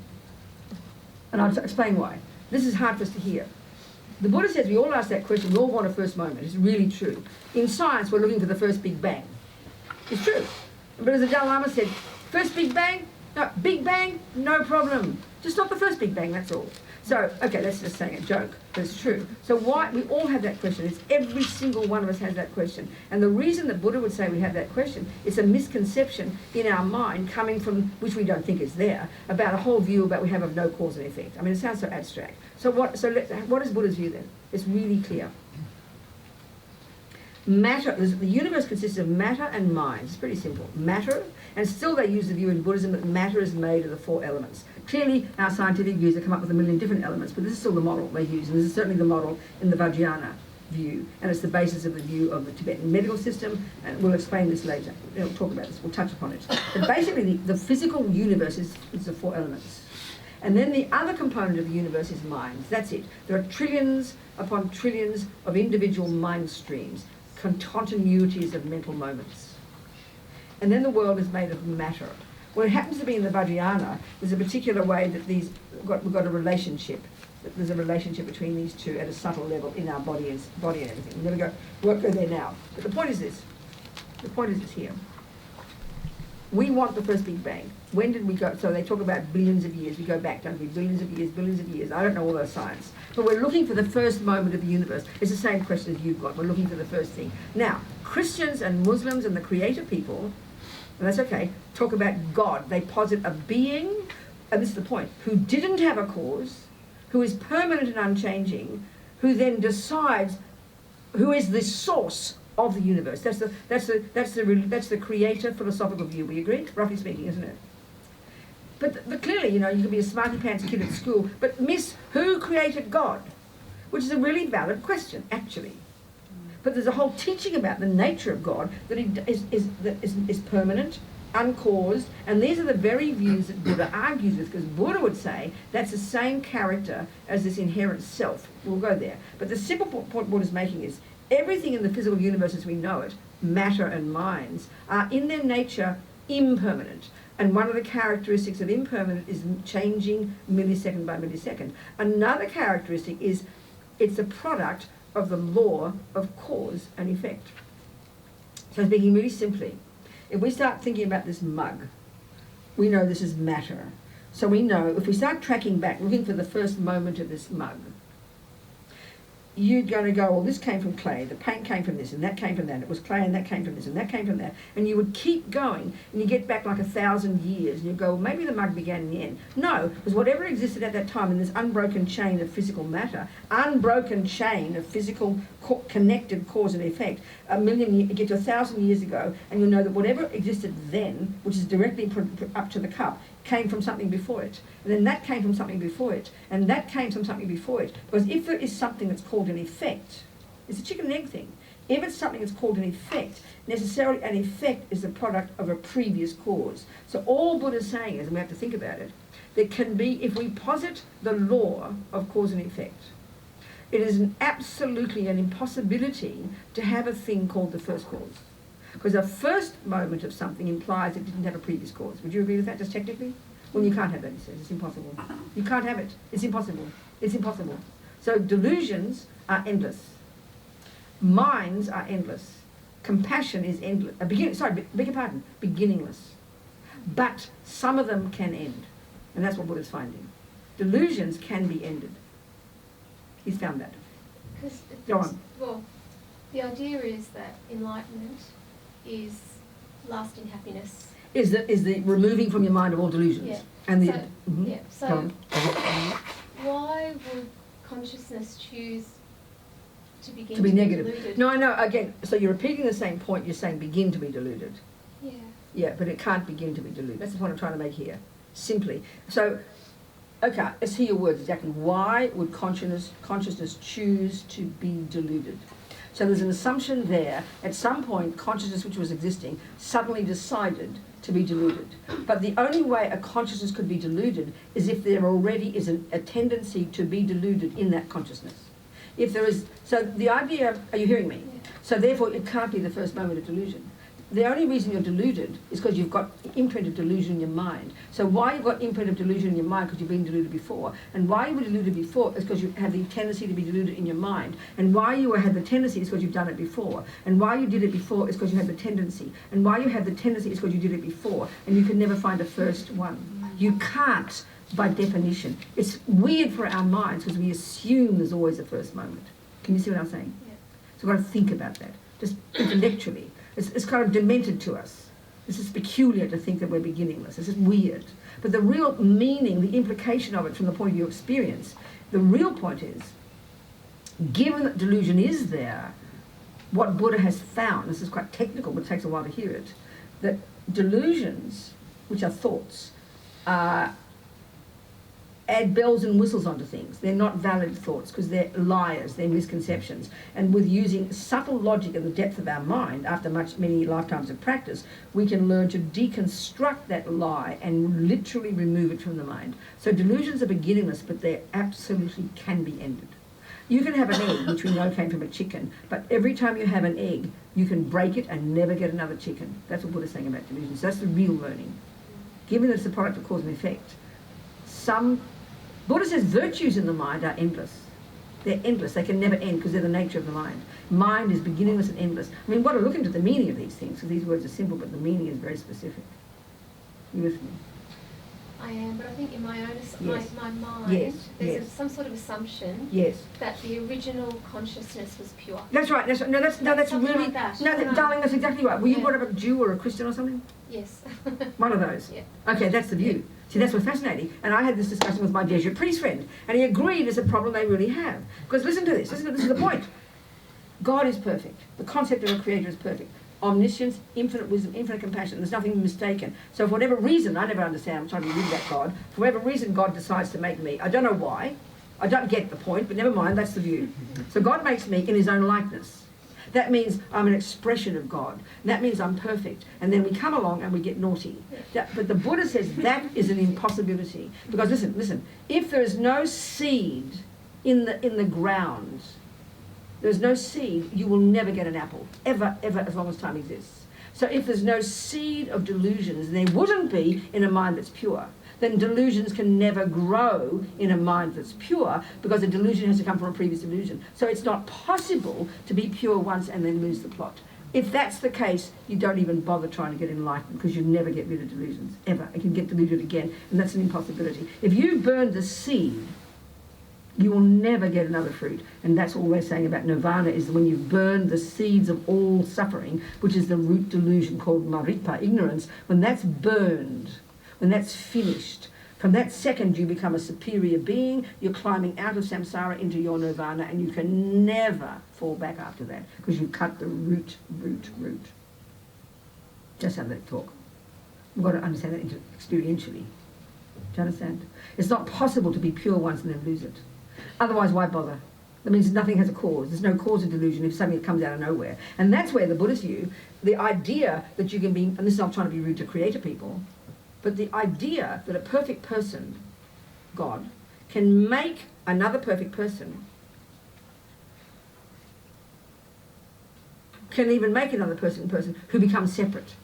And I'll explain why. This is hard for us to hear. The Buddha says we all ask that question, we all want a first moment. It's really true. In science, we're looking for the first Big Bang. It's true. But as the Dalai Lama said, first Big Bang? No, Big Bang? No problem. Just not the first Big Bang, that's all. So, okay, that's just saying a joke, but it's true. So why, we all have that question. It's every single one of us has that question. And the reason that Buddha would say we have that question is a misconception in our mind coming from, which we don't think is there, about a whole view about we have of no cause and effect. I mean, it sounds so abstract. So what is Buddha's view then? It's really clear. Matter, the universe consists of matter and mind. It's pretty simple. Matter, and still they use the view in Buddhism that matter is made of the 4 elements. Clearly, our scientific views have come up with a million different elements, but this is still the model they use, and this is certainly the model in the Vajrayana view, and it's the basis of the view of the Tibetan medical system, and we'll explain this later. We'll talk about this, we'll touch upon it. But basically, the physical universe is the 4 elements. And then the other component of the universe is minds. That's it. There are trillions upon trillions of individual mind streams, continuities of mental moments. And then the world is made of matter. Well, it happens to be in the Vajrayana, there's a particular way that we've got a relationship. There's a relationship between these two at a subtle level in our body and everything. We're going to go there now. But the point is this. The point is this here. We want the first Big Bang. When did we go? So they talk about billions of years. We go back, don't we? Billions of years. I don't know all those science. But we're looking for the first moment of the universe. It's the same question as you've got. We're looking for the first thing. Now, Christians and Muslims and the creator people, and that's okay, talk about God. They posit a being, and this is the point, who didn't have a cause, who is permanent and unchanging, who then decides who is the source of the universe. That's the creator philosophical view. We agree, roughly speaking, isn't it? But clearly, you can be a smarty pants kid at school, but miss who created God, which is a really valid question, actually. But there's a whole teaching about the nature of God that is permanent, uncaused, and these are the very views that Buddha argues with, because Buddha would say that's the same character as this inherent self. We'll go there. But the simple point Buddha's making is everything in the physical universe as we know it, matter and minds, are in their nature impermanent. And one of the characteristics of impermanent is changing millisecond by millisecond. Another characteristic is it's a product of the law of cause and effect. So speaking really simply, if we start thinking about this mug, we know this is matter. So we know if we start tracking back, looking for the first moment of this mug, you're going to go, well, this came from clay, the paint came from this, and that came from that, it was clay, and that came from this, and that came from that, and you would keep going, and you get back like 1,000 years, and you go, well, maybe the mug began in the end. No, because whatever existed at that time in this unbroken chain of physical matter, unbroken chain of physical connected cause and effect, you get to 1,000 years ago, and you'll know that whatever existed then, which is directly up to the cup, came from something before it, and then that came from something before it, and that came from something before it. Because if there is something that's called an effect, it's a chicken and egg thing. If it's something that's called an effect, necessarily an effect is the product of a previous cause. So all Buddha's saying is, and we have to think about it, there can be, if we posit the law of cause and effect, it is absolutely an impossibility to have a thing called the first cause. Because a first moment of something implies it didn't have a previous cause. Would you agree with that, just technically? Well, you can't have that, he says. It's impossible. You can't have it. It's impossible. It's impossible. So delusions are endless. Minds are endless. Compassion is endless. Beg your pardon, beginningless. But some of them can end. And that's what Buddha's finding. Delusions can be ended. He's found that. Go on. Well, the idea is that enlightenment is lasting happiness. is the removing from your mind of all delusions. Yeah. And the So, yeah. Go So on. why would consciousness choose to begin To be negative. deluded? No, I know. Again, so you're repeating the same point. You're saying begin to be deluded. Yeah. Yeah, but it can't begin to be deluded. That's the point I'm trying to make here. Simply. So, okay, let's hear your words exactly. Why would consciousness choose to be deluded? So there's an assumption there. At some point, consciousness which was existing suddenly decided to be deluded. But the only way a consciousness could be deluded is if there already is a tendency to be deluded in that consciousness. If there is, so the idea, are you hearing me? Yeah. So therefore it can't be the first moment of delusion. The only reason you're deluded is because you've got imprint of delusion in your mind. So why you've got imprint of delusion in your mind? Because you've been deluded before. And why you were deluded before is because you have the tendency to be deluded in your mind. And why you had the tendency is because you've done it before. And why you did it before is because you had the tendency. And why you had the tendency is because you did it before. And you can never find a first one. You can't, by definition. It's weird for our minds because we assume there's always a first moment. Can you see what I'm saying? Yeah. So we've got to think about that, just intellectually. It's kind of demented to us. This is peculiar to think that we're beginningless. This is weird. But the real meaning, the implication of it from the point of view of experience, the real point is, given that delusion is there, what Buddha has found, this is quite technical, but it takes a while to hear it, that delusions, which are thoughts, add bells and whistles onto things. They're not valid thoughts because they're liars, they're misconceptions. And with using subtle logic in the depth of our mind, after many lifetimes of practice, we can learn to deconstruct that lie and literally remove it from the mind. So delusions are beginningless, but they absolutely can be ended. You can have an egg, which we know came from a chicken, but every time you have an egg, you can break it and never get another chicken. That's what Buddha's saying about delusions. That's the real learning. Given that it's a product of cause and effect, Buddha says virtues in the mind are endless. They're endless. They can never end because they're the nature of the mind. Mind is beginningless and endless. I mean, what to look into the meaning of these things, because these words are simple, but the meaning is very specific. You with me? I am, but I think in my own Yes. my mind, Yes, there's yes. some sort of assumption Yes. that the original consciousness was pure. That's right. That's Something really like that. no, darling. That's exactly right. Were you Yeah. brought up a Jew or a Christian or something? Yes. One of those. Yeah. Okay, that's the view. See, that's what's fascinating. And I had this discussion with my Jesuit priest friend, and he agreed it's a problem they really have. Because listen to this. This is the point. God is perfect. The concept of a creator is perfect. Omniscience, infinite wisdom, infinite compassion. There's nothing mistaken. So for whatever reason, I never understand, I'm trying to be with that God, for whatever reason God decides to make me. I don't know why. I don't get the point, but never mind, that's the view. So God makes me in his own likeness. That means I'm an expression of God. And that means I'm perfect. And then we come along and we get naughty. But the Buddha says that is an impossibility. Because listen, if there is no seed in the ground, there's no seed, you will never get an apple. Ever, as long as time exists. So if there's no seed of delusions, there wouldn't be in a mind that's pure. Then delusions can never grow in a mind that's pure because a delusion has to come from a previous delusion. So it's not possible to be pure once and then lose the plot. If that's the case, you don't even bother trying to get enlightened because you never get rid of delusions, ever. You can get deluded again, and that's an impossibility. If you burn the seed, you will never get another fruit. And that's all we're saying about nirvana, is when you've burned the seeds of all suffering, which is the root delusion called maripa, ignorance, when that's burned, when that's finished, from that second you become a superior being, you're climbing out of samsara into your nirvana, and you can never fall back after that, because you've cut the root. Just how they talk. We've got to understand that experientially. Do you understand? It's not possible to be pure once and then lose it. Otherwise, why bother? That means nothing has a cause. There's no cause of delusion if something comes out of nowhere. And that's where the Buddhist view, the idea that you can be, and this is not trying to be rude to creator people, but the idea that a perfect person, God, can make another perfect person, can even make another person who becomes separate.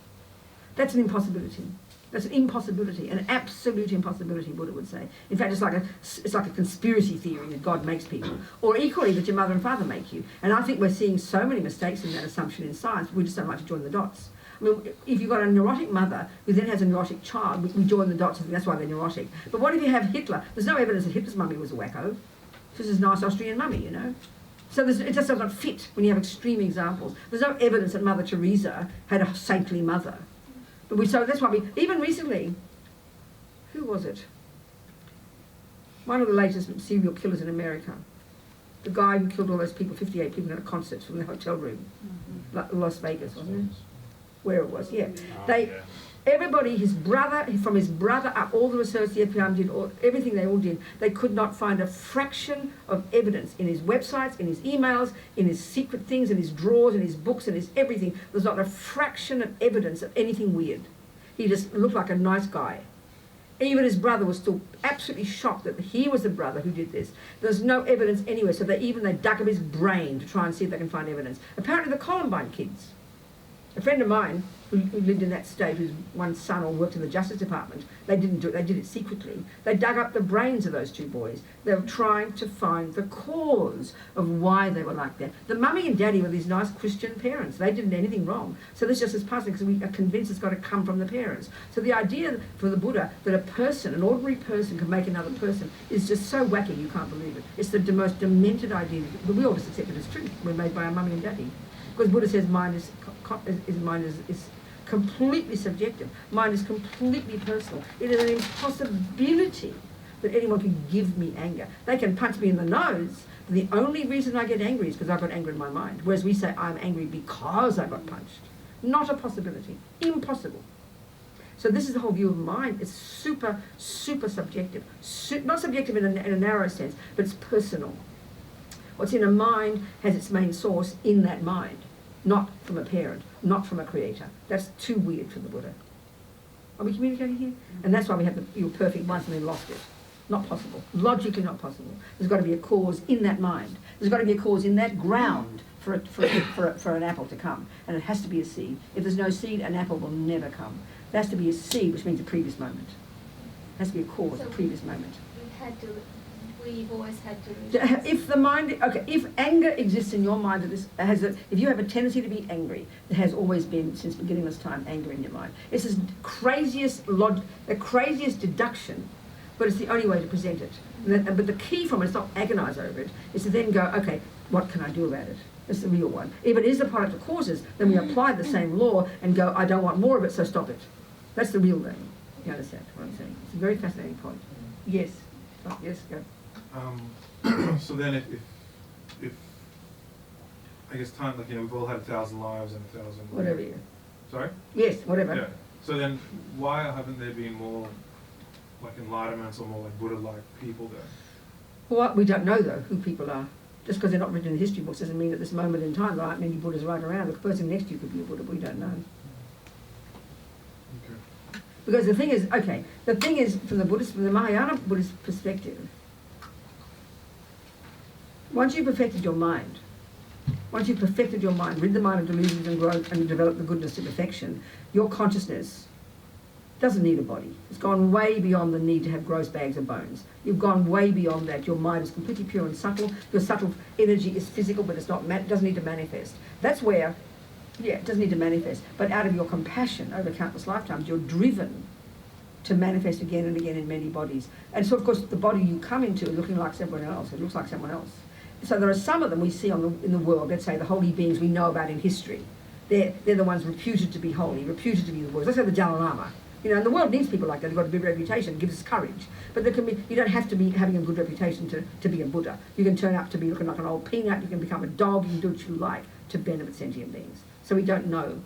That's an impossibility. That's an impossibility, an absolute impossibility, Buddha would say. In fact, it's like a conspiracy theory that God makes people. Or equally, that your mother and father make you. And I think we're seeing so many mistakes in that assumption in science, we just don't like to join the dots. I mean, if you've got a neurotic mother who then has a neurotic child, we join the dots and think that's why they're neurotic. But what if you have Hitler? There's no evidence that Hitler's mummy was a wacko. This is a nice Austrian mummy, you know. So it just does not fit when you have extreme examples. There's no evidence that Mother Teresa had a saintly mother. So that's why even recently, who was it? One of the latest serial killers in America. The guy who killed all those people, 58 people at a concert from the hotel room. Las Vegas, wasn't it? Where it was, yeah. Everybody, his brother, from his brother up, all the research the FBI did, everything they all did, they could not find a fraction of evidence in his websites, in his emails, in his secret things, in his drawers, in his books, in his everything. There's not a fraction of evidence of anything weird. He just looked like a nice guy. Even his brother was still absolutely shocked that he was the brother who did this. There's no evidence anywhere, so they dug up his brain to try and see if they can find evidence. Apparently the Columbine kids, a friend of mine who lived in that state, whose one son all worked in the Justice Department, they didn't do it, they did it secretly. They dug up the brains of those two boys. They were trying to find the cause of why they were like that. The mummy and daddy were these nice Christian parents. They didn't do anything wrong. So this just is puzzling because we are convinced it's got to come from the parents. So the idea for the Buddha that a person, an ordinary person, can make another person is just so wacky you can't believe it. It's the most demented idea. We all just accept it as true. We're made by our mummy and daddy. Because Buddha says mind is completely subjective. Mind is completely personal. It is an impossibility that anyone can give me anger. They can punch me in the nose, but the only reason I get angry is because I've got anger in my mind. Whereas we say I'm angry because I got punched. Not a possibility. Impossible. So this is the whole view of mind. It's super, super subjective. Not subjective in a narrow sense, but it's personal. What's in a mind has its main source in that mind, not from a parent, not from a creator. That's too weird for the Buddha. Are we communicating here? And that's why we have your perfect once and then lost it. Not possible. Logically not possible. There's got to be a cause in that mind. There's got to be a cause in that ground for an apple to come. And it has to be a seed. If there's no seed, an apple will never come. There has to be a seed, which means a previous moment. It has to be a cause, a previous moment. We've always had delusions. If the mind, okay, if anger exists in your mind, if you have a tendency to be angry, there has always been, since beginningless time, anger in your mind. It's the craziest deduction, but it's the only way to present it. But the key from it is not agonize over it, is to then go, okay, what can I do about it? That's the real one. If it is a product of causes, then we apply the same law and go, I don't want more of it, so stop it. That's the real thing. You understand what I'm saying? It's a very fascinating point. Yes. Oh, yes, go. So then if I guess time, like, we've all had 1,000 lives and 1,000... Whatever, yeah. Sorry? Yes, whatever. Yeah. So then why haven't there been more, like, enlightenments or more, like, Buddha-like people there? Well, we don't know, though, who people are. Just because they're not written in the history books doesn't mean at this moment in time there aren't many Buddhas right around. The person next to you could be a Buddha, but we don't know. Okay. Because the thing is, from the Mahayana Buddhist perspective, once you've perfected your mind, rid the mind of delusions and growth and develop the goodness to perfection, your consciousness doesn't need a body. It's gone way beyond the need to have gross bags of bones. You've gone way beyond that. Your mind is completely pure and subtle. Your subtle energy is physical, but it doesn't need to manifest. That's where, it doesn't need to manifest. But out of your compassion over countless lifetimes, you're driven to manifest again and again in many bodies. And so, of course, the body you come into is looking like someone else. It looks like someone else. So there are some of them we see in the world, let's say the holy beings we know about in history. They're the ones reputed to be holy, reputed to be the Buddhas. Let's say the Dalai Lama. And the world needs people like that. They've got a good reputation, gives us courage. But you don't have to be having a good reputation to be a Buddha. You can turn up to be looking like an old peanut, you can become a dog, you can do what you like to benefit sentient beings. So we don't know.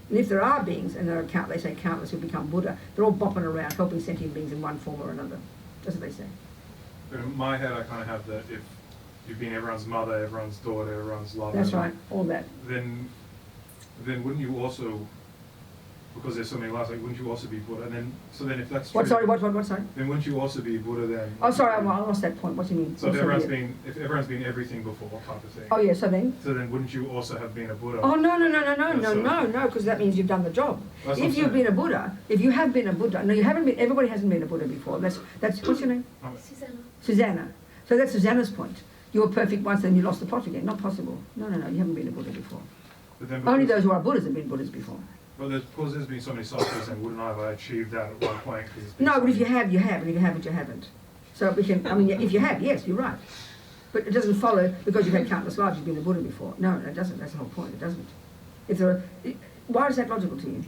And if there are beings, and there are they say countless who become Buddha, they're all bopping around helping sentient beings in one form or another. That's what they say. But in my head I kind of have that if you've been everyone's mother, everyone's daughter, everyone's lover... That's right, all that. Then wouldn't you also... Because there's so many lives, like, wouldn't you also be Buddha? And then, so then if that's true... What, sorry? Then wouldn't you also be Buddha then? Oh, sorry, I lost that point. What do you mean? So if everyone's been everything before, type of thing... Oh, yeah, so then? So then wouldn't you also have been a Buddha? Oh, no, because that means you've done the job. If you have been a Buddha... No, you haven't been... Everybody hasn't been a Buddha before. That's what's your name? Susanna. So that's Susanna's point. You were perfect once, then you lost the plot again. Not possible. No, you haven't been a Buddha before. But then only those who are Buddhas have been Buddhas before. Well, because there's been so many cycles, and wouldn't I have achieved that at one point? No, but if you have, you have, and if you haven't, you haven't. So we can, if you have, yes, you're right. But it doesn't follow because you've had countless lives, you've been a Buddha before. No, it doesn't. That's the whole point. It doesn't. Why is that logical to you?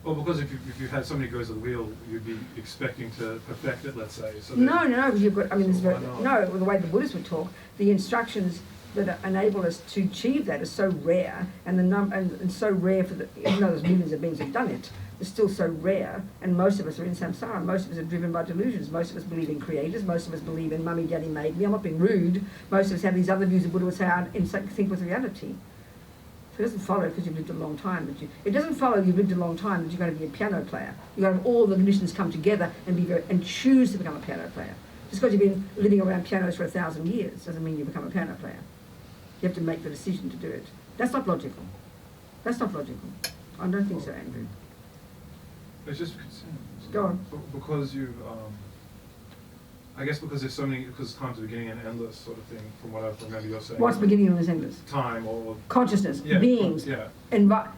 Well, because if you had so many goes of the wheel, you'd be expecting to perfect it, let's say. So No, because you've got, I mean, So there's why not? no, the way the Buddhists would talk, the instructions that enable us to achieve that are so rare, and and so rare for the, even though there's millions of beings who've done it, it's still so rare, and most of us are in samsara, most of us are driven by delusions, most of us believe in creators, most of us believe in mummy, daddy made me, I'm not being rude, most of us have these other views that Buddha would say aren't in sync with reality. So it doesn't follow because you've lived a long time that it doesn't follow you've lived a long time that you're going to be a piano player. You've got to have all the conditions come together and choose to become a piano player. Just because you've been living around pianos for 1,000 years doesn't mean you become a piano player. You have to make the decision to do it. That's not logical. That's not logical. I don't think so, Andrew. it's just Go on. because you, I guess because there's so many, because time's the beginning and endless sort of thing. From what I remember you're saying. What's beginning and endless? Time or Consciousness, yeah, beings. Yeah.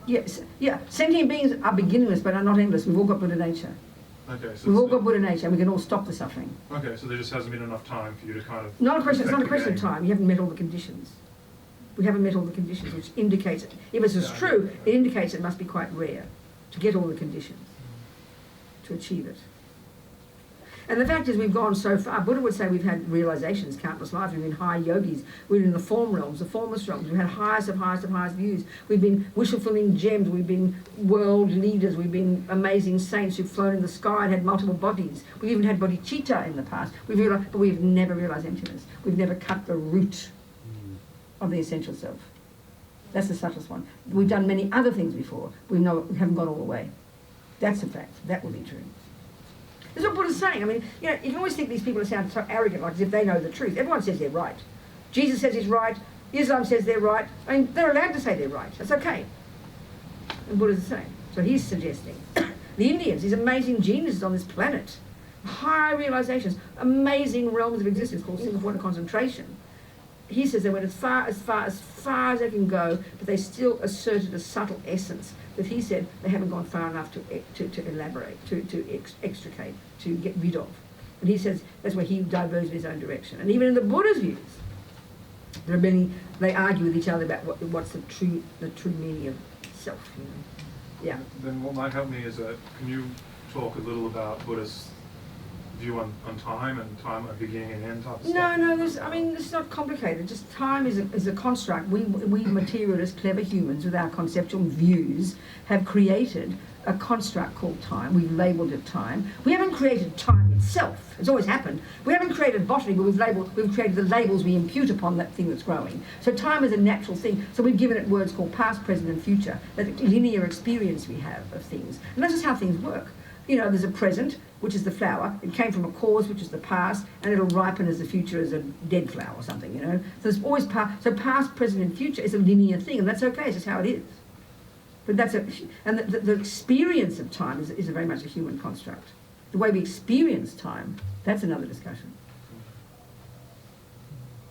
Yes, yeah. Sentient beings are beginningless but are not endless. We've all got Buddha nature. Okay. So We've all got Buddha nature and we can all stop the suffering. Okay, so there just hasn't been enough time for you to kind of. It's not a question of perfect the game. time. You haven't met all the conditions. We haven't met all the conditions, which indicates it. If this is Yeah, true, okay. it indicates it must be quite rare to get all the conditions to achieve it. And the fact is we've gone so far. Buddha would say we've had realizations countless lives. We've been high yogis. We've been in the form realms, the formless realms. We've had highest of highest of highest views. We've been wish-fulfilling gems. We've been world leaders. We've been amazing saints who've flown in the sky and had multiple bodies. We've even had bodhicitta in the past. But we've never realized emptiness. We've never cut the root of the essential self. That's the subtlest one. We've done many other things before. We haven't gone all the way. That's a fact. That will be true. This is what Buddha's saying. I mean, you know, you can always think these people sound so arrogant, like as if they know the truth. Everyone says they're right. Jesus says he's right. Islam says they're right. I mean, they're allowed to say they're right. That's okay. And Buddha's the same. So he's suggesting. The Indians, these amazing geniuses on this planet, high realizations, amazing realms of existence called single point of concentration. He says they went as far as they can go, but they still asserted a subtle essence that he said they haven't gone far enough to elaborate, to extricate, to get rid of. And he says that's where he diverged in his own direction. And even in the Buddha's views, there are many, they argue with each other about what's the true meaning of self. You know? Yeah. Then what might help me is can you talk a little about Buddhist view on time and time at beginning and end type of stuff? No, it's not complicated. Just time is a construct. We materialist, clever humans with our conceptual views have created a construct called time. We've labelled it time. We haven't created time itself. It's always happened. We haven't created botany, but we've created the labels we impute upon that thing that's growing. So time is a natural thing. So we've given it words called past, present and future, that linear experience we have of things. And that's just how things work. You know, there's a present, which is the flower. It came from a cause, which is the past, and it'll ripen as the future as a dead flower or something, you know. So there's always so past, present, and future is a linear thing, and that's okay. It's just how it is. But the experience of time is very much a human construct. The way we experience time, that's another discussion.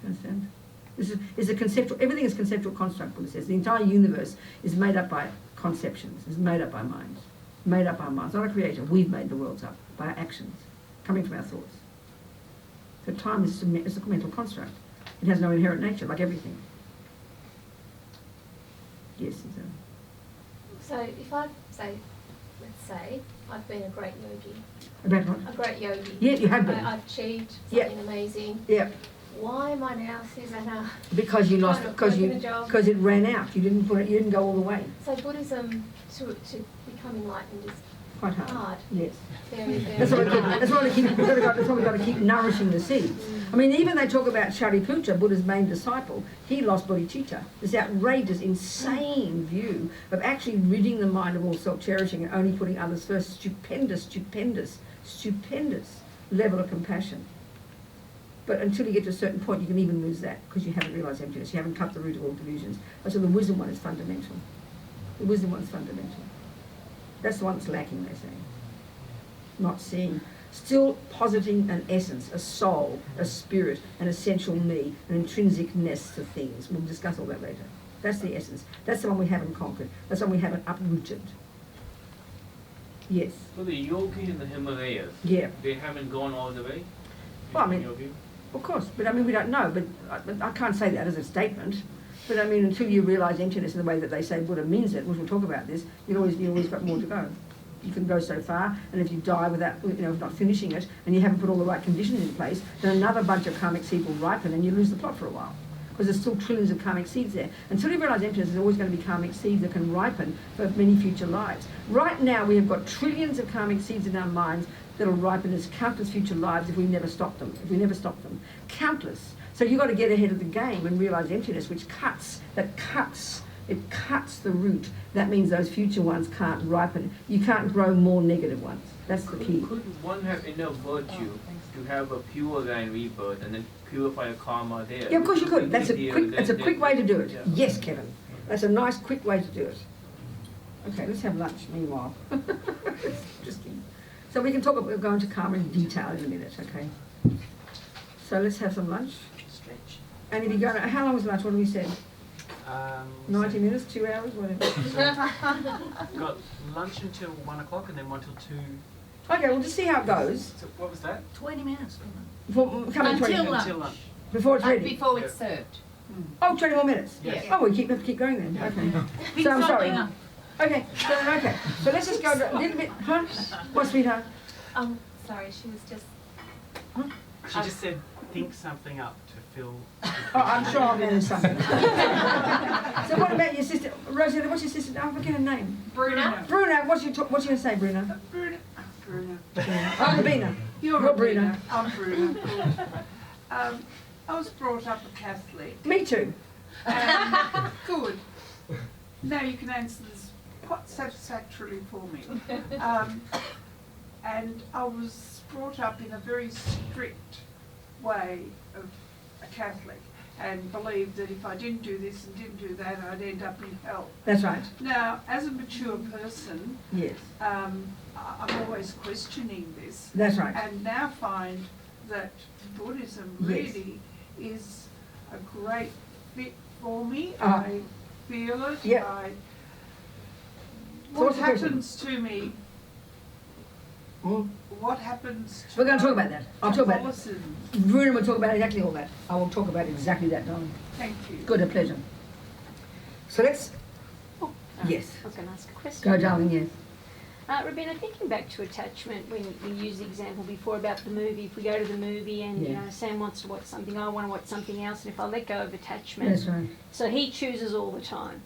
You understand? This is a conceptual. Everything is conceptual construct. Buddha says the entire universe is made up by conceptions. It's made up by minds. Made up our minds, not a creator. We've made the worlds up by our actions, coming from our thoughts. So time is a mental construct. It has no inherent nature, like everything. Yes, exactly. So if I say, let's say, I've been a great yogi. About what? A great yogi. Yeah, you have been. I've achieved Yeah. something amazing. Yeah. Why am I now Susanna? Because you lost, Kind of because working a job. it ran out. You didn't go all the way. So Buddhism to become enlightened is Quite hard. hard. Yes. Very, very That's why hard. we've got to keep nourishing the seeds. I mean, even they talk about Shariputra, Buddha's main disciple. He lost bodhicitta. This outrageous, insane view of actually ridding the mind of all self-cherishing and only putting others first. Stupendous level of compassion. But until you get to a certain point, you can even lose that because you haven't realised emptiness. You haven't cut the root of all delusions. So the wisdom one is fundamental. The wisdom one is fundamental. That's the one that's lacking, they say. Not seeing. Still positing an essence, a soul, a spirit, an essential me, an intrinsic-ness to things. We'll discuss all that later. That's the essence. That's the one we haven't conquered. That's the one we haven't uprooted. Yes. So the yogis in the Himalayas, Yeah. they haven't gone all the way? Well, I mean, in your view? of course, but I mean, we don't know, but I can't say that as a statement. But I mean, until you realise emptiness in the way that they say Buddha means it, which we'll talk about this, you always got more to go. you can go so far, and if you die without, not finishing it, and you haven't put all the right conditions in place, then another bunch of karmic seed will ripen, and you lose the plot for a while. Because there's still trillions of karmic seeds there. Until you realise emptiness, there's always going to be karmic seeds that can ripen for many future lives. Right now, we have got trillions of karmic seeds in our minds that'll ripen as countless future lives if we never stop them. Countless. So you've got to get ahead of the game and realise emptiness, which cuts the root. That means those future ones can't ripen. You can't grow more negative ones. That's the key. Could one have enough virtue to have a pure line rebirth and then purify the karma there? Yeah, of course you could. That's a quick way to do it. Yeah. Yes, Kevin. That's a nice, quick way to do it. Okay, let's have lunch meanwhile. Interesting. So we can talk about, we'll go into karma in detail in a minute, okay? So let's have some lunch. Stretch. And if you go, how long was lunch? What have we said? 90 minutes, 2 hours, whatever. Got lunch until 1 o'clock and then 1 till 2. Okay, we'll just see how it goes. So what was that? 20 minutes. Coming 20 Until minutes. lunch. Until lunch. Before it's ready. Before it's served. Oh, 20 more minutes. Yes. Oh, we have to keep going then. Okay. So I'm sorry. Okay. So let's just go a little bit. Huh? What, sweetheart? Sorry, she was just. She just said, think something up to fill. Oh, I'm sure I'll manage something. So what about your sister, Rosetta? What's your sister? I forget her name. Bruna. Bruna. What's you going to say, Bruna? Bruna. I'm Bruna. You're Bruna. I'm Bruna. I was brought up a Catholic. Me too. Good. Now you can answer this quite satisfactorily for me. And I was brought up in a very strict way of a Catholic and believed that if I didn't do this and didn't do that, I'd end up in hell. That's right. Now, as a mature person, Yes. I'm always questioning this. That's right. And now find that Buddhism really is a great fit for me. I feel it. Yeah. What happens to me? Mm. What happens to We're going to talk about that. I'll talk about it. Catholicism? Bruna will talk about exactly all that. I will talk about exactly that, darling. Thank you. Good, a pleasure. So let's. Yes. I was going to ask a question. Go, darling. Yes. Rabina, thinking back to attachment, when we used the example before about the movie, if we go to the movie and Sam wants to watch something, I want to watch something else, and if I let go of attachment, That's right. so he chooses all the time.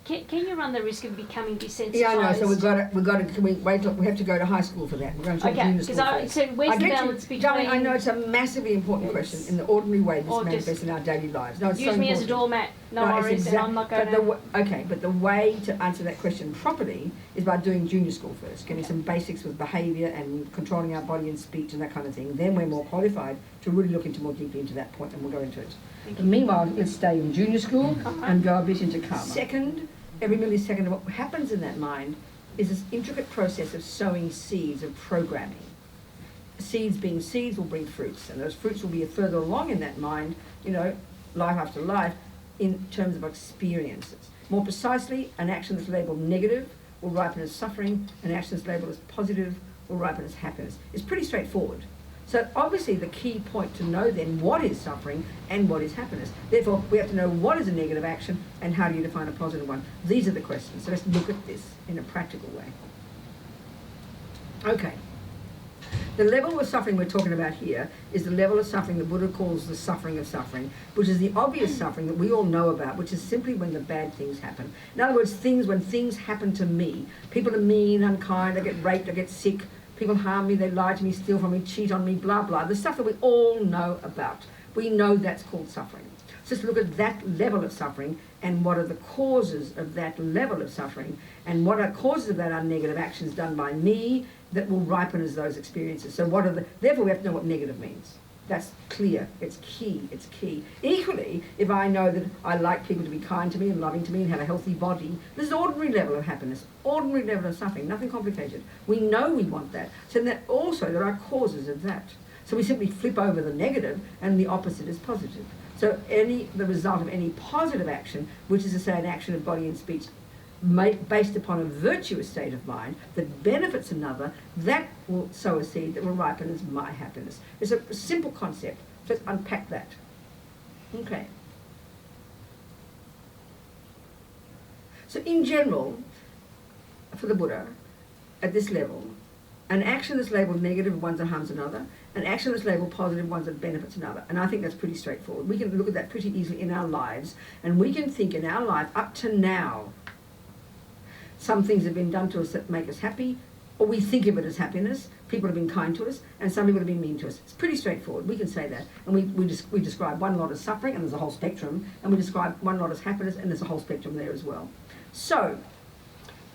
Can you run the risk of becoming desensitized? Yeah, I know. So we've got to. Can we wait? We have to go to high school for that. We're going to junior school first. So where's the balance between? Darling, I know it's a massively important question in the ordinary way this Or manifests in our daily lives. No, it's use so me important. as a doormat. No worries, and I'm not going to. Okay, but the way to answer that question properly is by doing junior school first, getting some basics with behaviour and controlling our body and speech and that kind of thing. Then we're more qualified to really look into more deeply into that point, and we'll go into it. But meanwhile, let's stay in junior school and go a bit into karma. Second, every millisecond of what happens in that mind is this intricate process of sowing seeds of programming. Seeds being seeds will bring fruits, and those fruits will be further along in that mind, life after life, in terms of experiences. More precisely, an action that's labelled negative will ripen as suffering, an action that's labelled as positive will ripen as happiness. It's pretty straightforward. So obviously the key point to know then what is suffering and what is happiness. Therefore, we have to know what is a negative action and how do you define a positive one. These are the questions. So let's look at this in a practical way. Okay. The level of suffering we're talking about here is the level of suffering the Buddha calls the suffering of suffering, which is the obvious suffering that we all know about, which is simply when the bad things happen. In other words, when things happen to me. People are mean, unkind, I get raped, I get sick, people harm me, they lie to me, steal from me, cheat on me, blah, blah. The stuff that we all know about. We know that's called suffering. So let's look at that level of suffering and what are the causes of that level of suffering, and what are causes of that are negative actions done by me that will ripen as those experiences. So therefore we have to know what negative means. That's clear, it's key. Equally, if I know that I like people to be kind to me and loving to me and have a healthy body, this is ordinary level of happiness, ordinary level of suffering, nothing complicated. We know we want that. So that also there are causes of that. So we simply flip over the negative and the opposite is positive. So the result of any positive action, which is to say an action of body and speech based upon a virtuous state of mind that benefits another, that will sow a seed that will ripen as my happiness. It's a simple concept. So let's unpack that. Okay. So in general, for the Buddha, at this level, an action that's labelled negative, one that harms another, an action that's labelled positive, one that benefits another. And I think that's pretty straightforward. We can look at that pretty easily in our lives, and we can think in our life up to now, some things have been done to us that make us happy, or we think of it as happiness. People have been kind to us, and some people have been mean to us. It's pretty straightforward. We can say that. And we describe one lot as suffering, and there's a whole spectrum, and we describe one lot as happiness, and there's a whole spectrum there as well. So,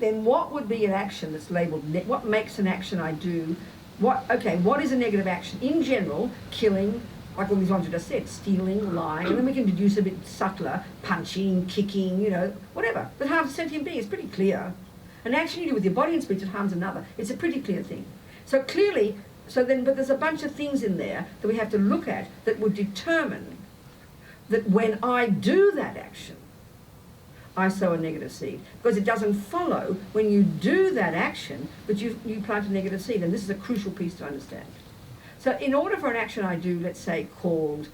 then what would be an action that's labelled, what makes an action I do? What is a negative action? In general, killing, like all these ones we just said, stealing, lying, and then we can deduce a bit subtler, punching, kicking, you know, whatever. That harms a sentient being. It's pretty clear. An action you do with your body and speech that harms another, it's a pretty clear thing. So clearly, but there's a bunch of things in there that we have to look at that would determine that when I do that action, I sow a negative seed. Because it doesn't follow when you do that action that you plant a negative seed. And this is a crucial piece to understand. So in order for an action I do, let's say called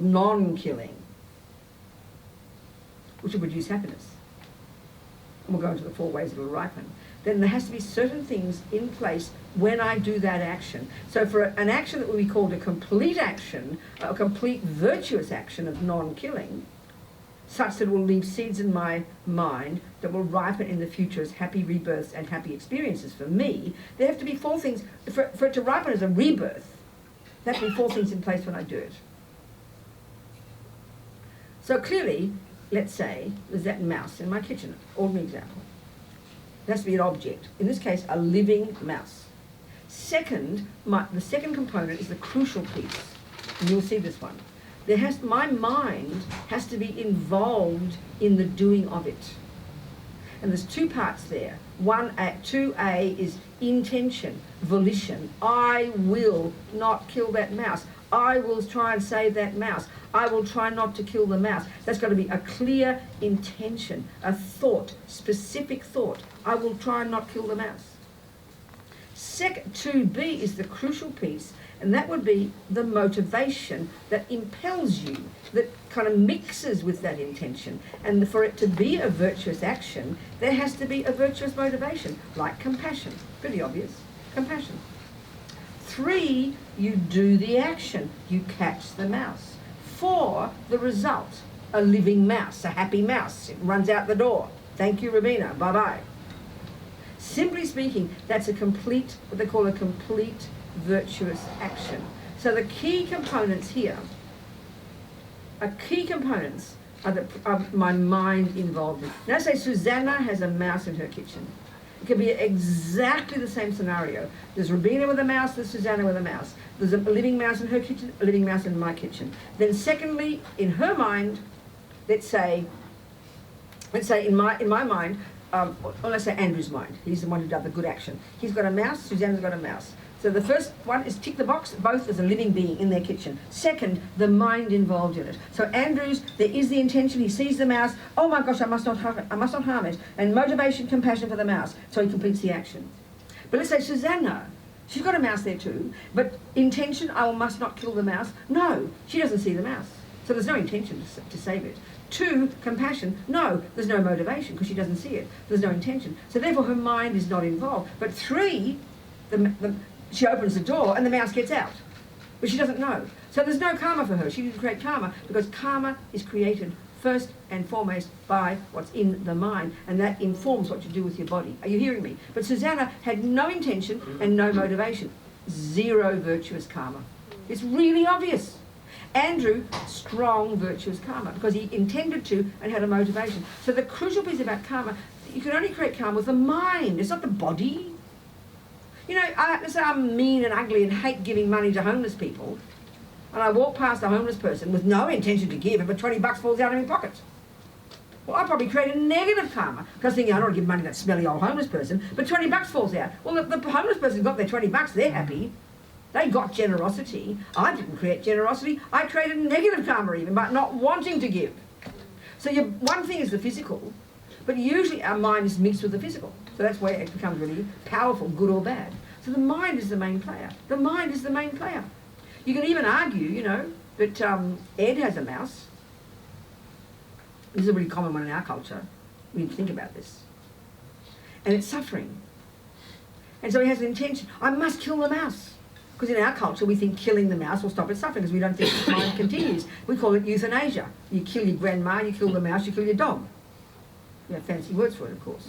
non-killing, which will produce happiness, and we'll go into the 4 ways it will ripen, then there has to be certain things in place when I do that action. So for an action that will be called a complete action, a complete virtuous action of non-killing, such that it will leave seeds in my mind that will ripen in the future as happy rebirths and happy experiences for me, there have to be 4 things. For it to ripen as a rebirth, there have to be 4 things in place when I do it. So clearly, let's say there's that mouse in my kitchen, ordinary example. It has to be an object, in this case a living mouse. Second, the second component is the crucial piece, and you'll see this one. My mind has to be involved in the doing of it. And there's 2 parts there. 2A is intention, volition. I will not kill that mouse. I will try and save that mouse. I will try not to kill the mouse. That's got to be a clear intention, a thought, specific thought. I will try and not kill the mouse. 2B is the crucial piece, and that would be the motivation that impels you, that kind of mixes with that intention. And for it to be a virtuous action, there has to be a virtuous motivation, like compassion. Pretty obvious. Compassion. 3, you do the action. You catch the mouse. 4, the result. A living mouse, a happy mouse. It runs out the door. Thank you, Rabina. Bye-bye. Simply speaking, that's what they call a complete virtuous action. So the key components here are my mind involved in. Now say Susanna has a mouse in her kitchen. It could be exactly the same scenario. There's Rabina with a mouse, there's Susanna with a mouse. There's a living mouse in her kitchen, a living mouse in my kitchen. Then secondly, in her mind, let's say in my mind, or let's say Andrew's mind, he's the one who does the good action. He's got a mouse, Susanna's got a mouse. So the first one is tick the box, both as a living being in their kitchen. Second, the mind involved in it. So Andrew's, there is the intention, he sees the mouse, oh my gosh, I must not harm it. And motivation, compassion for the mouse. So he completes the action. But let's say Susanna, she's got a mouse there too, but intention, I must not kill the mouse. No, she doesn't see the mouse. So there's no intention to save it. 2, compassion. No, there's no motivation because she doesn't see it. There's no intention. So therefore her mind is not involved. But 3, she opens the door and the mouse gets out. But she doesn't know. So there's no karma for her. She didn't create karma because karma is created first and foremost by what's in the mind, and that informs what you do with your body. Are you hearing me? But Susanna had no intention and no motivation. 0 virtuous karma. It's really obvious. Andrew, strong virtuous karma because he intended to and had a motivation. So the crucial piece about karma, you can only create karma with the mind. It's not the body. You know, let's say I'm mean and ugly and hate giving money to homeless people, and I walk past a homeless person with no intention to give, but $20 falls out of my pocket. Well, I probably create a negative karma because thinking I don't want to give money to that smelly old homeless person, but $20 falls out. Well, the homeless person got their $20, they're happy. They got generosity. I didn't create generosity. I created negative karma even by not wanting to give. So one thing is the physical, but usually our mind is mixed with the physical. So that's where it becomes really powerful, good or bad. So the mind is the main player. The mind is the main player. You can even argue, you know, that Ed has a mouse. This is a really common one in our culture. We need to think about this. And it's suffering. And so he has an intention, I must kill the mouse. Because in our culture we think killing the mouse will stop its suffering because we don't think its mind continues. We call it euthanasia. You kill your grandma, you kill the mouse, you kill your dog. We have fancy words for it, of course.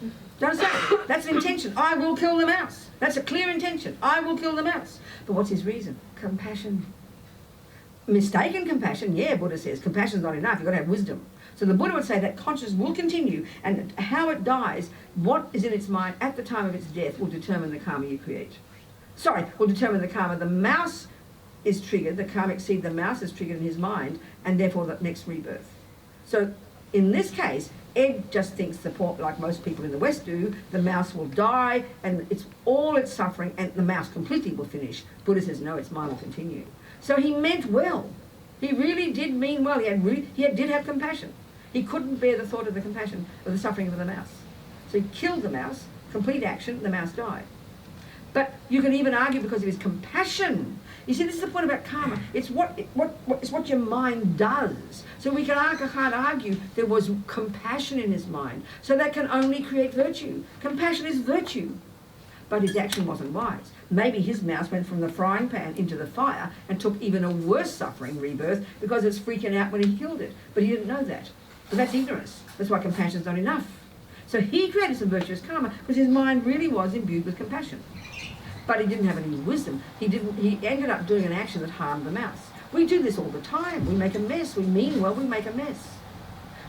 Do you understand? That's an intention. I will kill the mouse. That's a clear intention. I will kill the mouse. But what's his reason? Compassion. Mistaken compassion, yeah, Buddha says. Compassion's not enough. You've got to have wisdom. So the Buddha would say that consciousness will continue, and how it dies, what is in its mind at the time of its death will determine the karma you create. Sorry, will determine the karma. The mouse is triggered, the karmic seed, the mouse is triggered in his mind, and therefore the next rebirth. So in this case, Ed just thinks the poor, like most people in the West do, the mouse will die, and it's all its suffering, and the mouse completely will finish. Buddha says, no, its mind will continue. So he meant well. He really did mean well. He did have compassion. He couldn't bear the thought of the compassion of the suffering of the mouse. So he killed the mouse, complete action, the mouse died. But you can even argue because of his compassion. You see, this is the point about karma. It's what your mind does. So we can't argue there was compassion in his mind. So that can only create virtue. Compassion is virtue. But his action wasn't wise. Maybe his mouse went from the frying pan into the fire and took even a worse suffering rebirth because it's freaking out when he killed it. But he didn't know that. But that's ignorance. That's why compassion's not enough. So he created some virtuous karma because his mind really was imbued with compassion. But he didn't have any wisdom. He ended up doing an action that harmed the mouse. We do this all the time. We make a mess. We mean well, we make a mess.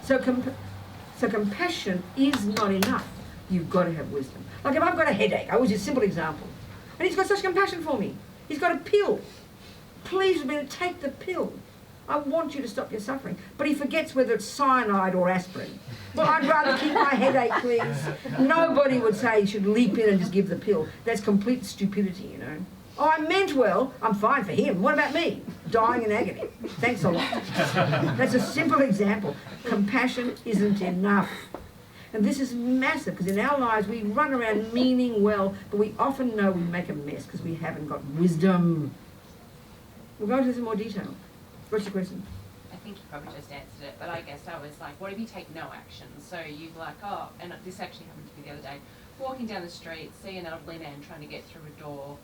So compassion is not enough. You've got to have wisdom. Like if I've got a headache, I use a simple example, and he's got such compassion for me. He's got a pill. Please, better take the pill. I want you to stop your suffering. But he forgets whether it's cyanide or aspirin. Well, I'd rather keep my headache, please. Nobody would say you should leap in and just give the pill. That's complete stupidity, you know. Oh, I meant well. I'm fine for him. What about me? Dying in agony. Thanks a lot. That's a simple example. Compassion isn't enough. And this is massive, because in our lives we run around meaning well, but we often know we make a mess because we haven't got wisdom. We'll go into this in more detail. What's your question? I think you probably just answered it, but I guess I was like, what if you take no action? So you like, oh, and this actually happened to me the other day, walking down the street, see an elderly man trying to get through a door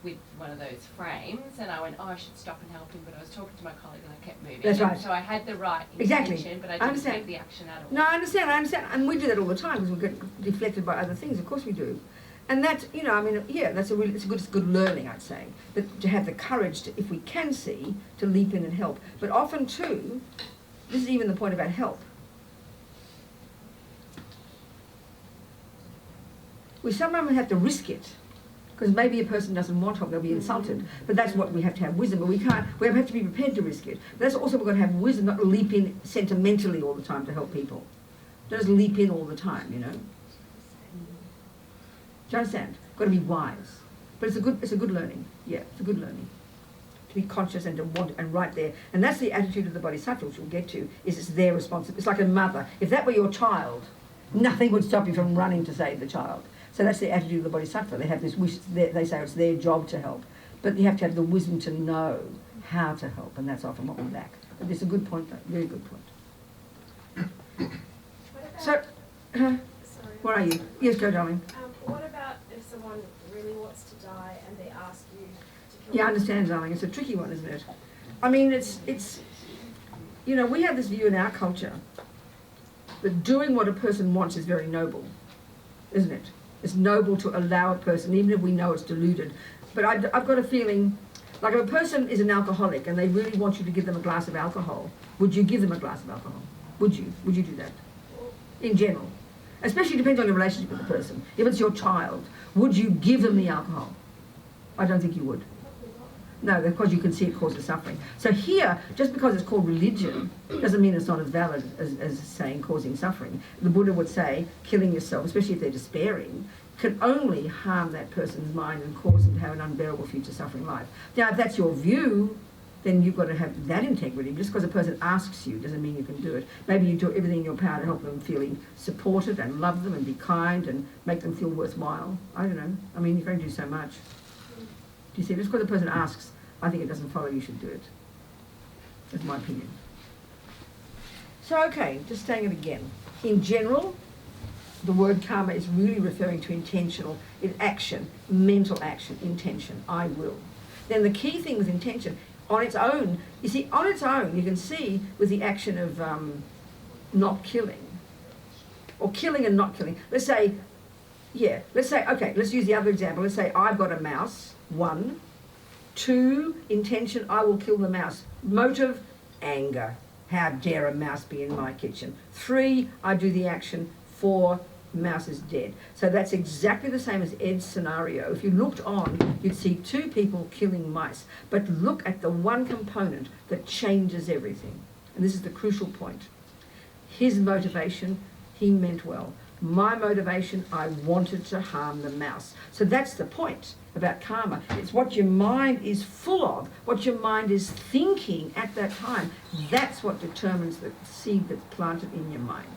with one of those frames, and I went, oh, I should stop and help him, but I was talking to my colleague and I kept moving. That's right. So I had the right intention, but I didn't take the action at all. No, I understand, and we do that all the time because we get deflected by other things, of course we do. And that's, you know, I mean, yeah, that's it's good learning, I'd say, that to have the courage to, if we can see, to leap in and help. But often too, this is even the point about help. We sometimes have to risk it, because maybe a person doesn't want help, they'll be insulted. But that's what we have to have wisdom, but we have to be prepared to risk it. But that's also we've got to have wisdom, not leap in sentimentally all the time to help people. Don't just leap in all the time, you know. Do you understand? Got to be wise. But it's a good learning. Yeah, it's a good learning. To be conscious and to want and right there. And that's the attitude of the Bodhisattva, which we'll get to, is it's their responsibility. It's like a mother. If that were your child, nothing would stop you from running to save the child. So that's the attitude of the Bodhisattva. They have this wish, they say it's their job to help. But you have to have the wisdom to know how to help, and that's often what we lack. But it's a good point, though. Very good point. So, where are you? Yes, go, darling. What about if someone really wants to die and they ask you to kill Yeah, I them? understand, darling. It's a tricky one, isn't it? I mean, it's you know, we have this view in our culture that doing what a person wants is very noble, isn't it? It's noble to allow a person, even if we know it's deluded. But I've got a feeling, like if a person is an alcoholic and they really want you to give them a glass of alcohol, would you give them a glass of alcohol? Would you? Would you do that? In general. Especially depends on your relationship with the person. If it's your child, would you give them the alcohol? I don't think you would. No, because you can see it causes suffering. So here, just because it's called religion, doesn't mean it's not as valid as saying causing suffering. The Buddha would say killing yourself, especially if they're despairing, can only harm that person's mind and cause them to have an unbearable future suffering life. Now, if that's your view, then you've got to have that integrity. Just because a person asks you doesn't mean you can do it. Maybe you do everything in your power to help them feeling supported and love them and be kind and make them feel worthwhile. I don't know. I mean, you can only do so much. Do you see? Just because a person asks, I think it doesn't follow you should do it. That's my opinion. So, okay, just saying it again. In general, the word karma is really referring to intentional, action, mental action, intention, I will. Then the key thing with intention, on its own, you see, on its own, you can see with the action of not killing, or killing and not killing. Let's say, okay, let's use the other example. Let's say I've got a mouse, 1. 2, intention, I will kill the mouse. Motive, anger. How dare a mouse be in my kitchen? 3, I do the action. 4, mouse is dead. So that's exactly the same as Ed's scenario. If you looked on, you'd see 2 people killing mice. But look at the one component that changes everything. And this is the crucial point. His motivation, he meant well. My motivation, I wanted to harm the mouse. So that's the point about karma. It's what your mind is full of, what your mind is thinking at that time. That's what determines the seed that's planted in your mind.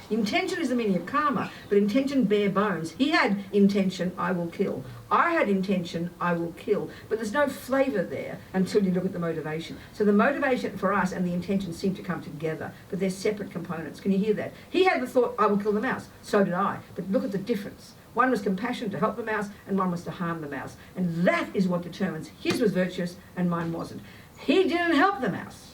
Intention is the meaning of karma, but intention bare bones. He had intention, I will kill. I had intention, I will kill. But there's no flavour there until you look at the motivation. So the motivation for us and the intention seem to come together, but they're separate components. Can you hear that? He had the thought, I will kill the mouse. So did I. But look at the difference. One was compassion to help the mouse, and one was to harm the mouse. And that is what determines his was virtuous and mine wasn't. He didn't help the mouse.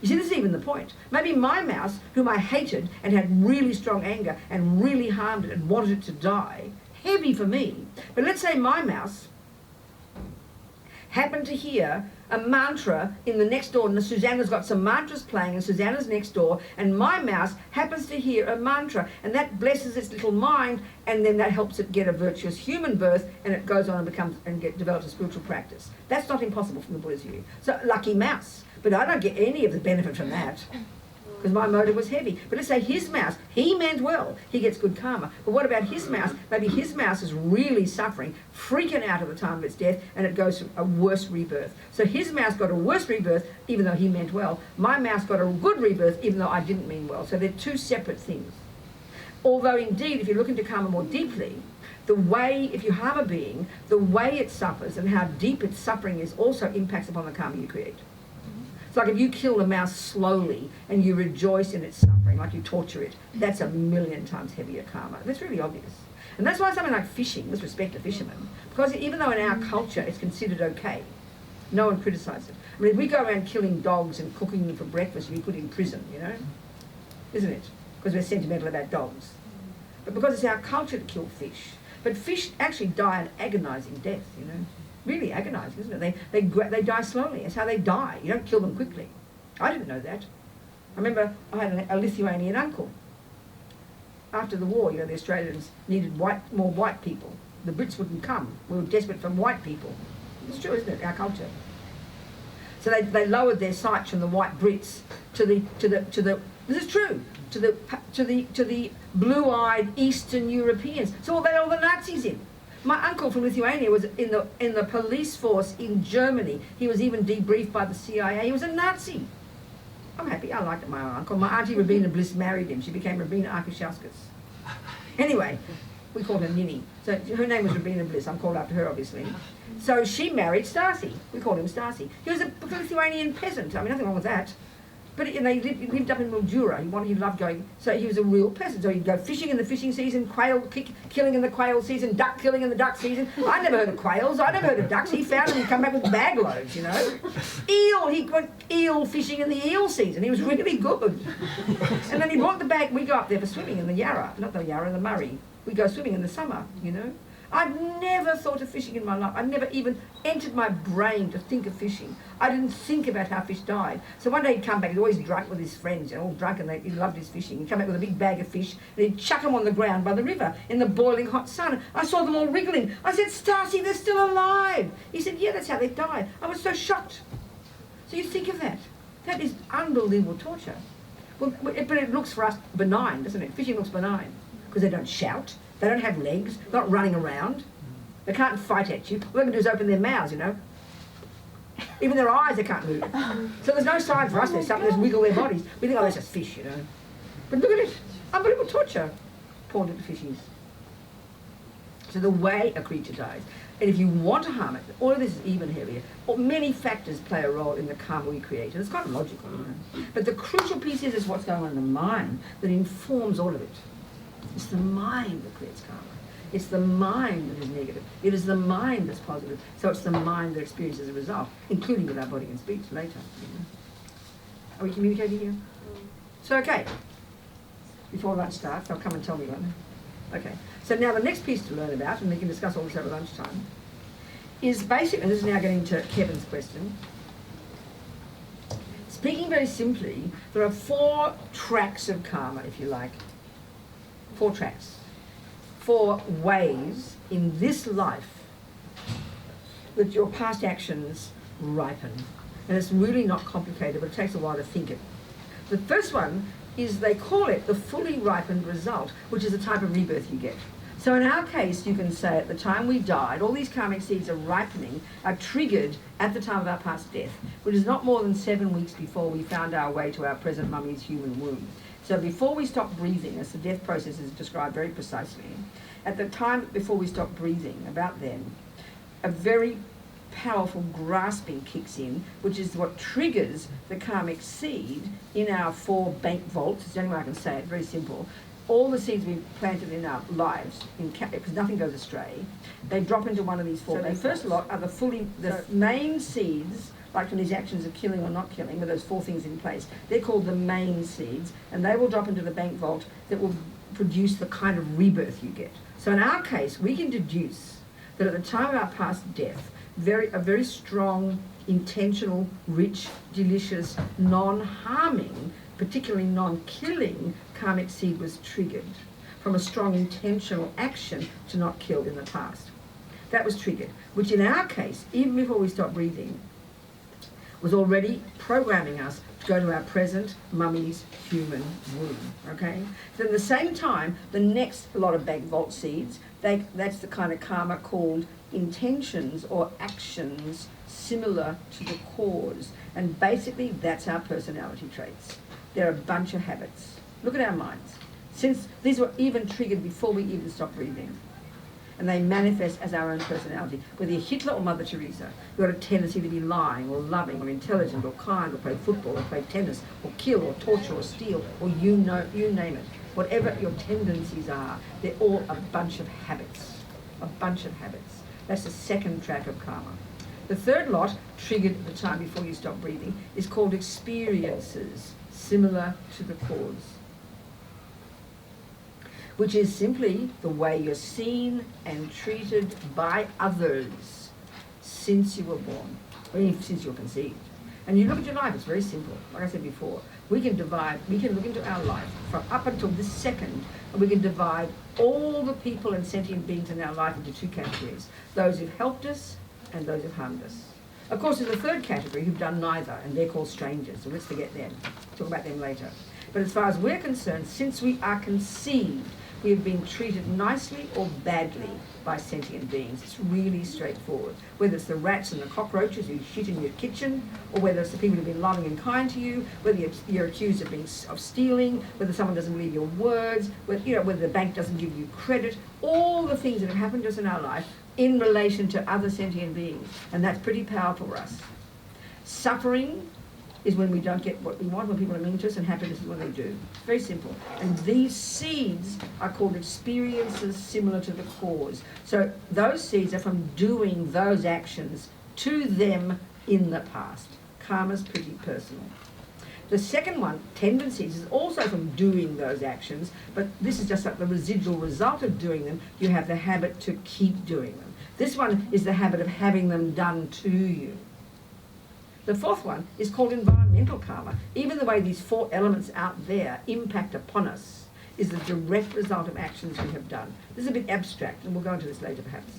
You see, this is even the point. Maybe my mouse, whom I hated and had really strong anger and really harmed it and wanted it to die, heavy for me. But let's say my mouse happened to hear a mantra in the next door, and Susanna's got some mantras playing, and Susanna's next door, and my mouse happens to hear a mantra, and that blesses its little mind, and then that helps it get a virtuous human birth, and it goes on and becomes and develops a spiritual practice. That's not impossible from the Buddha's view. So lucky mouse. But I don't get any of the benefit from that, because my motive was heavy. But let's say his mouse, he meant well, he gets good karma. But what about his mouse? Maybe his mouse is really suffering, freaking out at the time of its death, and it goes through a worse rebirth. So his mouse got a worse rebirth, even though he meant well. My mouse got a good rebirth, even though I didn't mean well. So they're 2 separate things. Although indeed, if you look into karma more deeply, the way, if you harm a being, the way it suffers and how deep its suffering is also impacts upon the karma you create. It's like if you kill a mouse slowly and you rejoice in its suffering, like you torture it, that's 1,000,000 times heavier karma. That's really obvious. And that's why something like fishing, with respect to fishermen, because even though in our culture it's considered okay, no one criticises it. I mean, if we go around killing dogs and cooking them for breakfast, we put in prison, you know? Isn't it? Because we're sentimental about dogs. But because it's our culture to kill fish. But fish actually die an agonising death, you know? Really agonising, isn't it? They die slowly. That's how they die. You don't kill them quickly. I didn't know that. I remember I had a Lithuanian uncle. After the war, you know, the Australians needed more white people. The Brits wouldn't come. We were desperate for white people. It's true, isn't it? Our culture. So they lowered their sights from the white Brits to the this is true, to the blue-eyed Eastern Europeans. So they all the Nazis in. My uncle from Lithuania was in the police force in Germany. He was even debriefed by the CIA. He was a Nazi. I'm happy. I liked my uncle. My auntie Rabina Bliss married him. She became Rabina Arkashauskas. Anyway, we called her Nini. So her name was Rabina Bliss. I'm called after her, obviously. So she married Stasi. We called him Stasi. He was a Lithuanian peasant. I mean, nothing wrong with that. But he lived up in Mildura. He loved going. So he was a real peasant. So he'd go fishing in the fishing season, killing in the quail season, duck killing in the duck season. I never heard of quails. I never heard of ducks. He found them and come back with bag loads, you know. Eel. He went eel fishing in the eel season. He was really good. And then he brought the bag. We go up there for swimming in the Yarra, not the Yarra, the Murray. We go swimming in the summer, you know. I've never thought of fishing in my life. I never even entered my brain to think of fishing. I didn't think about how fish died. So one day he'd come back, he'd always drunk with his friends, you know, all drunk, and he loved his fishing. He'd come back with a big bag of fish, and he'd chuck them on the ground by the river in the boiling hot sun. I saw them all wriggling. I said, Stasi, they're still alive. He said, yeah, that's how they died. I was so shocked. So you think of that. That is unbelievable torture. Well, but it looks for us benign, doesn't it? Fishing looks benign, because they don't shout. They don't have legs, not running around. They can't fight at you. All they can do is open their mouths, you know. Even their eyes, they can't move. So there's no sign for us. There's something that's wiggle their bodies. We think, oh, that's just fish, you know. But look at it. Unbelievable torture. Poor little fishies. So the way a creature dies. And if you want to harm it, all of this is even heavier. Many factors play a role in the karma we create. And it's quite logical, you know. But the crucial piece is what's going on in the mind that informs all of it. It's the mind that creates karma. It's the mind that is negative. It is the mind that's positive. So it's the mind that experiences a result, including with our body and speech later. Are we communicating here? So, okay. Before lunch starts, they'll come and tell me one. Okay. So now the next piece to learn about, and we can discuss all this over lunchtime, is basically, and this is now getting to Kevin's question. Speaking very simply, there are 4 tracks of karma, if you like. 4 tracks. 4 ways in this life that your past actions ripen. And it's really not complicated, but it takes a while to think it. The first one is, they call it the fully ripened result, which is a type of rebirth you get. So in our case, you can say at the time we died, all these karmic seeds are ripening, are triggered at the time of our past death, which is not more than 7 weeks before we found our way to our present mummy's human womb. So before we stop breathing, as the death process is described very precisely, at the time before we stop breathing, about then, a very powerful grasping kicks in, which is what triggers the karmic seed in our 4 bank vaults. It's the only way I can say it, very simple. All the seeds we've planted in our lives, because nothing goes astray, they drop into one of these 4. So the first lot are the main seeds, like when these actions of killing or not killing, with those 4 things in place. They're called the main seeds, and they will drop into the bank vault that will produce the kind of rebirth you get. So in our case, we can deduce that at the time of our past death, a very strong, intentional, rich, delicious, non-harming, particularly non-killing karmic seed was triggered from a strong intentional action to not kill in the past. That was triggered, which in our case, even before we stopped breathing, was already programming us to go to our present mummy's human womb, okay? So at the same time, the next lot of bank vault seeds, that's the kind of karma called intentions or actions similar to the cause. And basically, that's our personality traits. They're a bunch of habits. Look at our minds. Since these were even triggered before we even stopped breathing. And they manifest as our own personality. Whether you're Hitler or Mother Teresa, you've got a tendency to be lying or loving or intelligent or kind or play football or play tennis or kill or torture or steal or you name it. Whatever your tendencies are, they're all a bunch of habits. A bunch of habits. That's the second track of karma. The third lot, triggered at the time before you stop breathing, is called experiences similar to the cause, which is simply the way you're seen and treated by others since you were born, or since you were conceived. And you look at your life, it's very simple. Like I said before, we can look into our life from up until this second, and we can divide all the people and sentient beings in our life into 2 categories. Those who've helped us and those who've harmed us. Of course, there's a third category who've done neither, and they're called strangers, so let's forget them. Talk about them later. But as far as we're concerned, since we are conceived, we have been treated nicely or badly by sentient beings. It's really straightforward. Whether it's the rats and the cockroaches who shit in your kitchen, or whether it's the people who've been loving and kind to you, whether you're accused of stealing, whether someone doesn't believe your words, whether the bank doesn't give you credit, all the things that have happened to us in our life in relation to other sentient beings. And that's pretty powerful for us. Suffering is when we don't get what we want, when people are mean to us, and happiness is when they do. It's very simple. And these seeds are called experiences similar to the cause. So those seeds are from doing those actions to them in the past. Karma's pretty personal. The second one, tendencies, is also from doing those actions, but this is just like the residual result of doing them. You have the habit to keep doing them. This one is the habit of having them done to you. The fourth one is called environmental karma. Even the way these 4 elements out there impact upon us is the direct result of actions we have done. This is a bit abstract, and we'll go into this later perhaps.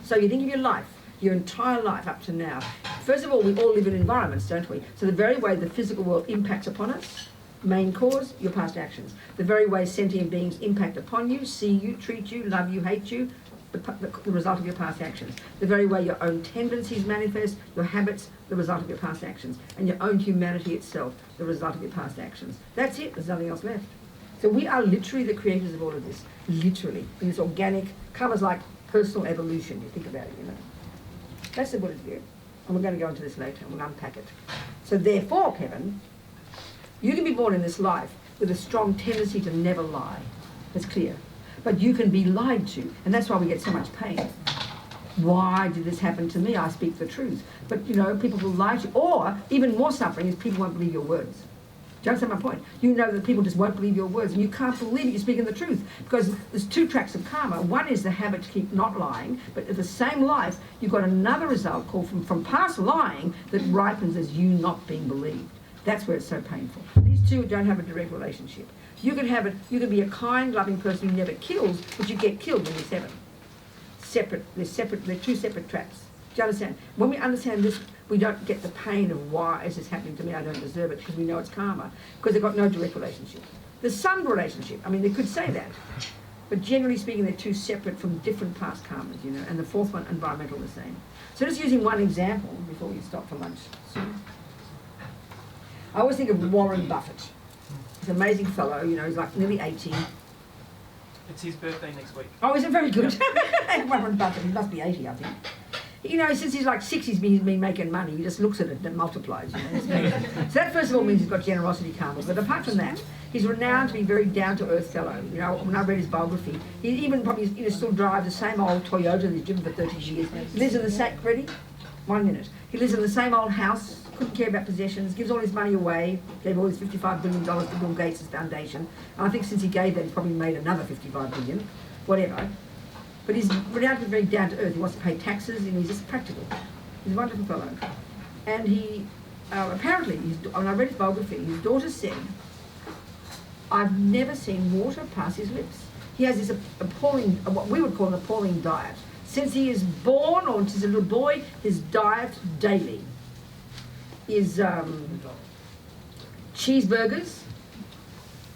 So you think of your life, your entire life up to now. First of all, we all live in environments, don't we? So the very way the physical world impacts upon us, main cause, your past actions. The very way sentient beings impact upon you, see you, treat you, love you, hate you, the result of your past actions. The very way your own tendencies manifest, your habits, the result of your past actions. And your own humanity itself, the result of your past actions. That's it, there's nothing else left. So we are literally the creators of all of this. Literally. In this organic, karma's like personal evolution, you think about it, That's the Buddhist view. And we're going to go into this later, and we'll unpack it. So therefore, Kevin, you can be born in this life with a strong tendency to never lie. That's clear. But you can be lied to, and that's why we get so much pain. Why did this happen to me? I speak the truth. But, you know, people will lie to you. Or, even more suffering is people won't believe your words. Do you understand my point? You know that people just won't believe your words, and you can't believe it, you're speaking the truth. Because there's two tracks of karma. One is the habit to keep not lying, but in the same life, you've got another result called from past lying that ripens as you not being believed. That's where it's so painful. These two don't have a direct relationship. You can have it, you can be a kind, loving person who never kills, but you get killed when you're seven. They're two separate traps. Do you understand? When we understand this, we don't get the pain of why is this happening to me, I don't deserve it, because we know it's karma, because they've got no direct relationship. There's some relationship, I mean, they could say that, but generally speaking, they're two separate from different past karmas, you know, and the fourth one, environmental, the same. So just using one example before we stop for lunch soon. I always think of Warren Buffett. He's an amazing fellow, you know, he's like nearly 80. It's his birthday next week. Oh, is it very good? Warren Buffett, he must be 80, I think. You know, since he's like 6, he's been making money. He just looks at it and it multiplies. You know? So that first of all means he's got generosity karma. But apart from that, he's renowned to be a very down-to-earth fellow. You know, when I read his biography, he even probably still drives the same old Toyota that he's driven for 30 years. He lives in the same, ready? 1 minute. He lives in the same old house, couldn't care about possessions, gives all his money away, gave all his $55 billion to Bill Gates' foundation. And I think since he gave that, he probably made another $55 billion, whatever. But he's renowned to be very down to earth. He wants to pay taxes, and he's just practical. He's a wonderful fellow. And he, apparently, when I read his biography, his daughter said, I've never seen water pass his lips. He has this appalling, what we would call an appalling diet. Since he is born, or since he's a little boy, his diet daily is cheeseburgers,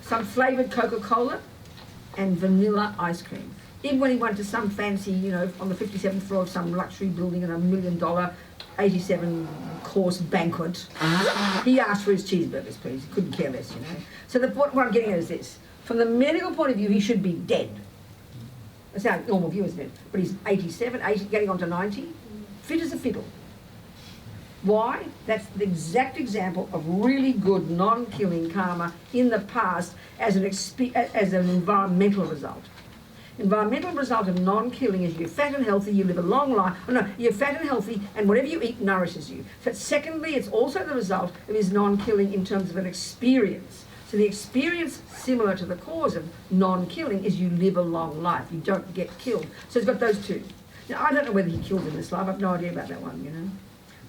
some flavoured Coca-Cola, and vanilla ice cream. Even when he went to some fancy, you know, on the 57th floor of some luxury building in $1 million 87-course banquet, he asked for his cheeseburgers, please. He couldn't care less, you know. So what I'm getting at is this. From the medical point of view, he should be dead. That's our normal view, isn't it? But he's 87, 80, getting on to 90, fit as a fiddle. Why? That's the exact example of really good non-killing karma in the past as an environmental result. Environmental result of non-killing is you're fat and healthy, you live a long life. Oh no, you're fat and healthy, and whatever you eat nourishes you. But secondly, it's also the result of his non-killing in terms of an experience. So the experience, similar to the cause of non-killing, is you live a long life. You don't get killed. So it's got those two. Now, I don't know whether he killed in this life. I have no idea about that one, you know.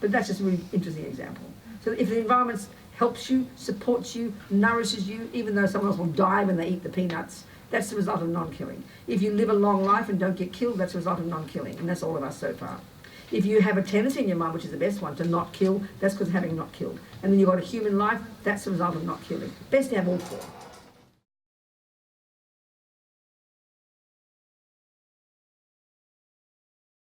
But that's just a really interesting example. So if the environment helps you, supports you, nourishes you, even though someone else will die when they eat the peanuts, that's the result of non-killing. If you live a long life and don't get killed, that's the result of non-killing. And that's all of us so far. If you have a tendency in your mind, which is the best one, to not kill, that's because of having not killed. And then you've got a human life, that's the result of not killing. Best to have all four.